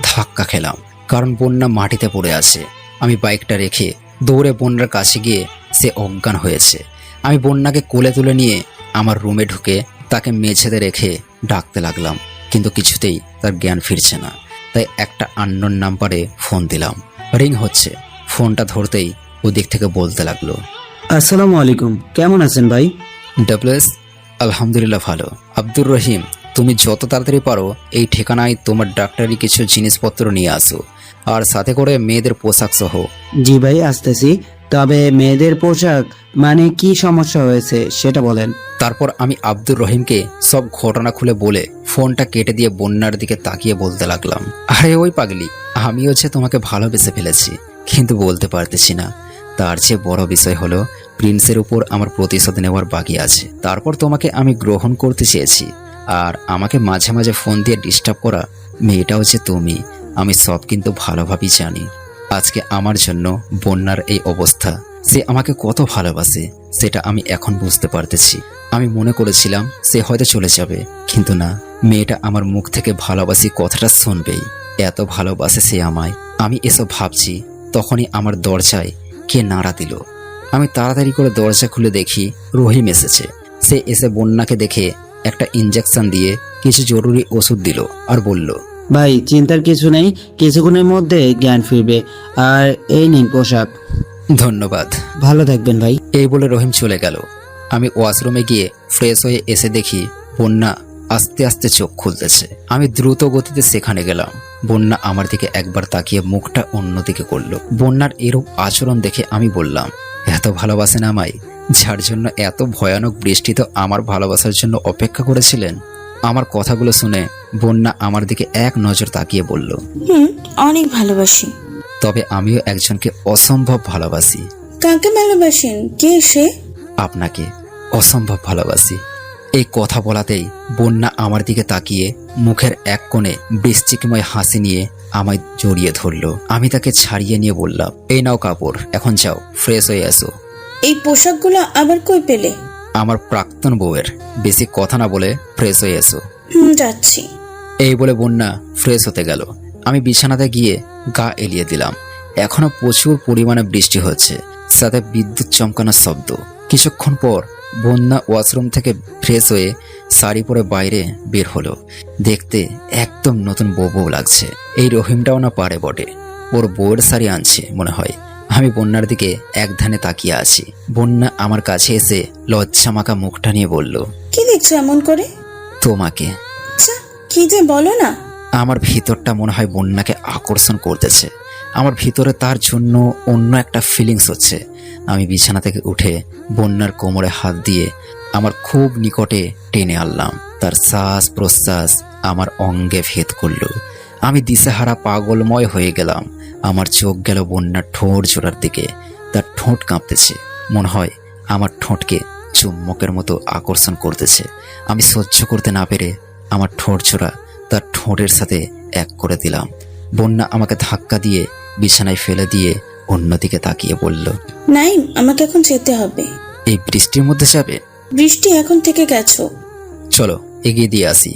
ধাক্কা খেলাম, কারণ বন্যা মাটিতে পড়ে আছে। আমি বাইকটা রেখে দৌড়ে বন্যার কাছে গিয়ে সে অজ্ঞান হয়েছে। আমি বন্যাকে কোলে তুলে নিয়ে আমার রুমে ঢুকে তাকে মেঝেতে রেখে ডাকতে লাগলাম, কিন্তু কিছুতেই তার জ্ঞান ফিরছে না। তাই একটা আননোন নাম্বারে ফোন দিলাম। রিং হচ্ছে। ফোনটা ধরতেই ওদিক থেকে বলতে লাগলো, আসসালামু আলাইকুম, কেমন আছেন ভাই? ডব্লিউএস, আলহামদুলিল্লাহ ভালো। আব্দুর রহিম, তুমি যত তাড়াতাড়ি পারো এই ঠিকানায় তোমার ডাক্তারি কিছু জিনিসপত্র নিয়ে আসো, আর সাথে করে মেয়েদের পোশাক সহ। জি ভাই, আসতেছি। তবে মেয়েদের পোশাক মানে কি সমস্যা হয়েছে সেটা বলেন। তারপর আমি আব্দুর রহিমকে সব ঘটনা খুলে বলে ফোনটা কেটে দিয়ে বন্যার দিকে তাকিয়ে বলতে লাগলাম, আরে ওই পাগলি, আমিও যে তোমাকে ভালোবেসে ফেলেছি, কিন্তু বলতে পারতেছি না। তার চেয়ে বড় বিষয় হলো প্রিন্সের উপর আমার প্রতিশোধ নেওয়ার বাকি আছে। তারপর তোমাকে আমি গ্রহণ করতে চেয়েছি, আর আমাকে মাঝে মাঝে ফোন দিয়ে ডিস্টার্ব করা মেয়েটাও যে তুমি, আমি সব কিন্তু ভালোভাবেই জানি। আজকে আমার জন্য বন্যার এই অবস্থা, সে আমাকে কত ভালোবাসে সেটা আমি এখন বুঝতে পারতেছি। আমি মনে করেছিলাম সে হয়তো চলে যাবে, কিন্তু না, মেয়েটা আমার মুখ থেকে ভালোবাসি কথাটা শুনবেই। এত ভালোবাসে সে আমায়। আমি এসব ভাবছি, তখনই আমার দরজায় কে নাড়া দিল। আমি তাড়াতাড়ি করে দরজা খুলে দেখি রহিম এসেছে। সে এসে বন্যাকে দেখে একটা ইঞ্জেকশন দিয়ে কিছু জরুরি ওষুধ দিল আর বলল, ভাই চিন্তার কিছু নেই, কিছুক্ষণের মধ্যে জ্ঞান ফিরবে। আর এই নিন পোশাক। ধন্যবাদ। ভালো থাকবেন ভাই। এই বলে রহিম চলে গেল। আমি ওয়াশরুমে গিয়ে ফ্রেশ হয়ে এসে দেখি বন্যা আস্তে আস্তে চোখ খুলতেছে। আমি দ্রুত গতিতে সেখানে গেলাম। বন্যা আমার দিকে একবার তাকিয়ে মুখটা অন্যদিকে করলো। বন্যার এরূপ আচরণ দেখে আমি বললাম, এত ভালোবাসেন আমায়, যার জন্য এত ভয়ানক বৃষ্টি তো আমার ভালোবাসার জন্য অপেক্ষা করেছিলেন। আমার কথাগুলো শুনে বন্যা আমার দিকে এক নজর তাকিয়ে বলল, অনেক ভালোবাসি। তবে আমিও একজনকে অসম্ভব ভালোবাসি। কাকে ভালোবাসেন? কে সে? আপনাকে অসম্ভব ভালোবাসি। এই কথা বলাতেই বন্যা আমার দিকে তাকিয়ে মুখের এক কোণে বৃশ্চিকময় হাসি নিয়ে আমায় জড়িয়ে ধরলো। আমি তাকে ছাড়িয়ে নিয়ে বললাম, এই নাও কাপড়, এখন যাও ফ্রেশ হয়ে আসো। এই পোশাকগুলো আবার কই পেলে? আমার প্রাক্তন বউয়ের। বেশি কথা না বলে ফ্রেশ হয়ে এসো। যাচ্ছি। এই বলে বন্যা ফ্রেশ হতে গেল। আমি বিছানাতে গিয়ে গা এলিয়ে দিলাম। এখনো প্রচুর পরিমাণে বৃষ্টি হচ্ছে, সাথে বিদ্যুৎ চমকানোর শব্দ। কিছুক্ষণ পর বন্যা ওয়াশরুম থেকে ফ্রেশ হয়ে শাড়ি পরে বাইরে বের হলো। দেখতে একদম নতুন বউ লাগছে। এই রহিমটাও না পারে বটে, ওর বউয়ের শাড়ি আনছে মনে হয়। আমি বন্যার দিকে এক ধ্যানে তাকিয়ে আছি। বন্যা আমার কাছে এসে লজ্জা মাখা মুখটা নিয়ে বলল, কি দেখছো এমন করে? তোমাকে। কি যে বলো না। আমার ভিতরটা মনে হয় বন্যাকে আকর্ষণ করতেছে। আমার ভিতরে তার জন্য অন্য একটা ফিলিংস হচ্ছে। আমি বিছানা থেকে উঠে বন্যার কোমরে হাত দিয়ে আমার খুব নিকটে টেনে আনলাম। তার শ্বাস প্রশ্বাস আমার অঙ্গে ভেদ করল। আমি দিশেহারা পাগলময় হয়ে গেলাম। আমার চোখ গেল বন্যার ঠোঁট জোড়ার দিকে। তার ঠোঁট কাঁপতেছে, মনে হয় আমার ঠোঁটকে চুম্বকের মতো আকর্ষণ করতেছে। আমি সহ্য করতে না পেরে আমার ঠোঁট জোড়া তার ঠোঁটের সাথে এক করে দিলাম। বন্যা আমাকে ধাক্কা দিয়ে বিছানায় ফেলে দিয়ে অন্যদিকে তাকিয়ে বলল, নাইম, আমাকে এখন যেতে হবে। এই বৃষ্টির মধ্যে যাবে? বৃষ্টি এখন থেকে গেছো। চলো এগিয়ে দিয়ে আসি।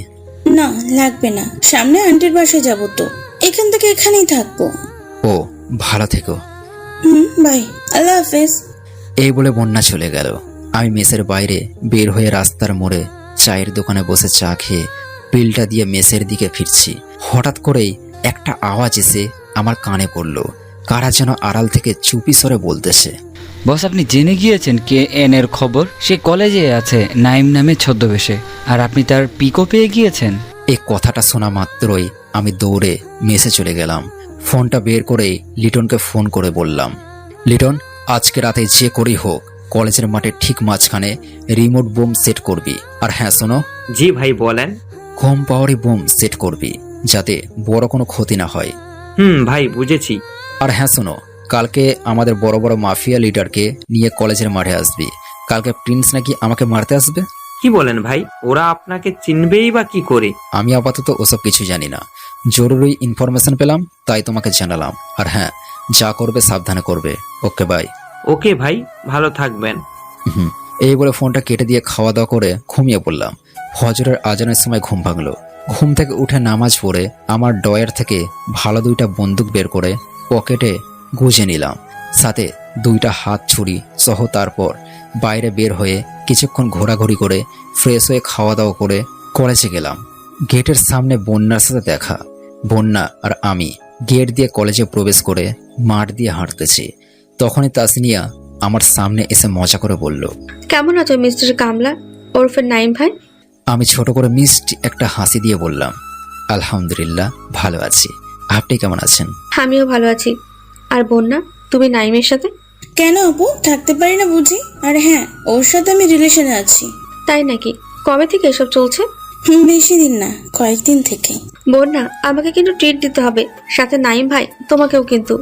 না, লাগবে না, সামনে আন্টির বাসায় যাবো তো, এখান থেকে এখানেই থাকবো। ও, ভালো থেকো। বাই, আল্লাহ হাফেজ। এই বলে বন্যা চলে গেল। আমি মেসের বাইরে বের হয়ে রাস্তার মোড়ে চায়ের দোকানে বসে চা খেয়ে বিলটা দিয়ে মেসের দিকে ফিরছি। হঠাৎ করেই একটা আওয়াজ এসে আমার কানে পড়ল। কারা যেন আড়াল থেকে চুপি সরে বলতেছে, বস আপনি জেনে গিয়েছেন কে এন এর খবর? সে কলেজে আছে নাইম নামে ছদ্মবেশে, আর আপনি তার পিকও পেয়ে গিয়েছেন। এই কথাটা শোনা মাত্রই আমি দৌড়ে মেসে চলে গেলাম। ফোনটা বের করেই লিটনকে ফোন করে বললাম, লিটন, আজকে রাতে যে করেই হোক কলেজের মাঠের ঠিক মাঝখানে রিমোট বোম সেট করবি। আর হ্যাঁ শোনো। জি ভাই বলেন। কম পাওয়ারি বোম সেট করবি, যাতে বড় কোনো ক্ষতি না হয়। ভাই বুঝেছি। আর হ্যাঁ শোনো, কালকে আমাদের বড় বড় মাফিয়া লিডারকে নিয়ে কলেজের মাঠে আসবি। কালকে প্রিন্স নাকি আমাকে মারতে আসবে। কি বলেন ভাই? ওরা আপনাকে চিনবেই বা কি করে? আমি আপাতত ওসব কিছু জানি না, জরুরি ইনফরমেশন পেলাম তাই তোমাকে জানালাম। আর হ্যাঁ, যা করবে সাবধানে করবে। Okay bye. ওকে ভাই, ভালো থাকবেন। এই বলে ফোনটা কেটে দিয়ে খাওয়া দাওয়া করে ঘুমিয়ে পড়লাম। ফজরের আজানের সময় ঘুম ভাঙলো। ঘুম থেকে উঠে নামাজ পড়ে আমার ডয়ার থেকে ভালো দুইটা বন্দুক বের করে পকেটে গুজে নিলাম, সাথে দুইটা হাত ছুরি সহ। তারপর বাইরে বের হয়ে কিছুক্ষণ ঘোরাঘুরি করে ফ্রেশ হয়ে খাওয়া দাওয়া করে কলেজে গেলাম। গেটের সামনে বন্যার সাথে দেখা। বন্যা আর আমি গেট দিয়ে কলেজে প্রবেশ করে মাঠ দিয়ে হাঁটতেছি। তখনই তাসনিয়া আমার সামনে এসে মজা করে বলল, কেমন আছো মিস্টার কামলা ওরফে নাইম ভাই? আমি ছোট করে মিষ্টি একটা হাসি দিয়ে বললাম, আলহামদুলিল্লাহ ভালো আছি। আপনি কেমন আছেন? আমিও ভালো আছি। আর বন্যা, তুমি নাইমের সাথে? কেন আপু, থাকতে পারি না বুঝি? আর হ্যাঁ, ওর সাথে আমি রিলেশনে আছি। তাই নাকি? কবে থেকে এসব চলছে? বেশি দিন না, কয়েকদিন থেকেই। বন্যা, আমাকে কিন্তু ট্রিট দিতে হবে, সাথে নাইম ভাই তোমাকেও কিন্তু।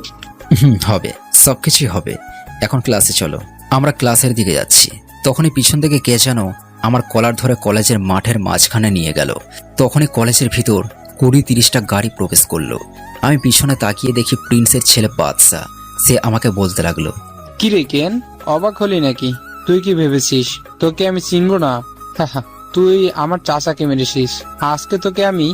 হবে। সবকিছুই হবে। এখন ক্লাসে চলো। আমরা ক্লাসের দিকে যাচ্ছি, তখনই পিছন থেকে কে যেন আমার কলার ধরে কলেজের মাঠের মাঝখানে নিয়ে গেল। তখনই কলেজের ভিতর 20-30টা গাড়ি প্রবেশ করলো। আমি পিছনে তাকিয়ে দেখি প্রিন্সের ছেলে বাদশা। সে আমাকে বলতে লাগলো, কি রে কেন, অবাক হলি নাকি? তুই কি ভেবেছিস তোকে আমি চিনবো না? তুই আমার চাচাকে মেরেছিস, আজকে তোকে আমি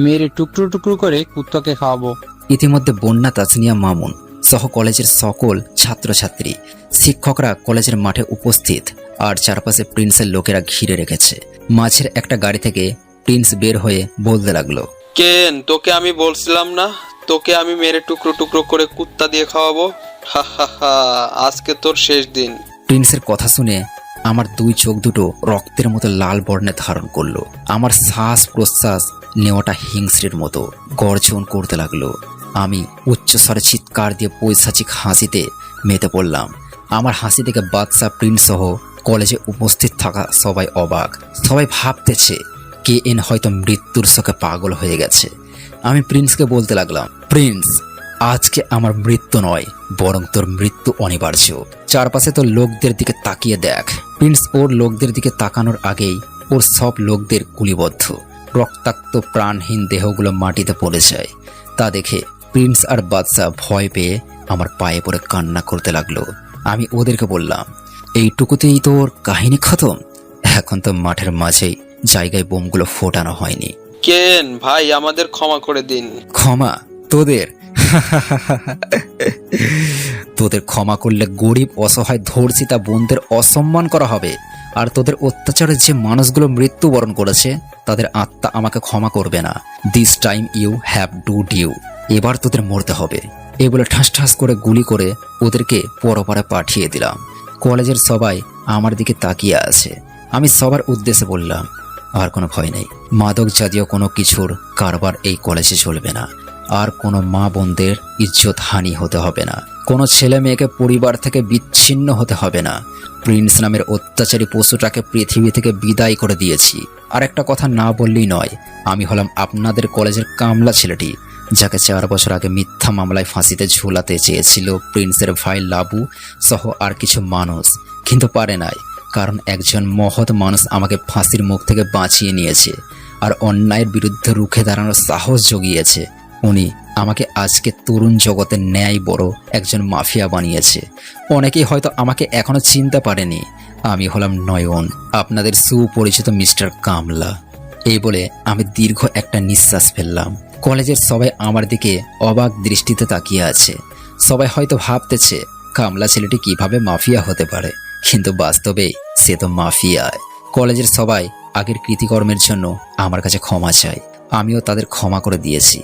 মেরে টুকরো টুকরো করে কুত্তাকে খাওয়াবো। ইতিমধ্যে বন্যা, তাসনিয়া, মামুন সহ কলেজের সকল ছাত্রছাত্রী, শিক্ষকরা কলেজের মাঠে উপস্থিত, আর চারপাশে প্রিন্সের লোকেরা ঘিরে রেখেছে। মাঝের একটা গাড়ি থেকে প্রিন্স বের হয়ে বলতে লাগলো, কেন, তোকে আমি বলছিলাম না তোকে আমি মেরে টুকরো টুকরো করে কুত্তা দিয়ে খাওয়াবো? হা হা হা, আজকে তোর শেষ দিন। প্রিন্সের কথা শুনে আমার দুই চোখ দুটো রক্তের মতো লাল বর্ণে ধারণ করলো। আমার শ্বাস প্রশ্বাস নেওয়াটা হিংস্রের মতো গর্জন করতে লাগলো। আমি উচ্চস্বরে চিৎকার দিয়ে পৈশাচিক হাসিতে মেতে পড়লাম। আমার হাসি থেকে বাদশা, প্রিন্স সহ কলেজে উপস্থিত থাকা সবাই অবাক। সবাই ভাবতেছে KN হয়তো মৃত্যুর শোকে পাগল হয়ে গেছে। আমি প্রিন্সকে বলতে লাগলাম, প্রিন্স, আজকে আমার মৃত্যু নয়, বরং তোর মৃত্যু অনিবার্য। চারপাশে তোর লোকদের দিকে তাকিয়ে দেখ। প্রিন্স ওর লোকদের দিকে তাকানোর আগেই ওর সব লোকদের গুলিবদ্ধ, রক্তাক্ত প্রাণহীন দেহগুলো মাটিতে পড়ে যায়। তা দেখে প্রিন্স আর বাদশা ভয় পেয়ে আমার পায়ে পড়ে কান্না করতে লাগলো। আমি ওদেরকে বললাম, এইটুকুতেই তোর কাহিনী খতম? এখন তো মাঠের মাঝেই জায়গায় বোমগুলো ফোটানো হয়নি। কেন ভাই, আমাদের ক্ষমা করে দিন। ক্ষমা? তোদের তোদের ক্ষমা করলে গরিব অসহায় ধর্ষিতা বোনদের অসম্মান করা হবে, আর তোদের অত্যাচারে যে মানুষগুলো মৃত্যুবরণ করেছে তাদের আত্মা আমাকে ক্ষমা করবে না। This time you have to die. এবার তোদের মরতে হবে। এ বলে ঠাস ঠাস করে গুলি করে ওদেরকে পরপারে পাঠিয়ে দিলাম। কলেজের সবাই আমার দিকে তাকিয়ে আছে। আমি সবার উদ্দেশ্যে বললাম, আর কোনো ভয় নেই। মাদক জাতীয় কোনো কিছুর কারবার এই কলেজে চলবে না। আর কোনো মা বোনদের ইজ্জত হানি হতে হবে না। কোনো ছেলে মেয়েকে পরিবার থেকে বিচ্ছিন্ন হতে হবে না। প্রিন্স নামের অত্যাচারী পশুটাকে পৃথিবী থেকে বিদায় করে দিয়েছি। আর একটা কথা না বললেই নয়, আমি হলাম আপনাদের কলেজের কামলা ছেলেটি, যাকে 4 বছর আগে মিথ্যা মামলায় ফাঁসিতে ঝুলাতে চেয়েছিল প্রিন্সের ভাই লাবু সহ আর কিছু মানুষ, কিন্তু পারে নাই। কারণ একজন মহৎ মানুষ আমাকে ফাঁসির মুখ থেকে বাঁচিয়ে নিয়েছে, আর অন্যায়ের বিরুদ্ধে রুখে দাঁড়ানোর সাহস জুগিয়েছে। উনি আমাকে আজকে তরুণ জগতের ন্যায় বড় একজন মাফিয়া বানিয়েছে। অনেকেই হয়তো আমাকে এখনো চিনতে পারেনি। আমি হলাম নয়ন, আপনাদের সুপরিচিত মিস্টার কামলা। এই বলে আমি দীর্ঘ একটা নিঃশ্বাস ফেললাম। কলেজের সবাই আমার দিকে অবাক দৃষ্টিতে তাকিয়ে আছে। সবাই হয়তো ভাবতেছে কামলা ছেলেটি কিভাবে মাফিয়া হতে পারে, কিন্তু বাস্তবে সে তো মাফিয়া। কলেজের সবাই আগের কৃতিকর্মের জন্য আমার কাছে ক্ষমা চায়। আমিও তাদের ক্ষমা করে দিয়েছি।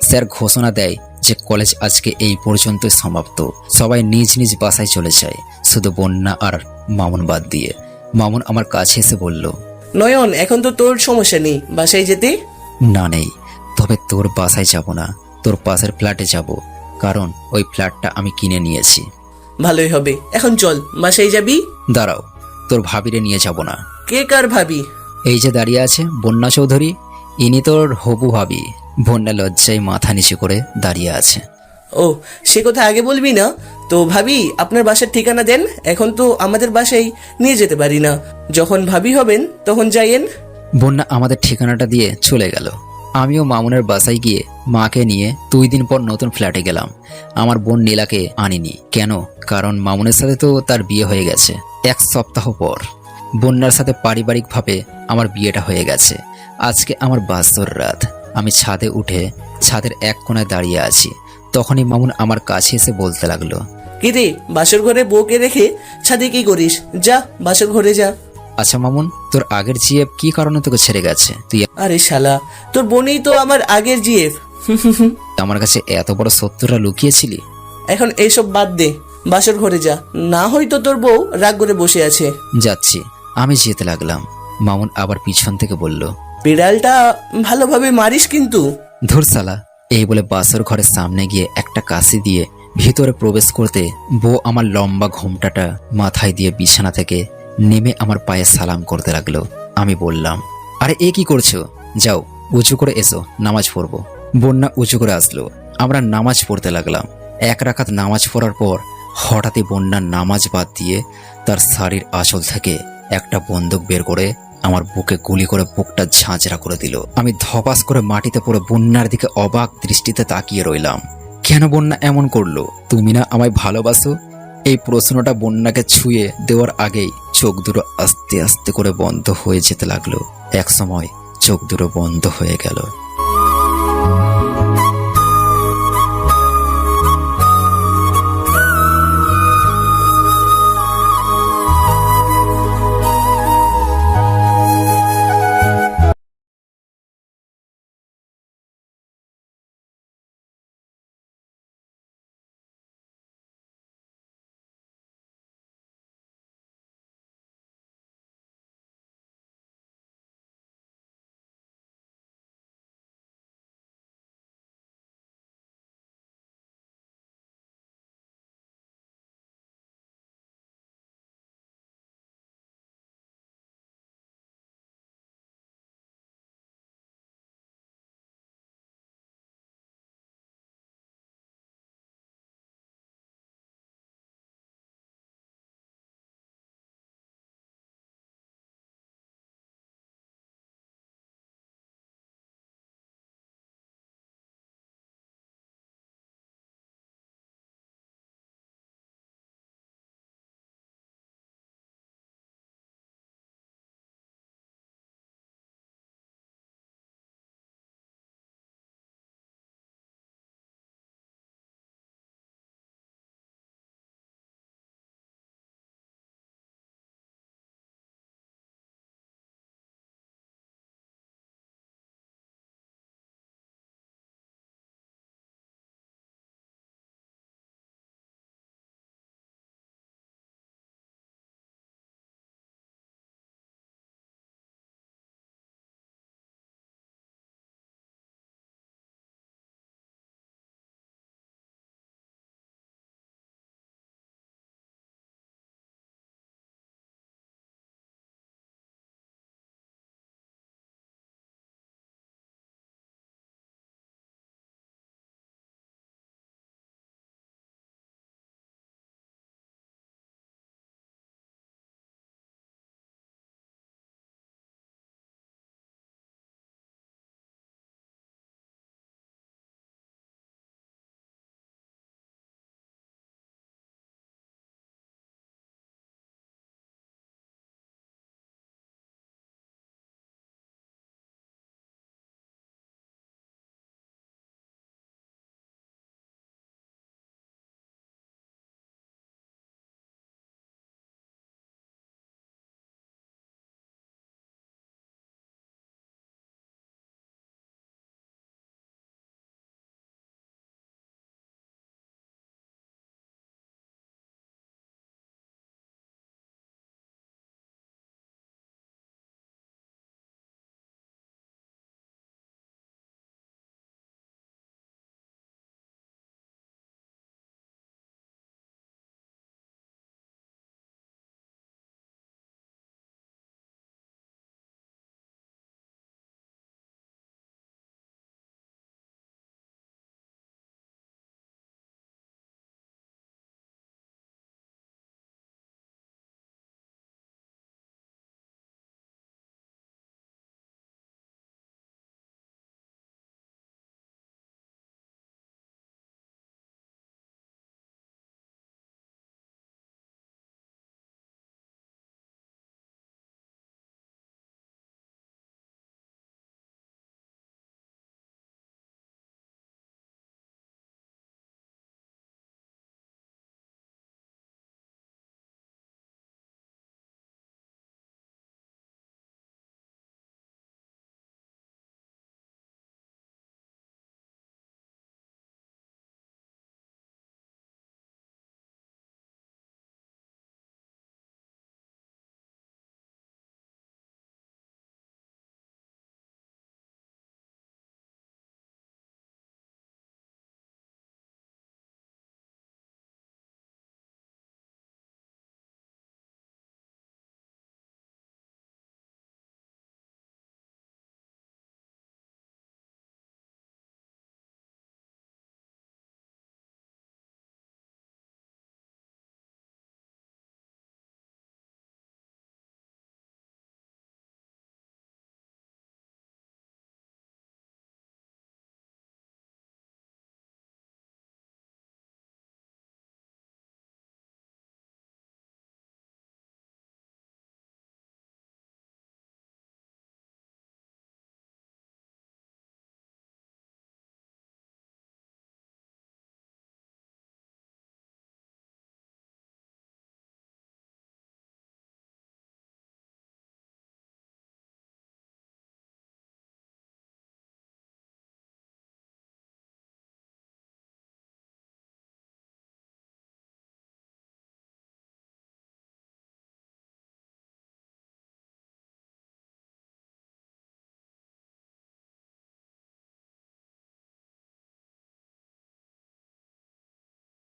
স্যার ঘোষণা দেয় যে কলেজ আজকে এই পর্যন্ত সমাপ্ত। সবাই নিজ নিজ বাসায় চলে যায়, শুধু বন্যা আর মামুন বাদ দিয়ে। মামুন আমার কাছে এসে বলল, নয়ন, এখন তো তোর সমস্যা নেই বাসায় যেতে। না নেই, তবে তোর বাসায় যাব না, তোর পাশের ফ্ল্যাটে যাব, কারণ ওই ফ্ল্যাটটা আমি কিনে নিয়েছি। ভালোই হবে, এখন চল বাসায় যাবি। দাঁড়াও, তোর ভাবিরে নিয়ে যাব না। কে কার ভাবি? এই যে দাঁড়িয়ে আছে বন্যা চৌধুরী, ইনি তোর হবু ভাবি। বন্যা লজ্জায় মাথা নিচু করে দাঁড়িয়ে আছে। ও, সে কথা আগে বলবি না তো। ভাবি, আপনার বাসার ঠিকানা দেন, এখন তো আমাদের বাসায় নিয়ে যেতে পারি না। যখন ভাবি হবেন তখন যাইয়েন। বন্যা আমাদের ঠিকানাটা দিয়ে চলে গেল। আমিও মামুনের বাসায় গিয়ে মাকে নিয়ে 2 দিন পর নতুন ফ্ল্যাটে গেলাম। আমার বোন নীলাকে আনিনি। কেন? কারণ মামুনের সাথে তো তার বিয়ে হয়ে গেছে 1 সপ্তাহ পর। বন্যার সাথে পারিবারিকভাবে আমার বিয়েটা হয়ে গেছে। আজকে আমার বাসর রাত। আমি ছাদে উঠে ছাদের এক কোণায় দাঁড়িয়ে আছি। তখনই মামুন আমার কাছে এসে বলতে লাগলো, কি রে, বাসর ঘরে বউকে রেখে ছাদে কি করিস? যা বাসর ঘরে যা। আচ্ছা মামুন, তোর আগের জিএফ কি কারণে তোকে ছেড়ে গেছে? তুই আরে শালা, তোর বোনই তো আমার আগের জিএফ। আমার কাছে এত বড় সত্যটা লুকিয়েছিলি? এখন এইসব বাদ দে, বাসর ঘরে যা, না হয়তো তোর বউ রাগ করে বসে আছে। যাচ্ছি। আমি যেতে লাগলাম। মামুন আবার পিছন থেকে বলল, বিড়ালটা ভালোভাবে মারিস কিন্তু। ধুর শালা। এই বলে বাসর ঘরের সামনে গিয়ে একটা কাশি দিয়ে ভিতরে প্রবেশ করতে বউ আমার লম্বা ঘোমটাটা মাথায় দিয়ে বিছানা থেকে নেমে আমার পায়ে সালাম করতে লাগলো। আমি বললাম, আরে এ কি করছো? যাও উঁচু করে এসো, নামাজ পড়বো। বন্যা উঁচু করে আসলো। আমরা নামাজ পড়তে লাগলাম। 1 রাকাত নামাজ পড়ার পর হঠাৎই বন্যার নামাজ বাদ দিয়ে তার শাড়ির আঁচল থেকে একটা বন্দুক বের করে আমার বুকে গুলি করে বুকটা ঝাঁঝরা করে দিল। আমি ধপাস করে মাটিতে পড়ে বন্যার দিকে অবাক দৃষ্টিতে তাকিয়ে রইলাম। কেন বন্যা এমন করলো? তুমি না আমায় ভালোবাসো? এই প্রশ্নটা বন্যাকে ছুঁয়ে দেওয়ার আগেই চোখ দুটো আস্তে আস্তে করে বন্ধ হয়ে যেতে লাগলো। এক সময় চোখ দুটো বন্ধ হয়ে গেল।